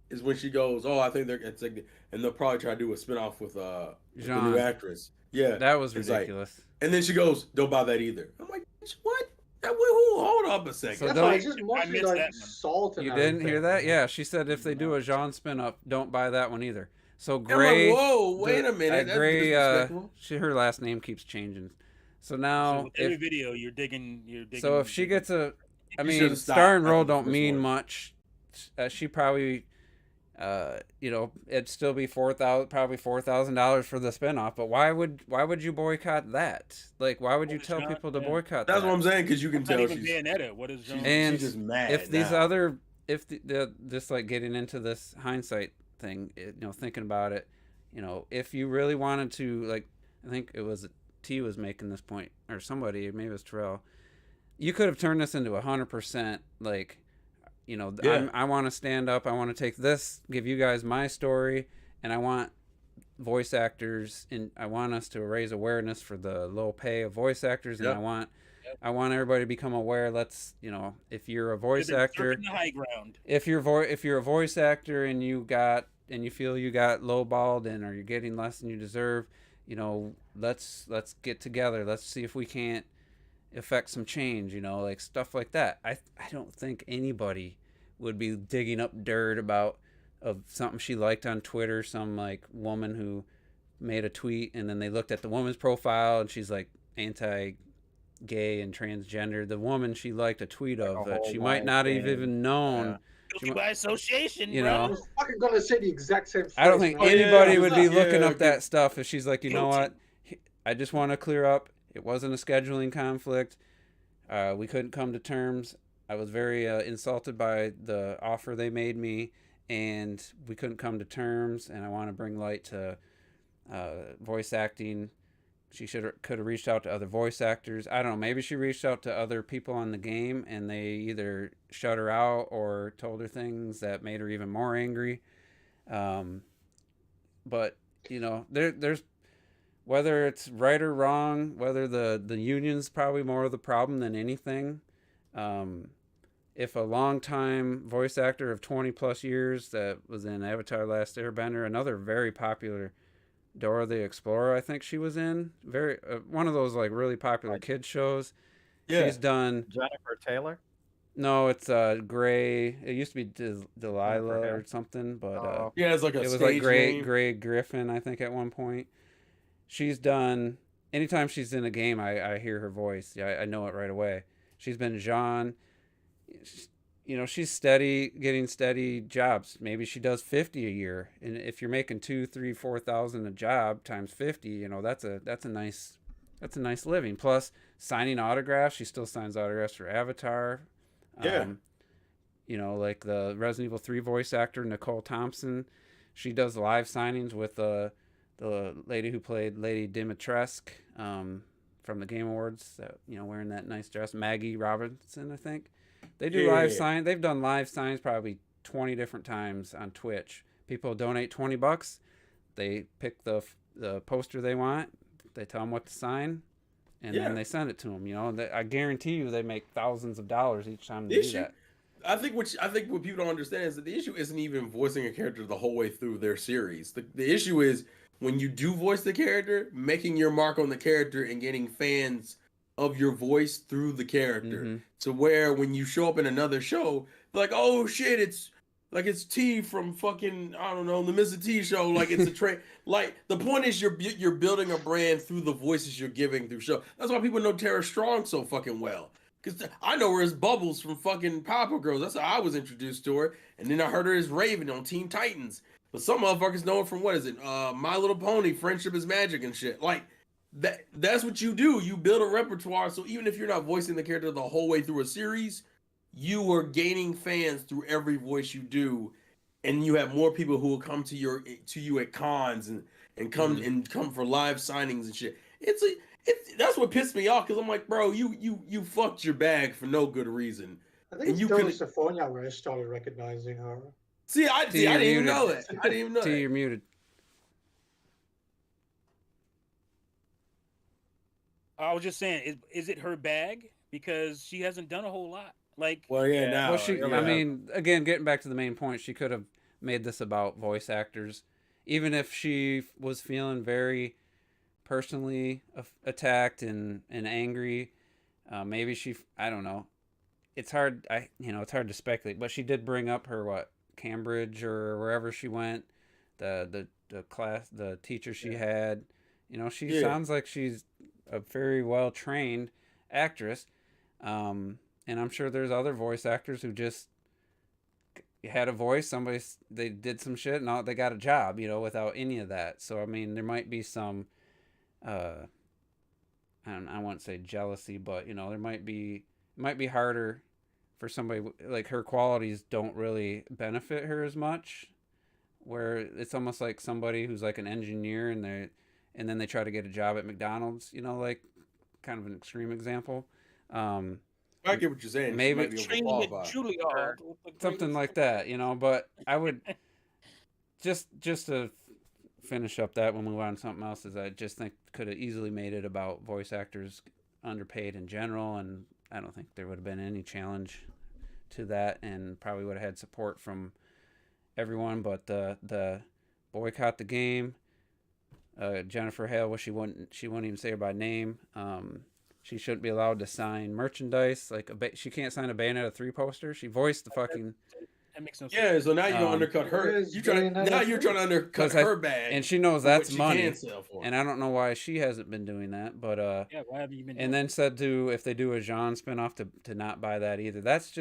is when she goes, "Oh, I think it's like," and they'll probably try to do a spinoff with the new actress. Yeah, that was ridiculous. Like, and then she goes, "Don't buy that either." I'm like, "What? Hold up a second." So it's just mostly like salt. You didn't hear that? Yeah, she said if they do a Jean spinoff, don't buy that one either. So Gray. Like, whoa, wait a minute. Gray. Her last name keeps changing. So now, with every video you're digging. So if she gets star and role don't mean much. She probably, it'd still be $4,000 for the spinoff. But why would you boycott that? Like, why would you tell people to boycott that? That's what I'm saying, because you can tell she's Bayonetta. What is she's just mad. If these just like getting into this hindsight thing, thinking about it, if you really wanted to, like, I think it was T was making this point, or somebody, maybe it was Terrell. You could have turned this into 100%, like, I want to stand up. I want to take this, give you guys my story, and I want voice actors, and I want us to raise awareness for the low pay of voice actors, and I want everybody to become aware. Let's, if you're a voice actor, the high ground. if you're a voice actor and you feel you got lowballed or you're getting less than you deserve, let's get together. Let's see if we can't affect some change, like stuff like that. I don't think anybody would be digging up dirt of something she liked on Twitter, some like woman who made a tweet and then they looked at the woman's profile and she's like anti-gay and transgender. The woman she liked a tweet of that she might not have even known. Yeah. By association, bro. I was fucking gonna say the exact same phrase. I don't think anybody would be looking up that stuff if she's like, you know what? I just want to clear up. It wasn't a scheduling conflict. We couldn't come to terms. I was very insulted by the offer they made me, and we couldn't come to terms. And I want to bring light to voice acting. She could have reached out to other voice actors. I don't know. Maybe she reached out to other people on the game, and they either shut her out or told her things that made her even more angry. But there's whether it's right or wrong, whether the union's probably more of the problem than anything. If a long-time voice actor of 20 plus years that was in Avatar: Last Airbender, another very popular Dora the Explorer, I think she was in, very one of those like really popular kids shows. Yeah. She's done. Jennifer Taylor. No, it's Gray. It used to be Delilah or something, but yeah, it's like it was like Gray Griffin, I think, at one point. She's done. Anytime she's in a game, I hear her voice. Yeah, I know it right away. She's been Jean. She's steady, getting steady jobs. Maybe she does 50 a year, and if you're making 2, 3, 4,000 a job times 50, that's a nice living. Plus signing autographs. She still signs autographs for Avatar. Yeah. Like the Resident Evil 3 voice actor Nicole Thompson. She does live signings with the lady who played Lady Dimitrescu from the Game Awards. Wearing that nice dress, Maggie Robinson, I think. They do live sign. They've done live signs probably 20 different times on Twitch. People donate $20. They pick the poster they want. They tell them what to sign, and then they send it to them. I guarantee you they make thousands of dollars each time they do that. I think what people don't understand is that the issue isn't even voicing a character the whole way through their series. The issue is when you do voice the character, making your mark on the character and getting fans of your voice through the character. Mm-hmm. To where when you show up in another show, they're like, oh shit, it's T from fucking, I don't know, the Mr. T show. Like it's a train. Like the point is you're building a brand through the voices you're giving through show. That's why people know Tara Strong so fucking well. Because I know her as Bubbles from fucking Papa Girls. That's how I was introduced to her. And then I heard her as Raven on Teen Titans. But some motherfuckers know her from, what is it? My Little Pony, Friendship is Magic and shit. Like, that's what you do. You build a repertoire. So even if you're not voicing the character the whole way through a series, you are gaining fans through every voice you do. And you have more people who will come to you at cons and come for live signings and shit. That's what pissed me off, because I'm like, bro, you fucked your bag for no good reason. I think it's California where I started recognizing her. I didn't even know it. I didn't even know T, you're muted. I was just saying, is it her bag? Because she hasn't done a whole lot. Like, well, yeah, now. Well, I mean, again, getting back to the main point, she could have made this about voice actors, even if she was feeling very personally attacked and angry. Maybe I don't know. It's hard. It's hard to speculate. But she did bring up her Cambridge or wherever she went, the class, the teacher she had. She sounds like she's a very well trained actress. And I'm sure there's other voice actors who just had a voice. They did some shit and they got a job, without any of that. So I mean, there might be some. I won't say jealousy, but it might be harder for somebody like her. Qualities don't really benefit her as much, where it's almost like somebody who's like an engineer and then they try to get a job at McDonald's, like kind of an extreme example. I get what you're saying. Maybe something like that, but I would just to finish up that, we'll move on to something else, is I just think could have easily made it about voice actors underpaid in general, and I don't think there would have been any challenge to that, and probably would have had support from everyone. But the boycott the game, Jennifer Hale, she wouldn't even say her by name. She shouldn't be allowed to sign merchandise. Like she can't sign a Bayonetta 3 poster. She voiced the fucking. That makes no sense. Yeah, so now you undercut her. You're trying to undercut her bag, and she knows that's money. And I don't know why she hasn't been doing that, but why have you been? And then said if they do a Jean spinoff to not buy that either. That's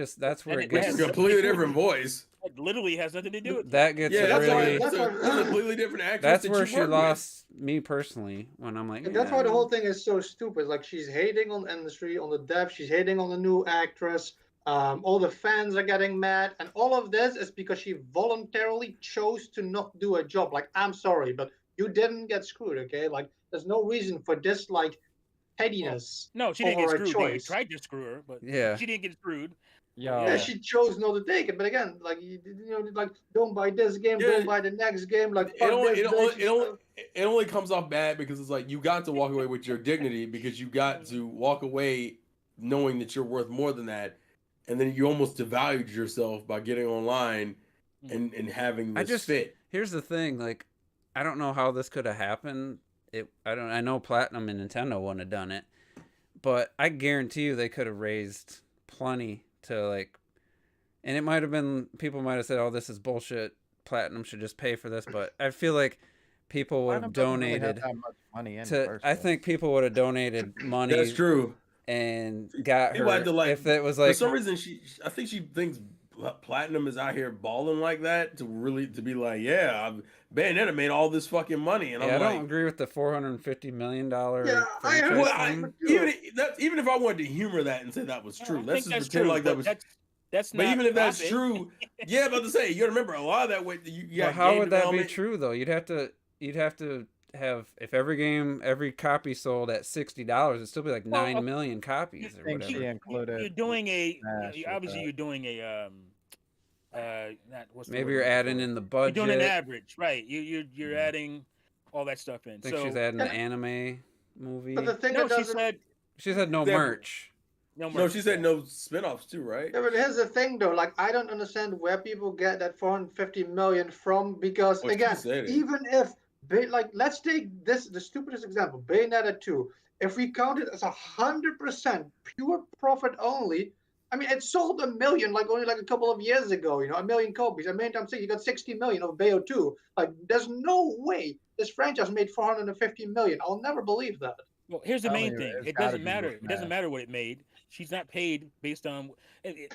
where it gets a completely different voice. It literally has nothing to do with that. Gets that's a completely different actress. That's where she lost me personally when I'm like. And that's why the whole thing is so stupid. Like she's hating on the industry, on the devs. She's hating on the new actress. All the fans are getting mad, and all of this is because she voluntarily chose to not do a job. Like, I'm sorry, but you didn't get screwed, okay? Like, there's no reason for this, like, pettiness No, she didn't get over a screwed. They choice. tried to screw her, but Yeah. she didn't get screwed. Yo. Yeah, she chose not to take it. But again, like, you know, like, don't buy this game, Yeah. don't buy the next game. Like, It fuck only, this it, bitch only, and it, only, stuff. it only comes off bad because it's like you got to walk away with your dignity because you got to walk away knowing that you're worth more than that, and then you almost devalued yourself by getting online and having this fit. Here's the thing, like, I don't know how this could have happened. I know Platinum and Nintendo wouldn't have done it, but I guarantee you they could have raised plenty to, like, and it might have been, people might have said, oh, this is bullshit, Platinum should just pay for this, but I feel like people would have donated that much money in to, I think people would have donated money. That's true. And got People her, had to, like, if it was like, for some reason I think she thinks Platinum is out here balling like that to be like, yeah, Bayonetta made all this fucking money, and yeah, I'm I like, don't agree with the $450 million Yeah, I franchise heard thing. even if I wanted to humor that and say that was true, let's just pretend like that was. That's But not even if that's profit. true, yeah, about to say, you gotta remember a lot of that way. Well, how would that be true though? You'd have to have, if every copy sold at $60, it'd still be like 9 million copies or think she whatever. included. You're doing Smash obviously with you're doing a what's the Maybe word you're I'm looking adding for? in the You're budget. doing an average, right? You're adding all that stuff in. I think So she's adding the anime movie. But the thing no, that she doesn't. said She said no Example. merch. No, she said no spinoffs too, right? Yeah, but here's the thing, though. Like, I don't understand where people get that 450 million from. Because Well, she again, said it. even if, like, let's take this the stupidest example, Bayonetta 2. If we count it as 100% pure profit only, I mean, it sold 1 million like only like a couple of years ago. You know, 1 million copies. I mean, I'm saying you got 60 million of Bayo 2. Like, there's no way this franchise made 450 million. I'll never believe that. Well, here's the Telling main you, thing. it's It gotta doesn't be matter. with It doesn't Smash. matter what it made. She's not paid based on.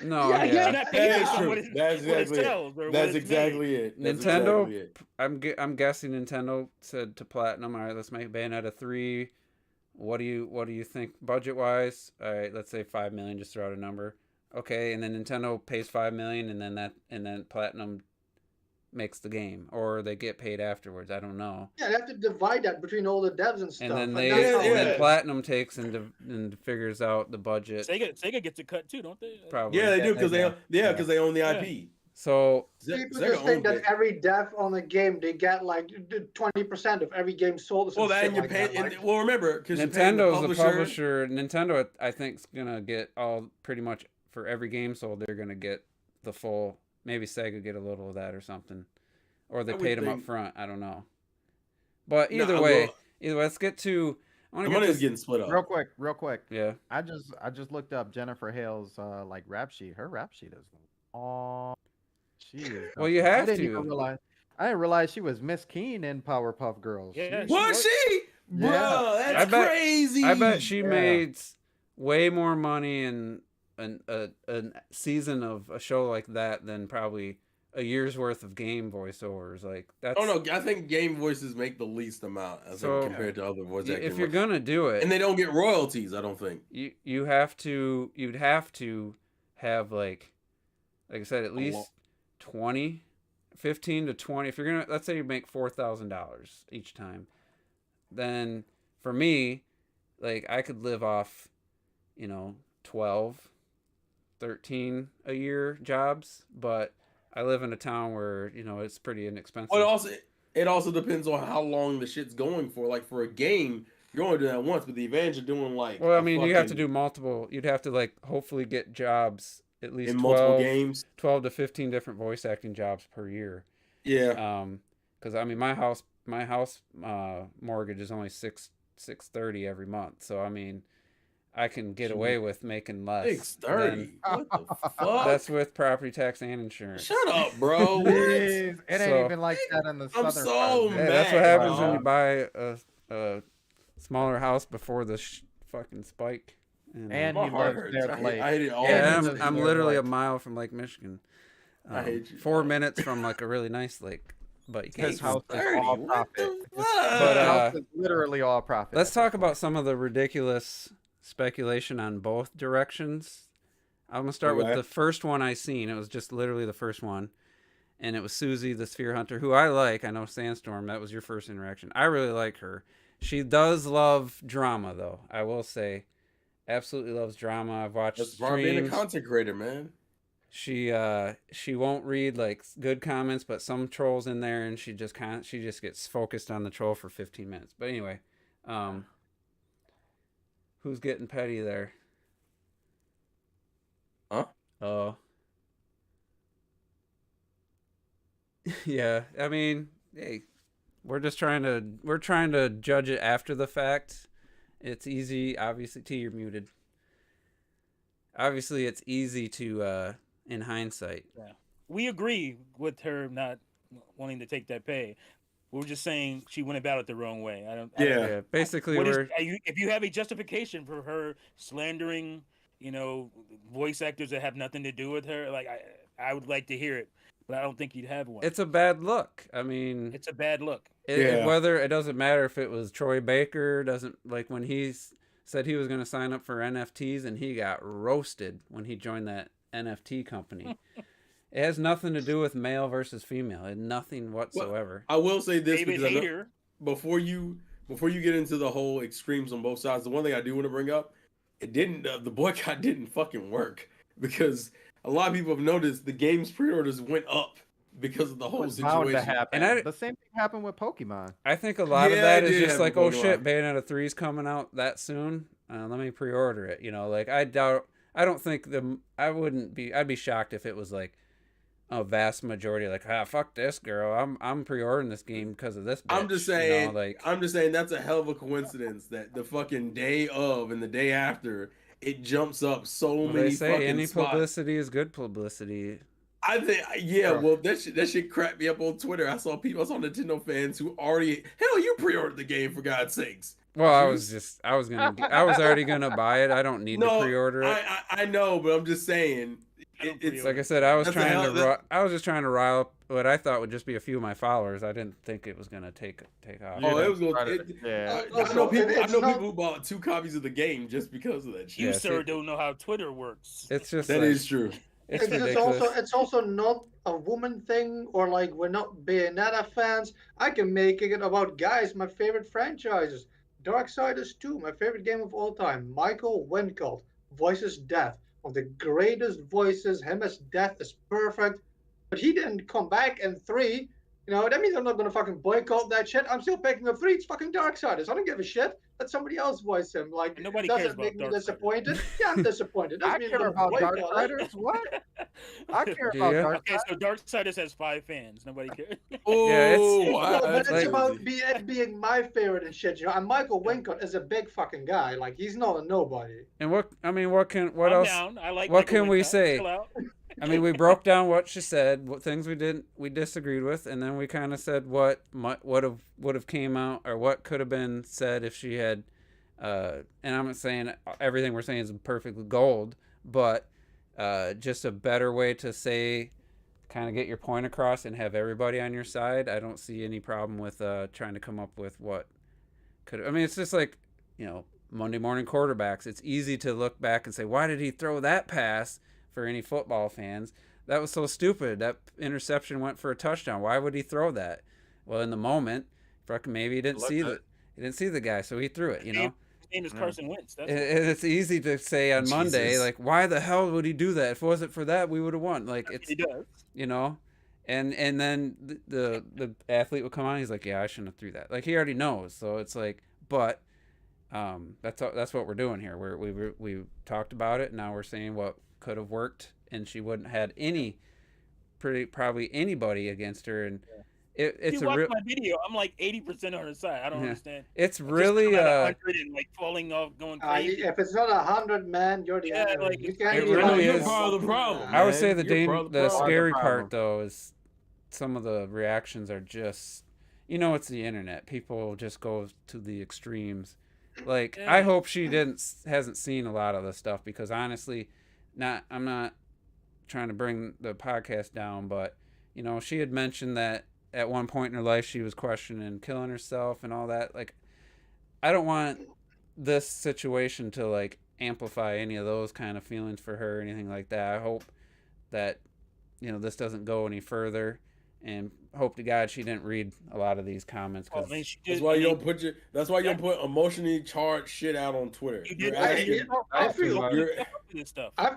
No, Yeah, yeah. yeah. She's not paid That based is on true. what it, That's what it exactly it. sells or what That's it's made. exactly it. That's Nintendo, exactly it. I'm guessing Nintendo said to Platinum, all right, let's make Bayonetta 3. What do you think budget wise? All right, let's say 5 million. Just throw out a number. Okay, and then Nintendo pays 5 million, and then Platinum makes the game, or they get paid afterwards. I don't know. Yeah, they have to divide that between all the devs and stuff. And then that's how it then is. Platinum takes and figures out the budget. Sega gets a cut too, don't they? Probably. Yeah, they do because Yeah. they own the IP. So People Sega just think owns that it. every dev on a game they get like 20% of every game sold. Or some Well, that shit and you like pay. that. Like, Well, remember because Nintendo's the publisher. Nintendo, I think, is gonna get all pretty much for every game sold. They're gonna get the full. Maybe Sega get a little of that or something, or they I would paid them up think- front. I don't know. But No, either way, let's get to. I want The to get money is this. getting split up. Real quick. Yeah. I just looked up Jennifer Hale's like rap sheet. Her rap sheet is long. She is. Well, you have I didn't to. even realize. I didn't realize she was Miss Keen in Powerpuff Girls. Yeah, She- Was she? Bro, Yeah. that's crazy. I bet she Yeah. made way more money in a season of a show like that than probably a year's worth of game voiceovers. Like that's. Oh no, I think game voices make the least amount So- compared to other voice acting. If you're gonna do it, and they don't get royalties, I don't think. you'd have to have like I said, at least 20, 15 to 20. If you're gonna, let's say you make $4,000 each time, then for me, like I could live off, 12, 13 a year jobs, but I live in a town where it's pretty inexpensive. Well, it also depends on how long the shit's going for. Like for a game, you're only doing that once, but the advantage of doing like Well, I mean, you have to do multiple. You'd have to like hopefully get jobs at least in 12, multiple games. 12 to 15 different voice acting jobs per year. Yeah. Because I mean, my house mortgage is only $630 every month. So I mean, I can get away with making less. 630. What the fuck? That's with property tax and insurance. Shut up, bro. What? It ain't So- even like that in the I'm southern so part. Yeah, that's what mad, happens bro. when you buy a smaller house before the fucking spike. And My you heart live hurts. near the lake. I hate it all. Yeah, Yeah, I'm they're literally a like- mile from Lake Michigan. I hate you. 4 minutes from like a really nice lake, but you can't. His house is 30, all what profit. the His fuck? But, house is literally all profit. Let's at talk this about point. some of the ridiculous speculation on both directions. I'm gonna start with the first one I seen. It was just literally the first one, and it was Susie the Sphere Hunter, who I like. I know Sandstorm. That was your first interaction. I really like her. She does love drama, though. I will say, absolutely loves drama. I've watched That's streams. part of being a content creator, man. She won't read like good comments, but some trolls in there, and she just gets focused on the troll for 15 minutes. But anyway, who's getting petty there? Huh? Oh. Yeah, I mean, hey, we're trying to judge it after the fact. It's easy, obviously. T, you're muted. Obviously, it's easy to in hindsight. Yeah, we agree with her not wanting to take that pay. We're just saying she went about it the wrong way. Yeah. Basically, if you have a justification for her slandering, voice actors that have nothing to do with her, like I would like to hear it. But I don't think you'd have one. It's a bad look. I mean, it's a bad look. Whether it doesn't matter if it was Troy Baker, doesn't like when he said he was going to sign up for NFTs and he got roasted when he joined that NFT company. It has nothing to do with male versus female. It nothing whatsoever. Well, I will say this David because Hayter. Before you get into the whole extremes on both sides, the one thing I do want to bring up, the boycott didn't fucking work because a lot of people have noticed the game's pre-orders went up because of the whole situation. To happen. And the same thing happened with Pokemon. I think a lot of that is just like, oh shit, Bayonetta 3 is coming out that soon. Let me pre-order it. Like I don't think I'd be shocked if it was like a vast majority like, fuck this girl. I'm pre-ordering this game because of this bitch. I'm just saying that's a hell of a coincidence that the fucking day of and the day after it jumps up so many. They say any spots. Publicity is good publicity. I think, well, that shit cracked me up on Twitter. I saw Nintendo fans who already, hell, you pre-ordered the game for God's sakes. Well, I was already gonna buy it. I don't need to pre-order it. I know, but I'm just saying. It's like I said, I was just trying to rile up what I thought would just be a few of my followers. I didn't think it was gonna take off. Oh, it was gonna. I know people who bought 2 copies of the game just because of that shit. You, sir, don't know how Twitter works. It's just that is true. It's also not a woman thing, or like we're not Bayonetta fans. I can make it about guys. My favorite franchises: Darksiders 2, my favorite game of all time. Michael Wincott voices Death, one of the greatest voices. Him as Death is perfect, but he didn't come back in 3. That means I'm not gonna fucking boycott that shit. I'm still picking up 3. It's fucking Darksiders. I don't give a shit. Let somebody else voice him. Like, and nobody cares about make me disappointed? Yeah, I'm disappointed. I care about Darksiders. What? I care about Darksiders. Okay, so Darksiders has 5 fans. Nobody cares. But it's about being my favorite and shit. And Michael Wincott is a big fucking guy. Like, he's not a nobody. And what else? I like what can we say? I mean, we broke down what she said, what things we disagreed with, and then we kind of said what would have came out or what could have been said if she had. And I'm not saying everything we're saying is perfect gold, but just a better way to say, kind of get your point across and have everybody on your side. I don't see any problem with trying to come up with what could. I mean, it's just like Monday morning quarterbacks. It's easy to look back and say, why did he throw that pass? For any football fans, that was so stupid. That interception went for a touchdown. Why would he throw that? Well, in the moment, maybe he didn't see the guy, so he threw it. His name is Carson Wentz. And it's easy to say on Monday, like, why the hell would he do that? If it wasn't for that, we would have won. Like, he does. And then the athlete would come on. He's like, yeah, I shouldn't have threw that. Like, he already knows. So it's like, but that's what we're doing here. We talked about it. Now we're saying what could have worked, and she wouldn't had probably anybody against her. And it's you watch my video, I'm like 80% on her side. I don't understand. It's really and like falling off, going crazy. If it's not 100, man, you're the enemy. Like, you can't it really is part of the problem. I would say the scary part though is some of the reactions are just it's the internet. People just go to the extremes. Like I hope she hasn't seen a lot of this stuff, because honestly, I'm not trying to bring the podcast down, but she had mentioned that at one point in her life she was questioning killing herself and all that. Like, I don't want this situation to like amplify any of those kind of feelings for her or anything like that. I hope that this doesn't go any further, and hope to God she didn't read a lot of these comments because that's why you don't put you don't put emotionally charged shit out on Twitter. You I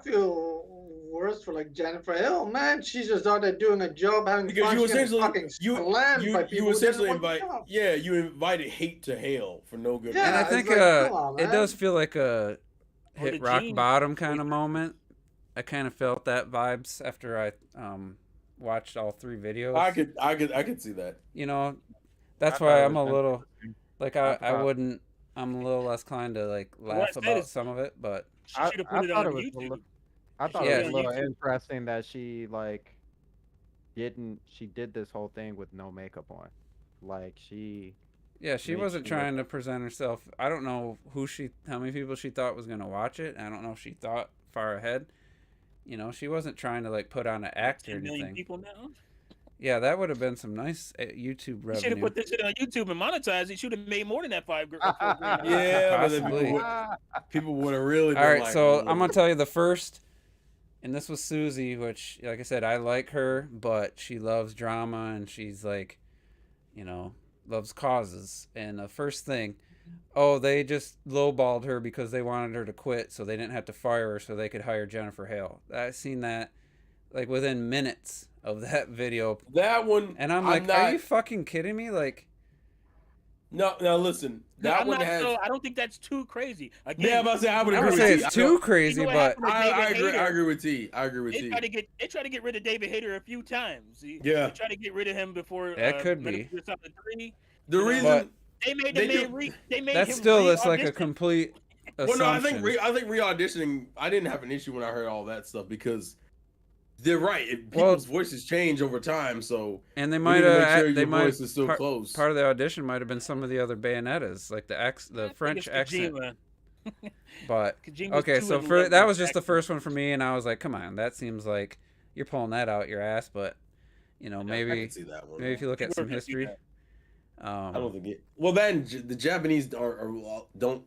feel worse for like Jennifer Hill, man. She's just out there doing a job, having because fun. you essentially you invited hate to hell for no good. Yeah, and I think it does feel like a hit rock bottom kind of moment. I kind of felt that vibes after I watched all 3 videos. I could see that. That's why I'm a little like I wouldn't. I'm a little less inclined to like laugh about some of it, but I thought it was YouTube. I thought it was a little interesting that she like she did this whole thing with no makeup on. Like she wasn't trying to present herself. I don't know how many people she thought was gonna watch it. I don't know if she thought far ahead. She wasn't trying to like put on an act or anything. 10 million people now. Yeah, that would have been some nice YouTube revenue. You should have put this shit on YouTube and monetized it. Should have made more than that $5 grand. Yeah, possibly. People would have really been. All right, so I'm gonna tell you the first, and this was Susie, which, like I said, I like her, but she loves drama and she's like, loves causes. And the first thing, they just lowballed her because they wanted her to quit, so they didn't have to fire her, so they could hire Jennifer Hale. I've seen that like within minutes of that video. That one, and I'm like, are you fucking kidding me? Like, no, listen, that one has. I don't think that's too crazy. Again, I would say it's too crazy, but I agree with T. I agree with T. They tried to get rid of David Hayter a few times. Yeah, they tried to get rid of him before. That could be. The reason they made the man that's still it's like a complete assumption. Well, no, I think re-auditioning. I didn't have an issue when I heard all that stuff because they're right. People's voices change over time, so and they might have your voice is still close. Part of the audition might have been some of the other Bayonettas, like the French accent. But okay, so that was just the first one for me, and I was like, come on, that seems like you're pulling that out your ass, but maybe maybe if you look at some history. I don't think it. Well, then the Japanese don't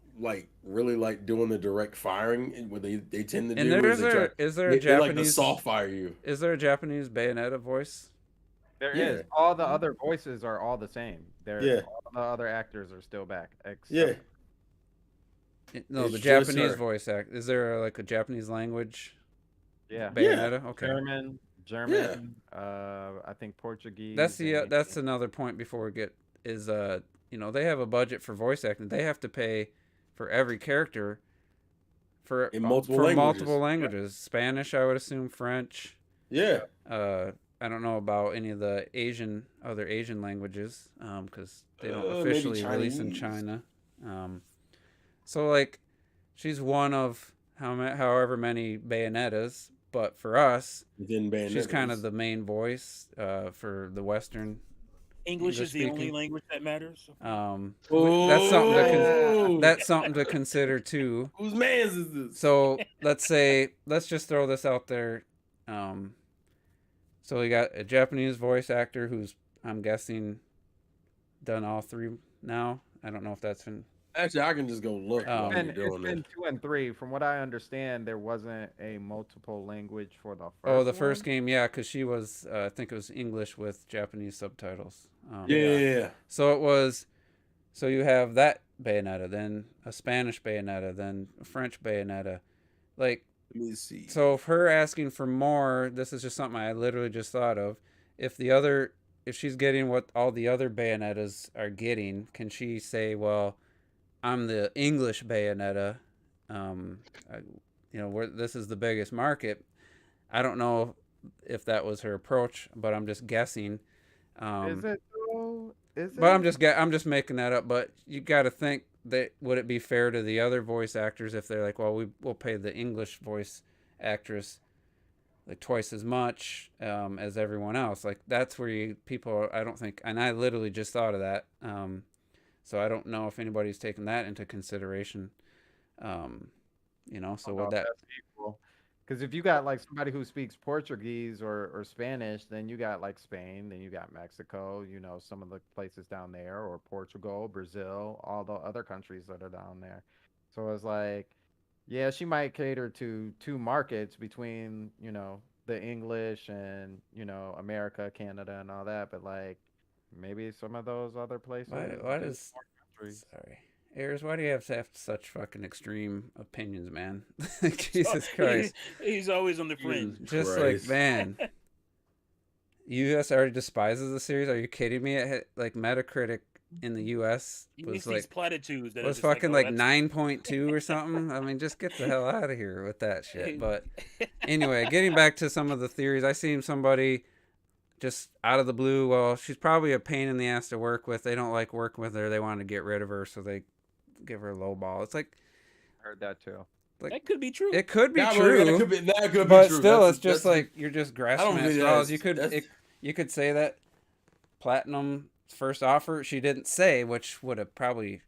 really like doing the direct firing. What they tend to do is there a Japanese? They like to soft fire you. Is there a Japanese Bayonetta voice? There is. All the other voices are all the same. All the other actors are still back. The Japanese voice act. Is there like a Japanese language? Yeah. Bayonetta. Okay. German. I think Portuguese. That's another point before we get. Is they have a budget for voice acting. They have to pay for every character for multiple languages. Yeah. Spanish, I would assume, French. Yeah. I don't know about any of the other Asian languages because they don't officially release in China. So like, she's one of however many Bayonettas, but for us, she's kind of the main voice for the Western. English is the only language that matters. That's something to consider too. Whose man's is this? So let's just throw this out there. So we got a Japanese voice actor who's, I'm guessing, done all 3 now. I don't know if that's been. Actually, I can just go look. It's been 2 and 3. From what I understand, there wasn't a multiple language for the first. Oh, the first game, yeah, because she was, I think it was English with Japanese subtitles. Yeah. So it was. So you have that Bayonetta, then a Spanish Bayonetta, then a French Bayonetta, like. Let me see. So if her asking for more, this is just something I literally just thought of. If she's getting what all the other Bayonettas are getting, can she say, well, I'm the English Bayonetta, this is the biggest market. I don't know if that was her approach, but I'm just guessing. Is it though? But I'm just making that up. But you got to think that would it be fair to the other voice actors if they're like, well, we'll pay the English voice actress like twice as much as everyone else. Like that's where I don't think, and I literally just thought of that. So I don't know if anybody's taken that into consideration. So would that? Because if you got like somebody who speaks Portuguese or Spanish, then you got like Spain, then you got Mexico, some of the places down there, or Portugal, Brazil, all the other countries that are down there. So it's like, Yeah, she might cater to two markets between, you know, the English and, you know, America, Canada, and all that. But like, maybe some of those other places Why do does more countries. sorry. Ayers, why do you have to have such fucking extreme opinions, man? So, Jesus Christ. he's always on the fringe. Just like, Christ. man. US already despises the series. Are you kidding me? Like Metacritic in the US He was makes like these platitudes that was are just fucking like, like 9.2 or something. I mean, just get the hell out of here with that shit. But anyway, getting back to some of the theories, I seen somebody just out of the blue. Well, she's probably a pain in the ass to work with. They don't like working with her. They want to get rid of her, so they give her a low ball. It's like Heard that too. that could be true. it could be That true, could be but true. still, That's- it's just that's- like you're just grasping at think straws. that's- You could say that Platinum's first offer she didn't say, which would have probably,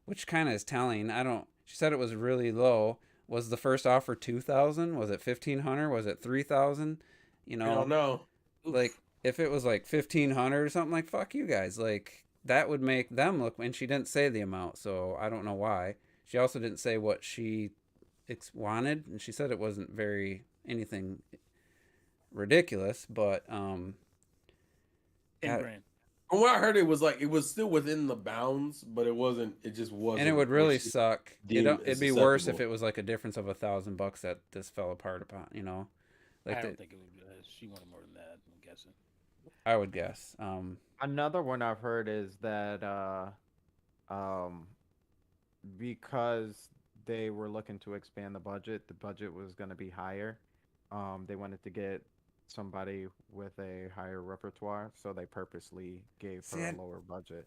which kind of is telling. I don't. She said it was really low. Was the first offer 2,000? Was it 1,500? Was it 3,000? You I know, don't know. like if it was like 1,500 or something, like fuck you guys, like that would make them look. And she didn't say the amount, so I don't know why. She also didn't say what she wanted, and she said it wasn't very anything ridiculous, but 10 God. grand. From what I heard, it was like it was still within the bounds, but it wasn't. It just wasn't. and it would really what she suck. deemed It'd be worse if acceptable. it was like a difference of $1,000 that this fell apart upon. You know, like I don't think it would. She wanted more than that. I'm guessing. I would guess. Another one I've heard is that um, because they were looking to expand the budget was going to be higher. They wanted to get somebody with a higher repertoire, so they purposely gave See, her I- a lower budget.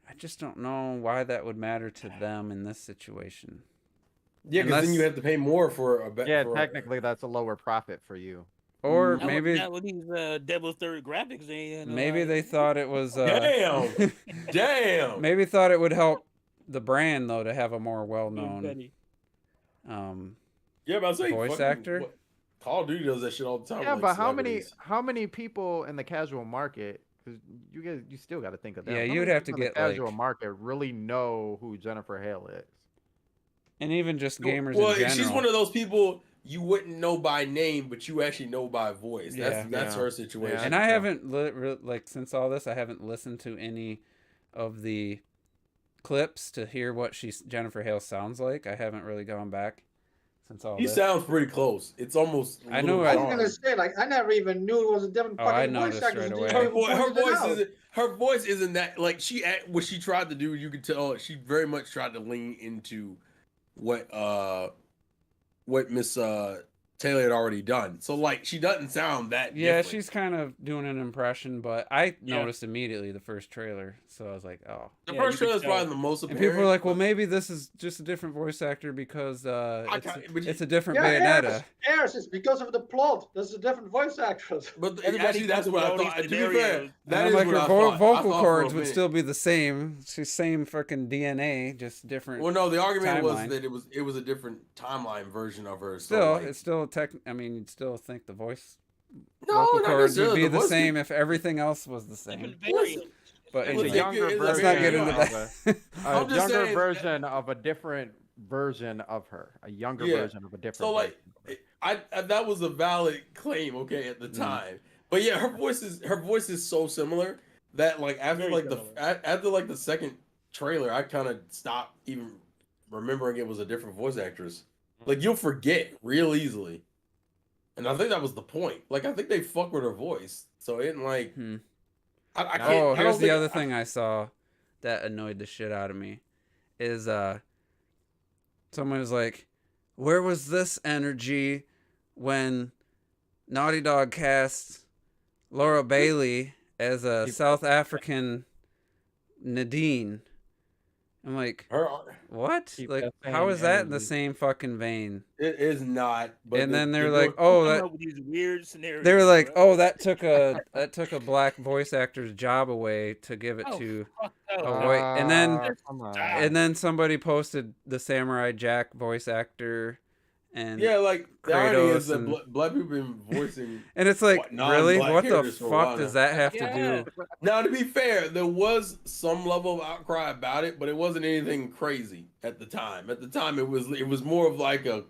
I just don't know why that would matter to them in this situation. Yeah, because then Unless- you have to pay more for a bet. Yeah, for technically that's a lower profit for you. Or Not maybe not with these Devil's Third graphics. maybe they thought it was Damn. Damn. maybe thought it would help the brand though to have a more well-known Yeah, but I was like, voice actor? Call of Duty does that shit all the time. Yeah, with, but like, how celebrities. many people in the casual market? Because you still got to think of that. Yeah, How you'd many have to people in get, the casual like- market really know who Jennifer Hale is. and even just gamers Well, in general. she's one of those people you wouldn't know by name, but you actually know by voice. Yeah. That's Yeah. her situation. Yeah. And I haven't like since all this, I haven't listened to any of the clips to hear what Jennifer Hale sounds like. I haven't really gone back since all He this. sounds pretty close. It's almost. I a know little I- I was jarring. gonna say, like, I never even knew it was a different Oh, I fucking voice noticed actor. right until away. you Her, pointed it out. her voice isn't that like what she tried to do. You could tell she very much tried to lean into what Miss Taylor had already done. So like she doesn't sound that. Yeah, different. she's kind of doing an impression, but I Yeah. noticed immediately the first trailer, so I was like, oh. The Yeah, first you trailer is could probably tell. the most And apparent. people were like, well, but- maybe this is just a different voice actor because but it's a different Yeah, Bayonetta. Airs is because of the plot. There's a different voice actress. But Everybody actually, that's comes what with I all thought. these To be fair, scenarios. And that I'm is like, what her I thought. I vocal thought for cords a would minute. still be the same. She's same fucking DNA, just different. Well, no, the argument was timeline. that it was a different timeline version of her. So, Still, like, it's still I mean, you'd still think the voice no, vocal not cords would necessarily. be the voice same if everything else was the same. Different variants. But Well, anyway, yeah, Younger it's- let's version not get into of that. a I'm just younger saying- version of a different version of her. A younger Yeah. version of a different. So like, version. I that was a valid claim, okay, at the time. But yeah, her voice is so similar that like after Very like similar. after like the second trailer, I kind of stopped even remembering it was a different voice actress. Like you'll forget real easily, and I think that was the point. Like I think they fuck with her voice, so it didn't like. Hmm. I can't. Oh, I here's don't the think- other thing I saw that annoyed the shit out of me is someone was like, where was this energy when Naughty Dog cast Laura Bailey as a South African Nadine? I'm like, Her, what? Keep Like, that how same is that in the energy. same fucking vein? it is not. But And then the they're like, girl- oh, Coming that up with these weird scenarios. they were like, bro. oh, that took a black voice actor's job away to give it Oh, to. fuck Oh, no. wait, and then- Come on. Stop. And then somebody posted the Samurai Jack voice actor, and Yeah, like the irony is Kratos that and black people been voicing. and it's like, really, non-black what the characters for a while fuck does now. that have to Yeah. do? Now, to be fair, there was some level of outcry about it, but it wasn't anything crazy at the time. At the time, it was more of like a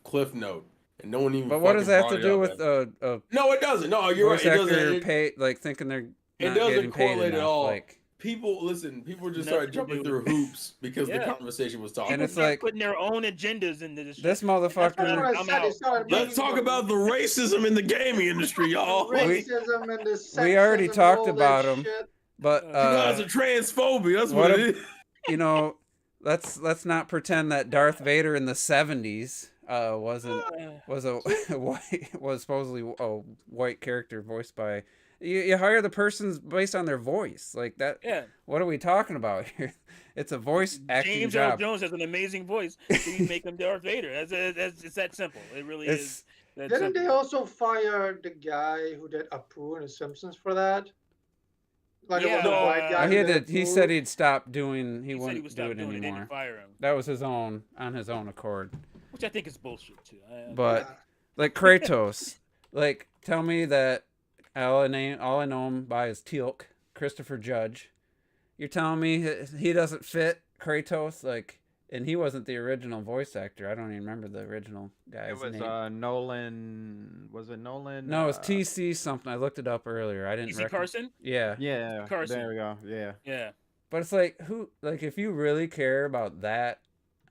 cliff note, and no one even. But what does that have brought to it do up with a No, it doesn't. No, you're right. voice It actor doesn't. pay like thinking they're It not doesn't getting paid correlate at enough? all. Like, People just Nothing started to jumping do through with- hoops because the Yeah. conversation was talking. And it's People start like- putting their own agendas into this. this shit. That's what motherfucker. I I'm said. out. It started Let's talk about the racism in the gaming industry, y'all. racism and the sexism We already and talked all that about 'em. shit. But You guys are transphobia. That's what what it is. you know, let's not pretend that Darth Vader in the 70s wasn't was a was supposedly a white character voiced by. You hire the persons based on their voice, like that. Yeah. What are we talking about here? It's a voice acting James Earl job. Jones has an amazing voice. So you make him Darth Vader. It's that simple. It really is. It's That Didn't simple. they also fire the guy who did Apu in The Simpsons for that? Like Yeah, it was a white guy. he who did he Apu. said he'd stop doing. He He said he wouldn't would do stop it doing it. They anymore. didn't fire him, That was his own on his own accord. which I think is bullshit too. But Yeah. like Kratos, like tell me that all I know him by is Teal'c, Christopher Judge. You're telling me he doesn't fit Kratos, like, and he wasn't the original voice actor. I don't even remember the original guy's It was name. Nolan. Was it Nolan? No, it's TC something. I looked it up earlier. I didn't. Easy Carson. Yeah, Yeah, Carson. there we go. Yeah. Yeah. but it's like like if you really care about that,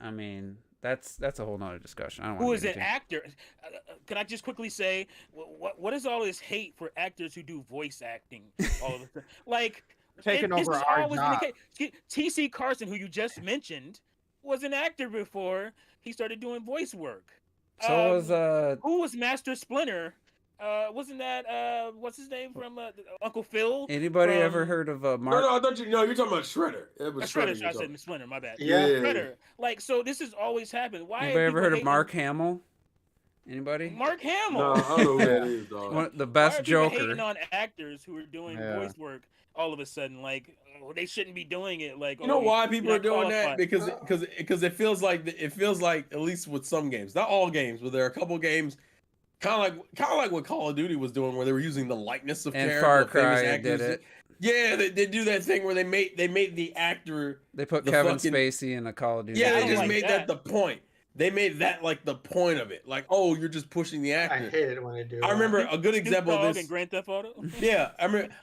I mean, that's a whole nother discussion. I don't Who want is to an actor? Can I just quickly say what is all this hate for actors who do voice acting all of the time? Like Taking this over has our always been the job. case. TC Carson, who you just mentioned, was an actor before he started doing voice work. So was Who was Master Splinter? Wasn't that what's his name from Uncle Phil? anybody from- ever heard of Mark? No, I thought you're talking about Shredder. It was Shredder. Shredder. I said Splinter. My bad. Yeah. Shredder. Like, so this has always happened. Why? Anybody are ever people heard of hating Mark Hamill? Anybody? Mark Hamill? No, I don't know who that is, dog. The Why best are people Joker. hating on actors who are doing Yeah. voice work all of a sudden? Like, they shouldn't be doing it. Like, You know why people you're are doing not that? qualified. Because it feels like at least with some games, not all games, but there are a couple games, kind of like what Call of Duty was doing, where they were using the likeness of And character, Far of famous Cry actors. did it. Yeah, they do that thing where they made the actor. They put the Kevin fucking- Spacey in a Call of Duty. Yeah, I they don't just like made that that. the point. They made that like the point of it. Like, oh, you're just pushing the I actor. hate it when they do. I that. remember a good Snoop example of Dogg this. and Grand Theft Auto. Yeah,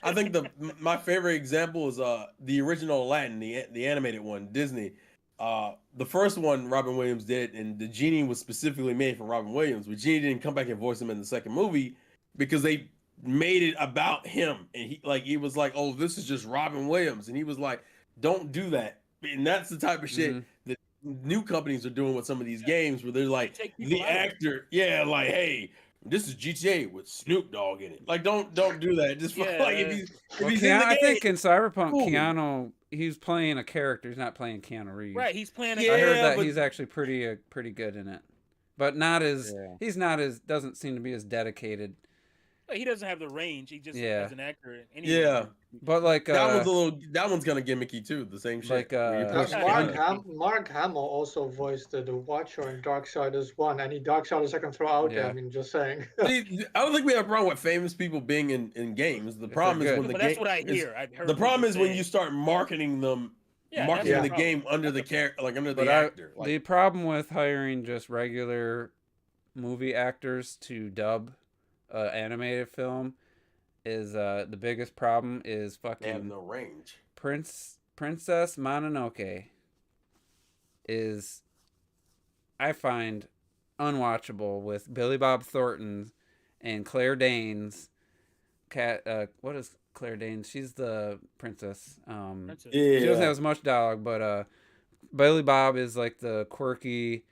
I think my favorite example is the original Aladdin, the animated one, Disney. The first one Robin Williams did, and the genie was specifically made for Robin Williams, but Genie didn't come back and voice him in the second movie because they made it about him, and he was like, oh, this is just Robin Williams, and he was like, don't do that. And that's the type of shit Mhm. that new companies are doing with some of these games where they're like, Take people the out of it. actor, yeah, like, hey, this is GTA with Snoop Dogg in it. Like, don't do that. Just Yeah, like yeah. if Well, he's in the I game, think in Cyberpunk, cool. Keanu, he's playing a character. He's not playing Keanu Reeves. Right, he's playing. Yeah, I heard that but- he's actually pretty good in it, but not as Yeah. he's not as doesn't seem to be as dedicated. He doesn't have the range. He just Yeah. as an actor. Anyway. Yeah. But like that one's kind of gimmicky too. The same shit. Like, where you're Uh, pushing Yeah, the Mark Hamill also voiced the Watcher in Darksiders 1. Any Darksiders I can throw out there. Yeah. I mean, just saying. See, I don't think we have a problem with famous people being in games. The If problem they're is good. when the But game. that's what I hear. I've heard The problem people is when say- you start marketing them, Yeah, marketing that's the the problem. game under the character, like under But the actor. Like, the problem with hiring just regular movie actors to dub animated film is the biggest problem is they have fucking no range. Princess Mononoke is I find unwatchable with Billy Bob Thornton and Claire Danes. What is Claire Danes? She's the princess. That's it. Yeah, She doesn't have as much dialogue, but Billy Bob is like the quirky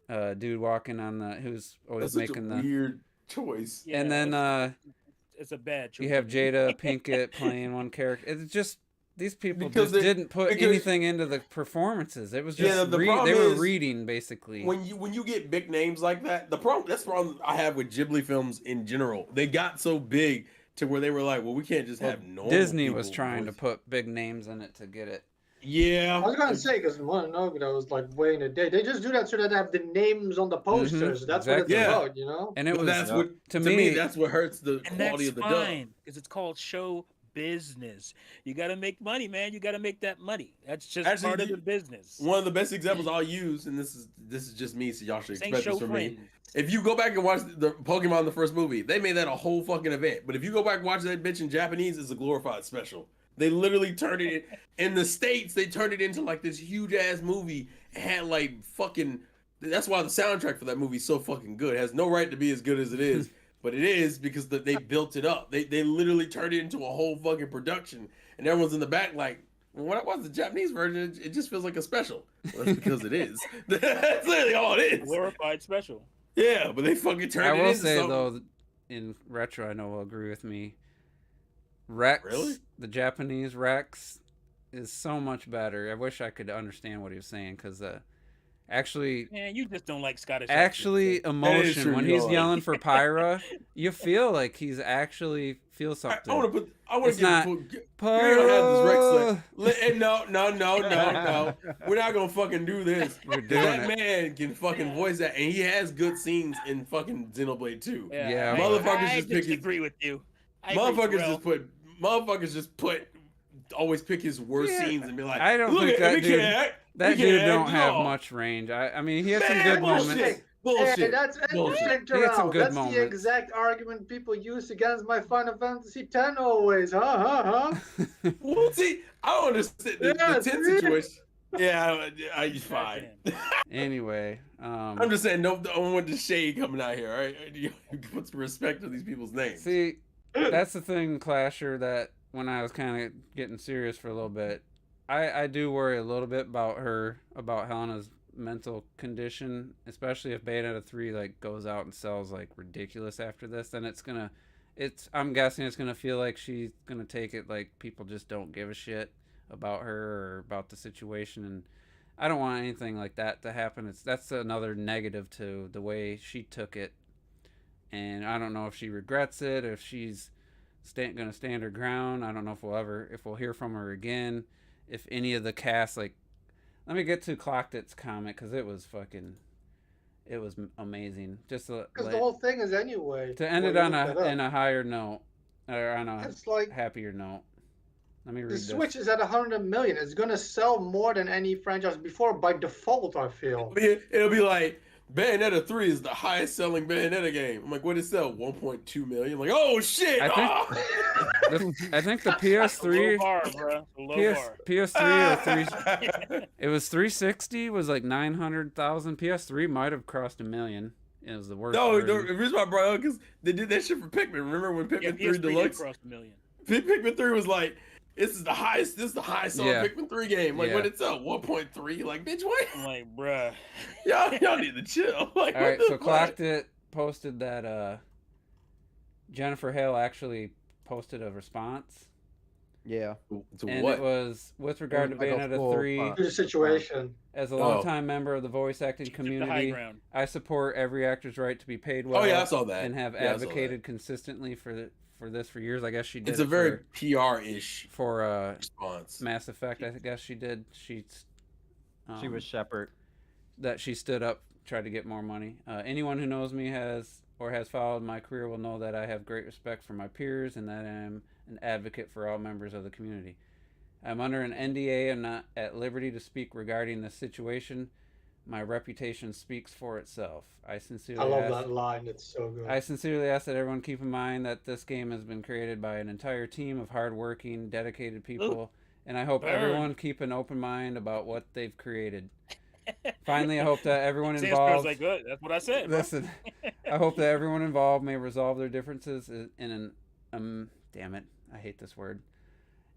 dude walking on the who's always that's such making a the. weird choice. Yeah, And then it's a bad choice. you have Jada Pinkett playing one character. It's just these people Because just they- didn't put because- anything into the performances. It was just Yeah, the they problem were is reading basically. When you get big names like that, that's the problem I have with Ghibli films in general. They got so big to where they were like, well, we can't just have normal Disney was people trying to voice- put big names in it to get it. Yeah. I was gonna say because Mononoke was like way in the day. They just do that so that they have the names on the posters. That's what it's exactly. Yeah. about, you know. And it was that's what to me me. that's what hurts the And quality that's of the dub. fine because it's called show business. You got to make money, man. You got to make that money. That's just Actually, part of the business. One of the best examples I'll use, and this is just me, so y'all should This ain't expect this show from me. friends. If you go back and watch the Pokemon, the first movie, they made that a whole fucking event. But if you go back and watch that bitch in Japanese, it's a glorified special. They literally turned it in the States. They turned it into like this huge ass movie. It had like fucking. That's why the soundtrack for that movie is so fucking good. It has no right to be as good as it is, but it is because they built it up. They literally turned it into a whole fucking production, and everyone's in the back like, well, when I watch the Japanese version, it just feels like a special. Well, that's because it is. That's literally all it is. Glorified special. Yeah, but they fucking turned I it will into say something. though, in retro, I know will agree with me. Rex, Really? the Japanese Rex, is so much better. I wish I could understand what he was saying because actually, Man, you just don't like Scottish. actually, accents, emotion true, when you he's don't. yelling for Pyra, you feel like he's actually feel something. I want to It's not you're gonna have this Rex like, Pyra. no. We're not gonna fucking do this. We're doing That it. man can fucking voice that, and he has good scenes in fucking Xenoblade 2. Yeah, motherfuckers I just pick his- disagree with you. I agree, Motherfuckers just put always pick his worst Yeah, scenes and be like, I don't look think at that we dude- can't act. That we can't dude act don't at have all." much range. I mean, he had some Man, good bullshit. moments. Bullshit. Hey, that's Bullshit. interesting, He had some Terrell. good That's moments. the exact argument people use against my Final Fantasy X always. Huh? Well, see, I don't understand the Yeah, 10 see? situation. Yeah, I fine. Anyway, I'm just saying, no, I don't want the shade coming out here. All right, you put some respect to these people's names. see, that's the thing, Clasher, that when I was kind of getting serious for a little bit, I do worry a little bit about Helena's mental condition, especially if Bayonetta 3 like goes out and sells like ridiculous after this. Then I'm guessing it's gonna feel like she's gonna take it like people just don't give a shit about her or about the situation, and I don't want anything like that to happen. That's another negative to the way she took it, and I don't know if she regrets it, if she's gonna stand her ground. I don't know if we'll hear from her again, if any of the cast like. Let me get to Clocked It's comment because it was amazing. Just Because the whole thing is anyway. to end it on a higher note or on a It's like happier note. Let me read the this. Switch is at 100 million. It's gonna sell more than any franchise before by default. I feel. It'll be like Bayonetta 3 is the highest selling Bayonetta game. I'm like, what did it sell? 1.2 million. I'm like, oh shit! I think the PS3, Low bar, bro. Low bar. PS3 or 3. It was 360 was like 900,000. PS3 might have crossed a million. It was the worst. No, the version. reason why I brought it up because they did that shit for Pikmin. Remember when Pikmin 3 PS3 Deluxe? crossed a million. Pikmin 3 was like, this is the highest selling Yeah. Pikmin 3 game. Like, Yeah. what it sell? 1.3? Like, bitch, what? I'm like, bruh. y'all need to chill. Like, All what right, the so fuck? Clocked It posted that Jennifer Hale actually posted a response, Yeah. To and what? it was with regard to It was like a Bayonetta full, 3. To the situation. As a Oh. longtime member of the voice acting Took the high community, ground. I support every actor's right to be paid well. Oh yeah, I saw that. and have Yeah, I saw that. advocated consistently for this for years. I guess she did. It's a it very PR-ish for response. Mass Effect. I guess she did. She was Shepard. that she stood up, tried to get more money. Anyone who knows me has followed my career will know that I have great respect for my peers and that I am an advocate for all members of the community. I'm under an NDA and not at liberty to speak regarding this situation. My reputation speaks for itself. I sincerely I love ask, that line. It's so good. I sincerely ask that everyone keep in mind that this game has been created by an entire team of hardworking, dedicated people, and I hope Burn. everyone keep an open mind about what they've created. Finally, I hope that everyone Sam involved. Sparrow's like, good. That's what I said. bro. Listen, I hope that everyone involved may resolve their differences in an damn it, I hate this word,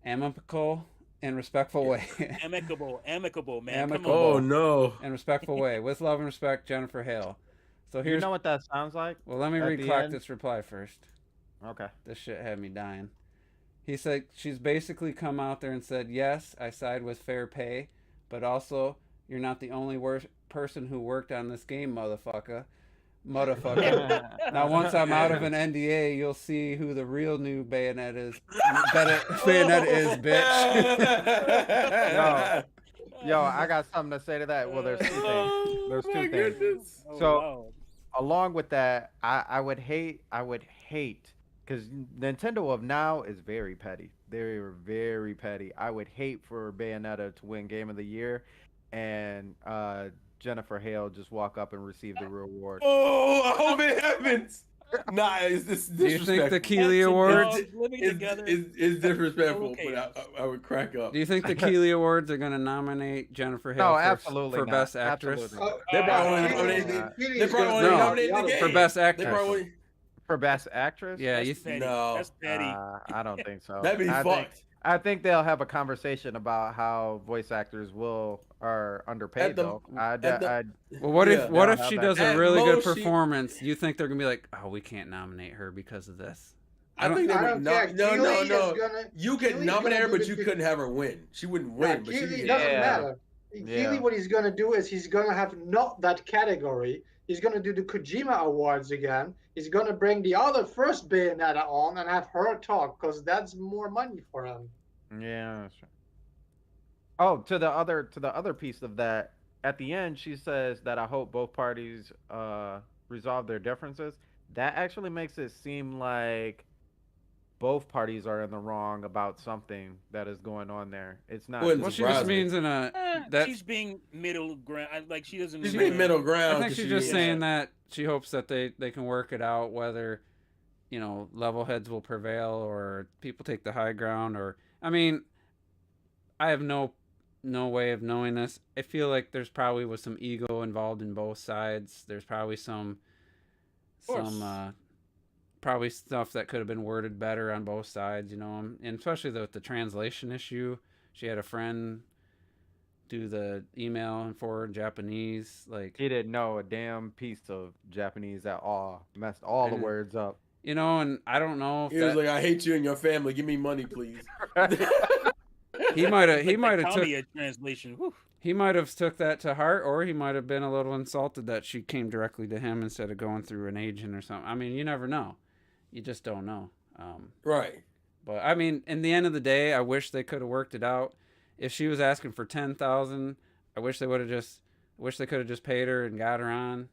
amicable and respectful way. Amicable, man. Amicable. Come on. Oh no. and respectful way, with love and respect, Jennifer Hale. So You here's know what that sounds like? well, let me at read the Clock end? this reply first. Okay. This shit had me dying. He said she's basically come out there and said, yes, I side with fair pay, but also you're not the only person who worked on this game, motherfucker. motherfucker. Now, once I'm out of an NDA, you'll see who the real new Bayonetta is. Bayonetta is, bitch. Yo, I got something to say to that. Well, there's two things. There's two things. Goodness. So, wow. along with that, I would hate, because Nintendo of now is very petty. They're very petty. I would hate for Bayonetta to win Game of the Year, and Jennifer Hale just walk up and receive the reward. Oh, I hope it happens. Nah, it's disrespectful. Do you think the Keeley Awards is disrespectful, but I would crack up. Do you think the Keeley Awards are going to nominate Jennifer Hale absolutely for not. Best Actress? Absolutely They probably want to nominate the game. For Best Actress. For Best Actress? Yeah, That's petty. No. That's petty. I don't think so. That'd be fucked. I think they'll have a conversation about how voice actors are underpaid though. Well, what if she does a really good performance? You think they're gonna be like, oh, we can't nominate her because of this? I think they would. No. Gonna, You could nominate her, but you couldn't have her win. She wouldn't win. But Keeley doesn't matter. Keeley, what he's gonna do is he's gonna have not that category. He's gonna do the Kojima Awards again. He's gonna bring the other first Bayonetta on and have her talk because that's more money for him. Yeah, that's right. Oh, to the other piece of that, at the end she says that I hope both parties resolve their differences. That actually makes it seem like both parties are in the wrong about something that is going on there. It's not. Well, Well, she just means she's being middle ground. Like she doesn't. She's being middle ground. I think she's just saying that she hopes that they can work it out, whether level heads will prevail or people take the high ground. Or I mean, I have no way of knowing this. I feel like there's probably was some ego involved in both sides. There's probably some probably stuff that could have been worded better on both sides, and especially with the translation issue. She had a friend do the email and forward Japanese. Like, he didn't know a damn piece of Japanese at all. Messed all the words up. And I don't know if he was like, I hate you and your family. Give me money, please. he might have took a translation. Whew. He might have took that to heart, or he might have been a little insulted that she came directly to him instead of going through an agent or something. I mean, you never know. You just don't know. Right. But I mean, in the end of the day, I wish they could have worked it out. If she was asking for 10,000, I wish they could have just paid her and got her on,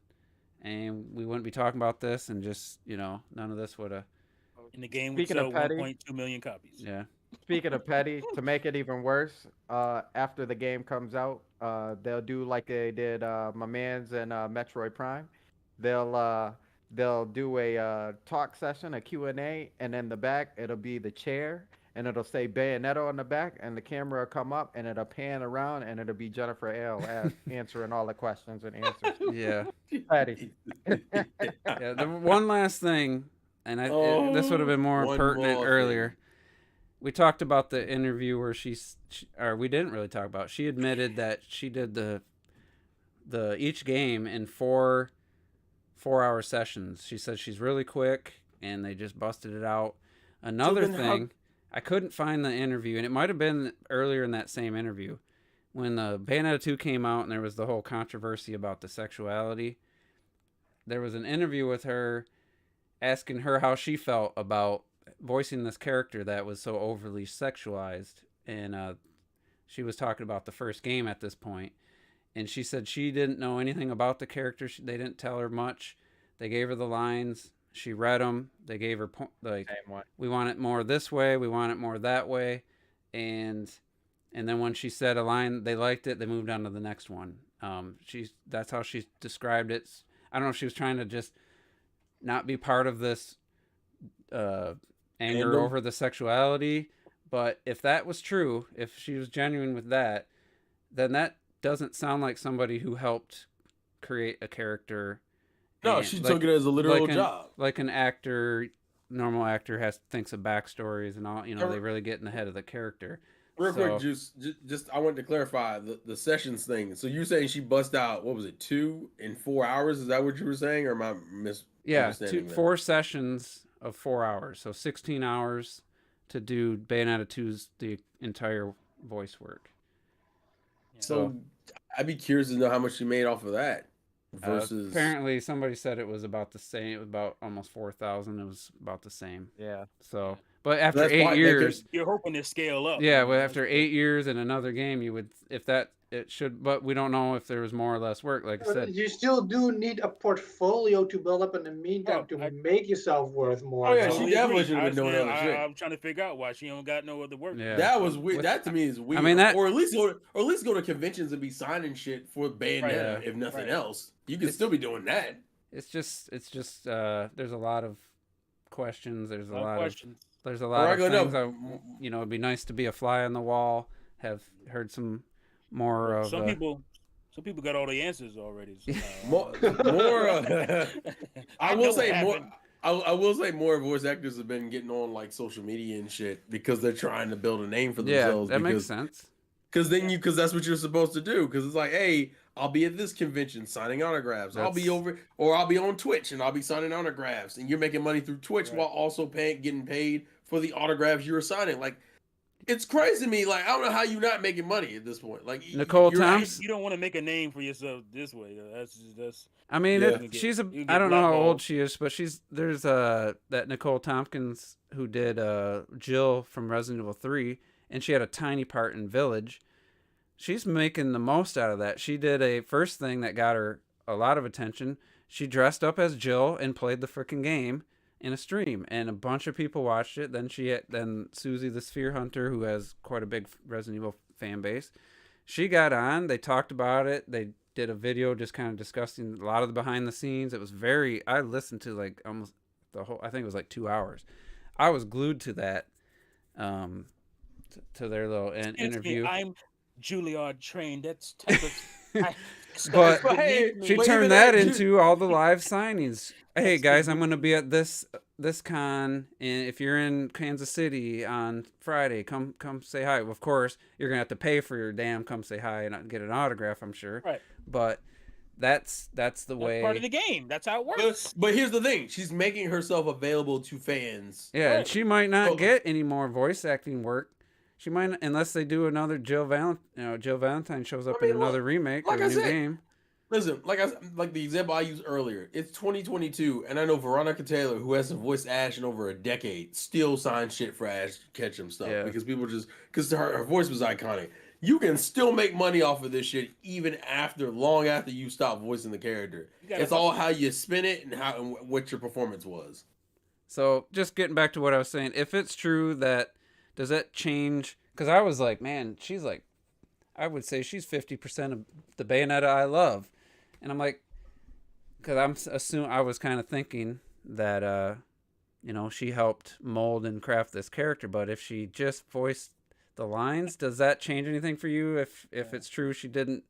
and we wouldn't be talking about this, and just none of this would have. And the game would sell 1.2 million copies. Yeah. Speaking of petty, to make it even worse, after the game comes out, they'll do like they did my man's in Metroid Prime. They'll do a talk session, a Q&A, and in the back it'll be the chair, and it'll say Bayonetta on the back, and the camera will come up, and it'll pan around, and it'll be Jennifer Hale answering all the questions and answers. Yeah. Petty. Yeah. The one last thing, and this would have been more pertinent earlier. We talked about the interview where or we didn't really talk about. She admitted that she did the each game in 4-hour sessions. She said she's really quick, and they just busted it out. Another thing, I couldn't find the interview, and it might have been earlier in that same interview when the Bayonetta 2 came out, and there was the whole controversy about the sexuality. There was an interview with her asking her how she felt about voicing this character that was so overly sexualized, and she was talking about the first game at this point, and she said she didn't know anything about the character. They didn't tell her much. They gave her the lines. She read them. They gave her we want it more this way, we want it more that way, and then when she said a line, they liked it. They moved on to the next one. That's how she described it. I don't know if she was trying to just not be part of this anger over the sexuality, but if that was true, if she was genuine with that, then that doesn't sound like somebody who helped create a character. No, she took it as a literal job. Like an actor, normal actor thinks of backstories and all. They really get in the head of the character. Real quick, just I wanted to clarify the sessions thing. So you're saying she bust out, what was it, 2 in 4 hours? Is that what you were saying, or am I misunderstanding that? 4 sessions of 4 hours, so 16 hours to do Bayonetta 2's the entire voice work. So I'd be curious to know how much she made off of that. versus apparently somebody said it was about the same, about almost 4,000. It was about the same. Yeah. So, but after That's 8 why- years, You're hoping to scale up. yeah, I mean, well, that's after good. 8 years in another game, you would, if that, it should, but we don't know if there was more or less work. Like I said, You still do need a portfolio to build up in the meantime to make yourself worth more. Oh, yeah, though. she Totally definitely agree. should have been doing other shit. I'm trying to figure out why she don't got no other work. Yeah. That was weird. With- That to me is weird. mean, that- or at least go to conventions and be signing shit for Bayonetta, Yeah. if nothing Right. else. You can still be doing that. it's just, there's a lot of questions. There's a lot of questions. There's a lot of Alright, things. go It'd be nice to be a fly on the wall. Have heard some more of. Some people got all the answers already. So, More. I will know say what more. happened. I will say more voice actors have been getting on like social media and shit because they're trying to build a name for Yeah, themselves. that makes sense. Because that's what you're supposed to do. Because it's like, hey, I'll be at this convention signing autographs. I'll be on Twitch and I'll be signing autographs, and you're making money through Twitch while also getting paid for the autographs you're signing. Like, it's crazy to me. Like, I don't know how you're not making money at this point. Like, Nicole you're Thompson. You don't want to make a name for yourself this way. That's. I mean, Yeah. she's a. You I get don't know how blackballed. old she is, but there's that Nicole Tompkins who did Jill from Resident Evil 3, and she had a tiny part in Village. She's making the most out of that. She did a first thing that got her a lot of attention. She dressed up as Jill and played the freaking game in a stream, and a bunch of people watched it. Then Susie the Sphere Hunter, who has quite a big Resident Evil fan base, she got on. They talked about it. They did a video just kind of discussing a lot of the behind the scenes. It was I listened to like almost the whole, I think it was like 2 hours. I was glued to that, to their little interview. I'm Juilliard trained. That's type of. But Hey, she but turned even that that, into all the live signings. Hey That's guys, the I'm going to be at this con, and if you're in Kansas City on Friday, come say hi. Of course, you're going to have to pay for your damn come say hi and get an autograph, I'm sure. Right. But that's the way. Part of the game. That's how it works. But here's the thing: she's making herself available to fans. Yeah, and Right. she might not Oh. get any more voice acting work. She might, unless they do another Jill Valentine. Jill Valentine shows up I mean, in another remake like or a I new said, game. Listen, like the example I used earlier, it's 2022, and I know Veronica Taylor, who hasn't voiced Ash in over a decade, still signs shit for Ash Ketchum stuff because people because her voice was iconic. You can still make money off of this shit even long after you stop voicing the character. It's all how you spin it and what your performance was. So just getting back to what I was saying, if it's true does that change? Because I was like, man, she's like, I would say she's 50% of the Bayonetta I love. And I'm like, because I was kind of thinking that, she helped mold and craft this character. But if she just voiced the lines, does that change anything for you? If it's true she didn't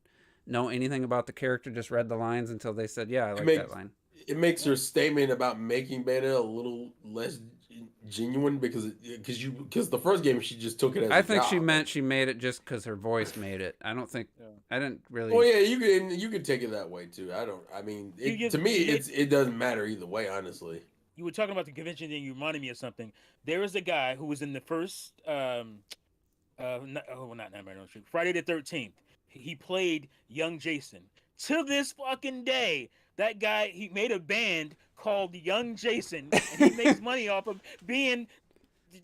know anything about the character, just read the lines until they said, yeah, I like that line. It makes her statement about making Bayonetta a little less genuine because the first game she just took it as I a think job. she meant she made it just because her voice made it. I don't think I didn't really. Well, yeah, you can take it that way too. To me, it doesn't matter either way, honestly. You were talking about the convention, and you reminded me of something. There is a guy who was in the first, not Nightmare on Elm Street, Friday the 13th. He played young Jason. To this fucking day, that guy, he made a band called Young Jason, and he makes money off of being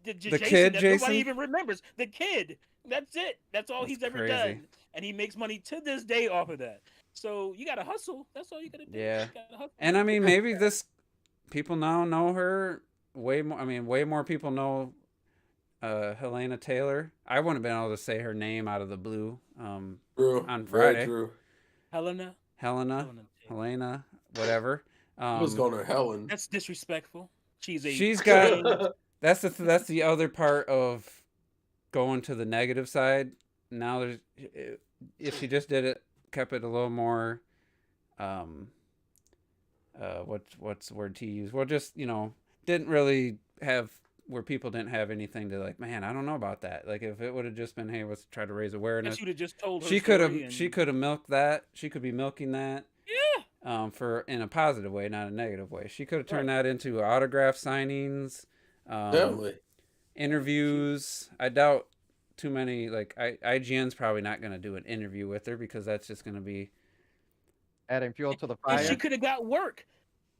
the Jason kid that Jason? nobody even remembers. The kid. That's it. That's all That's he's ever crazy. done. And he makes money to this day off of that. So you gotta hustle. That's all you gotta do. Yeah. You gotta hustle. And I mean, maybe people now know her way more. I mean, way more people know Helena Taylor. I wouldn't have been able to say her name out of the blue True. on Very Friday. true. Helena. Helena, whatever. I was calling her Helen. That's disrespectful. She's got that's the other part of going to the negative side. Now if she just kept it a little more what's the word to use? Well, just, didn't really have where people didn't have anything to like, man, I don't know about that. Like if it would have just been, hey, let's try to raise awareness. She would have just told her She could have and... milked that. She could be milking that. Yeah. For in a positive way, not a negative way. She could have turned that into autograph signings, Definitely. interviews. I doubt too many, like IGN's probably not going to do an interview with her because that's just going to be, Adding fuel to the And she fire. could have got work.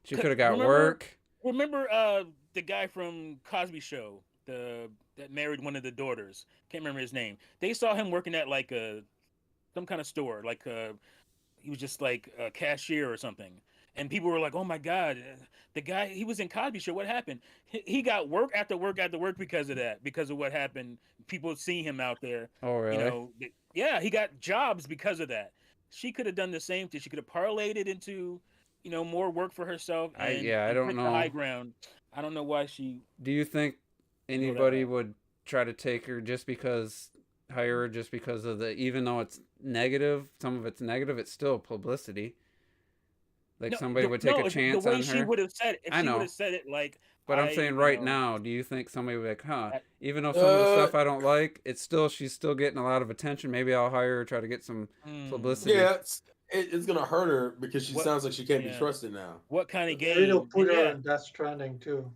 She could have got Remember- work. Remember the guy from Cosby Show, that married one of the daughters. Can't remember his name. They saw him working at like some kind of store, like he was just like a cashier or something. And people were like, "Oh my God, the guy, he was in Cosby Show. What happened?" He got work after work after work because of that, because of what happened. People see him out there. Oh, really? You know, yeah, he got jobs because of that. She could have done the same thing. She could have parlayed it into, more work for herself. I And, don't pick know. the high ground. I don't know why she. Do you think anybody would try to take her hire her just because of even though it's negative, some of it's negative, it's still publicity. Like somebody would take a chance on her. She would have said it. If I she know. would have said it like. But I'm saying right now, do you think somebody would be like, even though some of the stuff I don't like, she's still getting a lot of attention. Maybe I'll hire her, try to get some publicity. Yeah, it's gonna hurt her because she sounds like she can't be trusted now. What kind of game? It'll put her in Death Stranding too.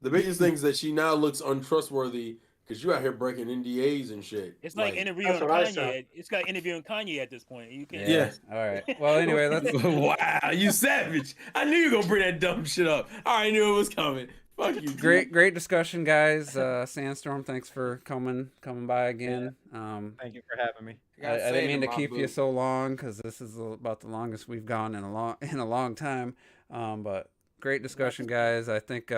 The biggest thing is that she now looks untrustworthy because you out here breaking NDAs and shit. It's like interviewing Kanye. It's like interviewing Kanye at this point. You can't. Yeah. All right. Well, anyway, let's. Wow, you savage! I knew you were gonna bring that dumb shit up. I already knew it was coming. Fuck you. Great discussion, guys. Sandstorm, thanks for coming by again. Thank you for having me. I didn't mean to keep you so long because this is about the longest we've gone in a long time. But great discussion, guys. I think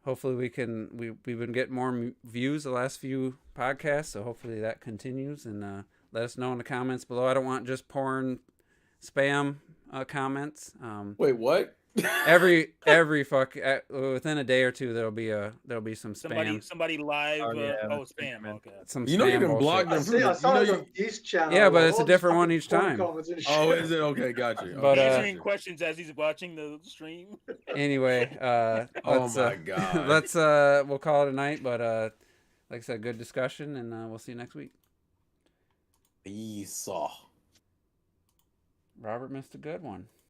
hopefully we've been getting more views the last few podcasts, so hopefully that continues. And let us know in the comments below. I don't want just porn spam comments. Wait, what? every within a day or two there'll be some spam. Somebody live. Oh, spam. Okay. Some you know spam you can block them. I saw it on these channels. Yeah, but it's a different one each time. Oh, is it? Okay, got you. But answering questions as he's watching the stream. Anyway, oh my god. Let's we'll call it a night. But like I said, good discussion, and we'll see you next week. Esau. Robert missed a good one.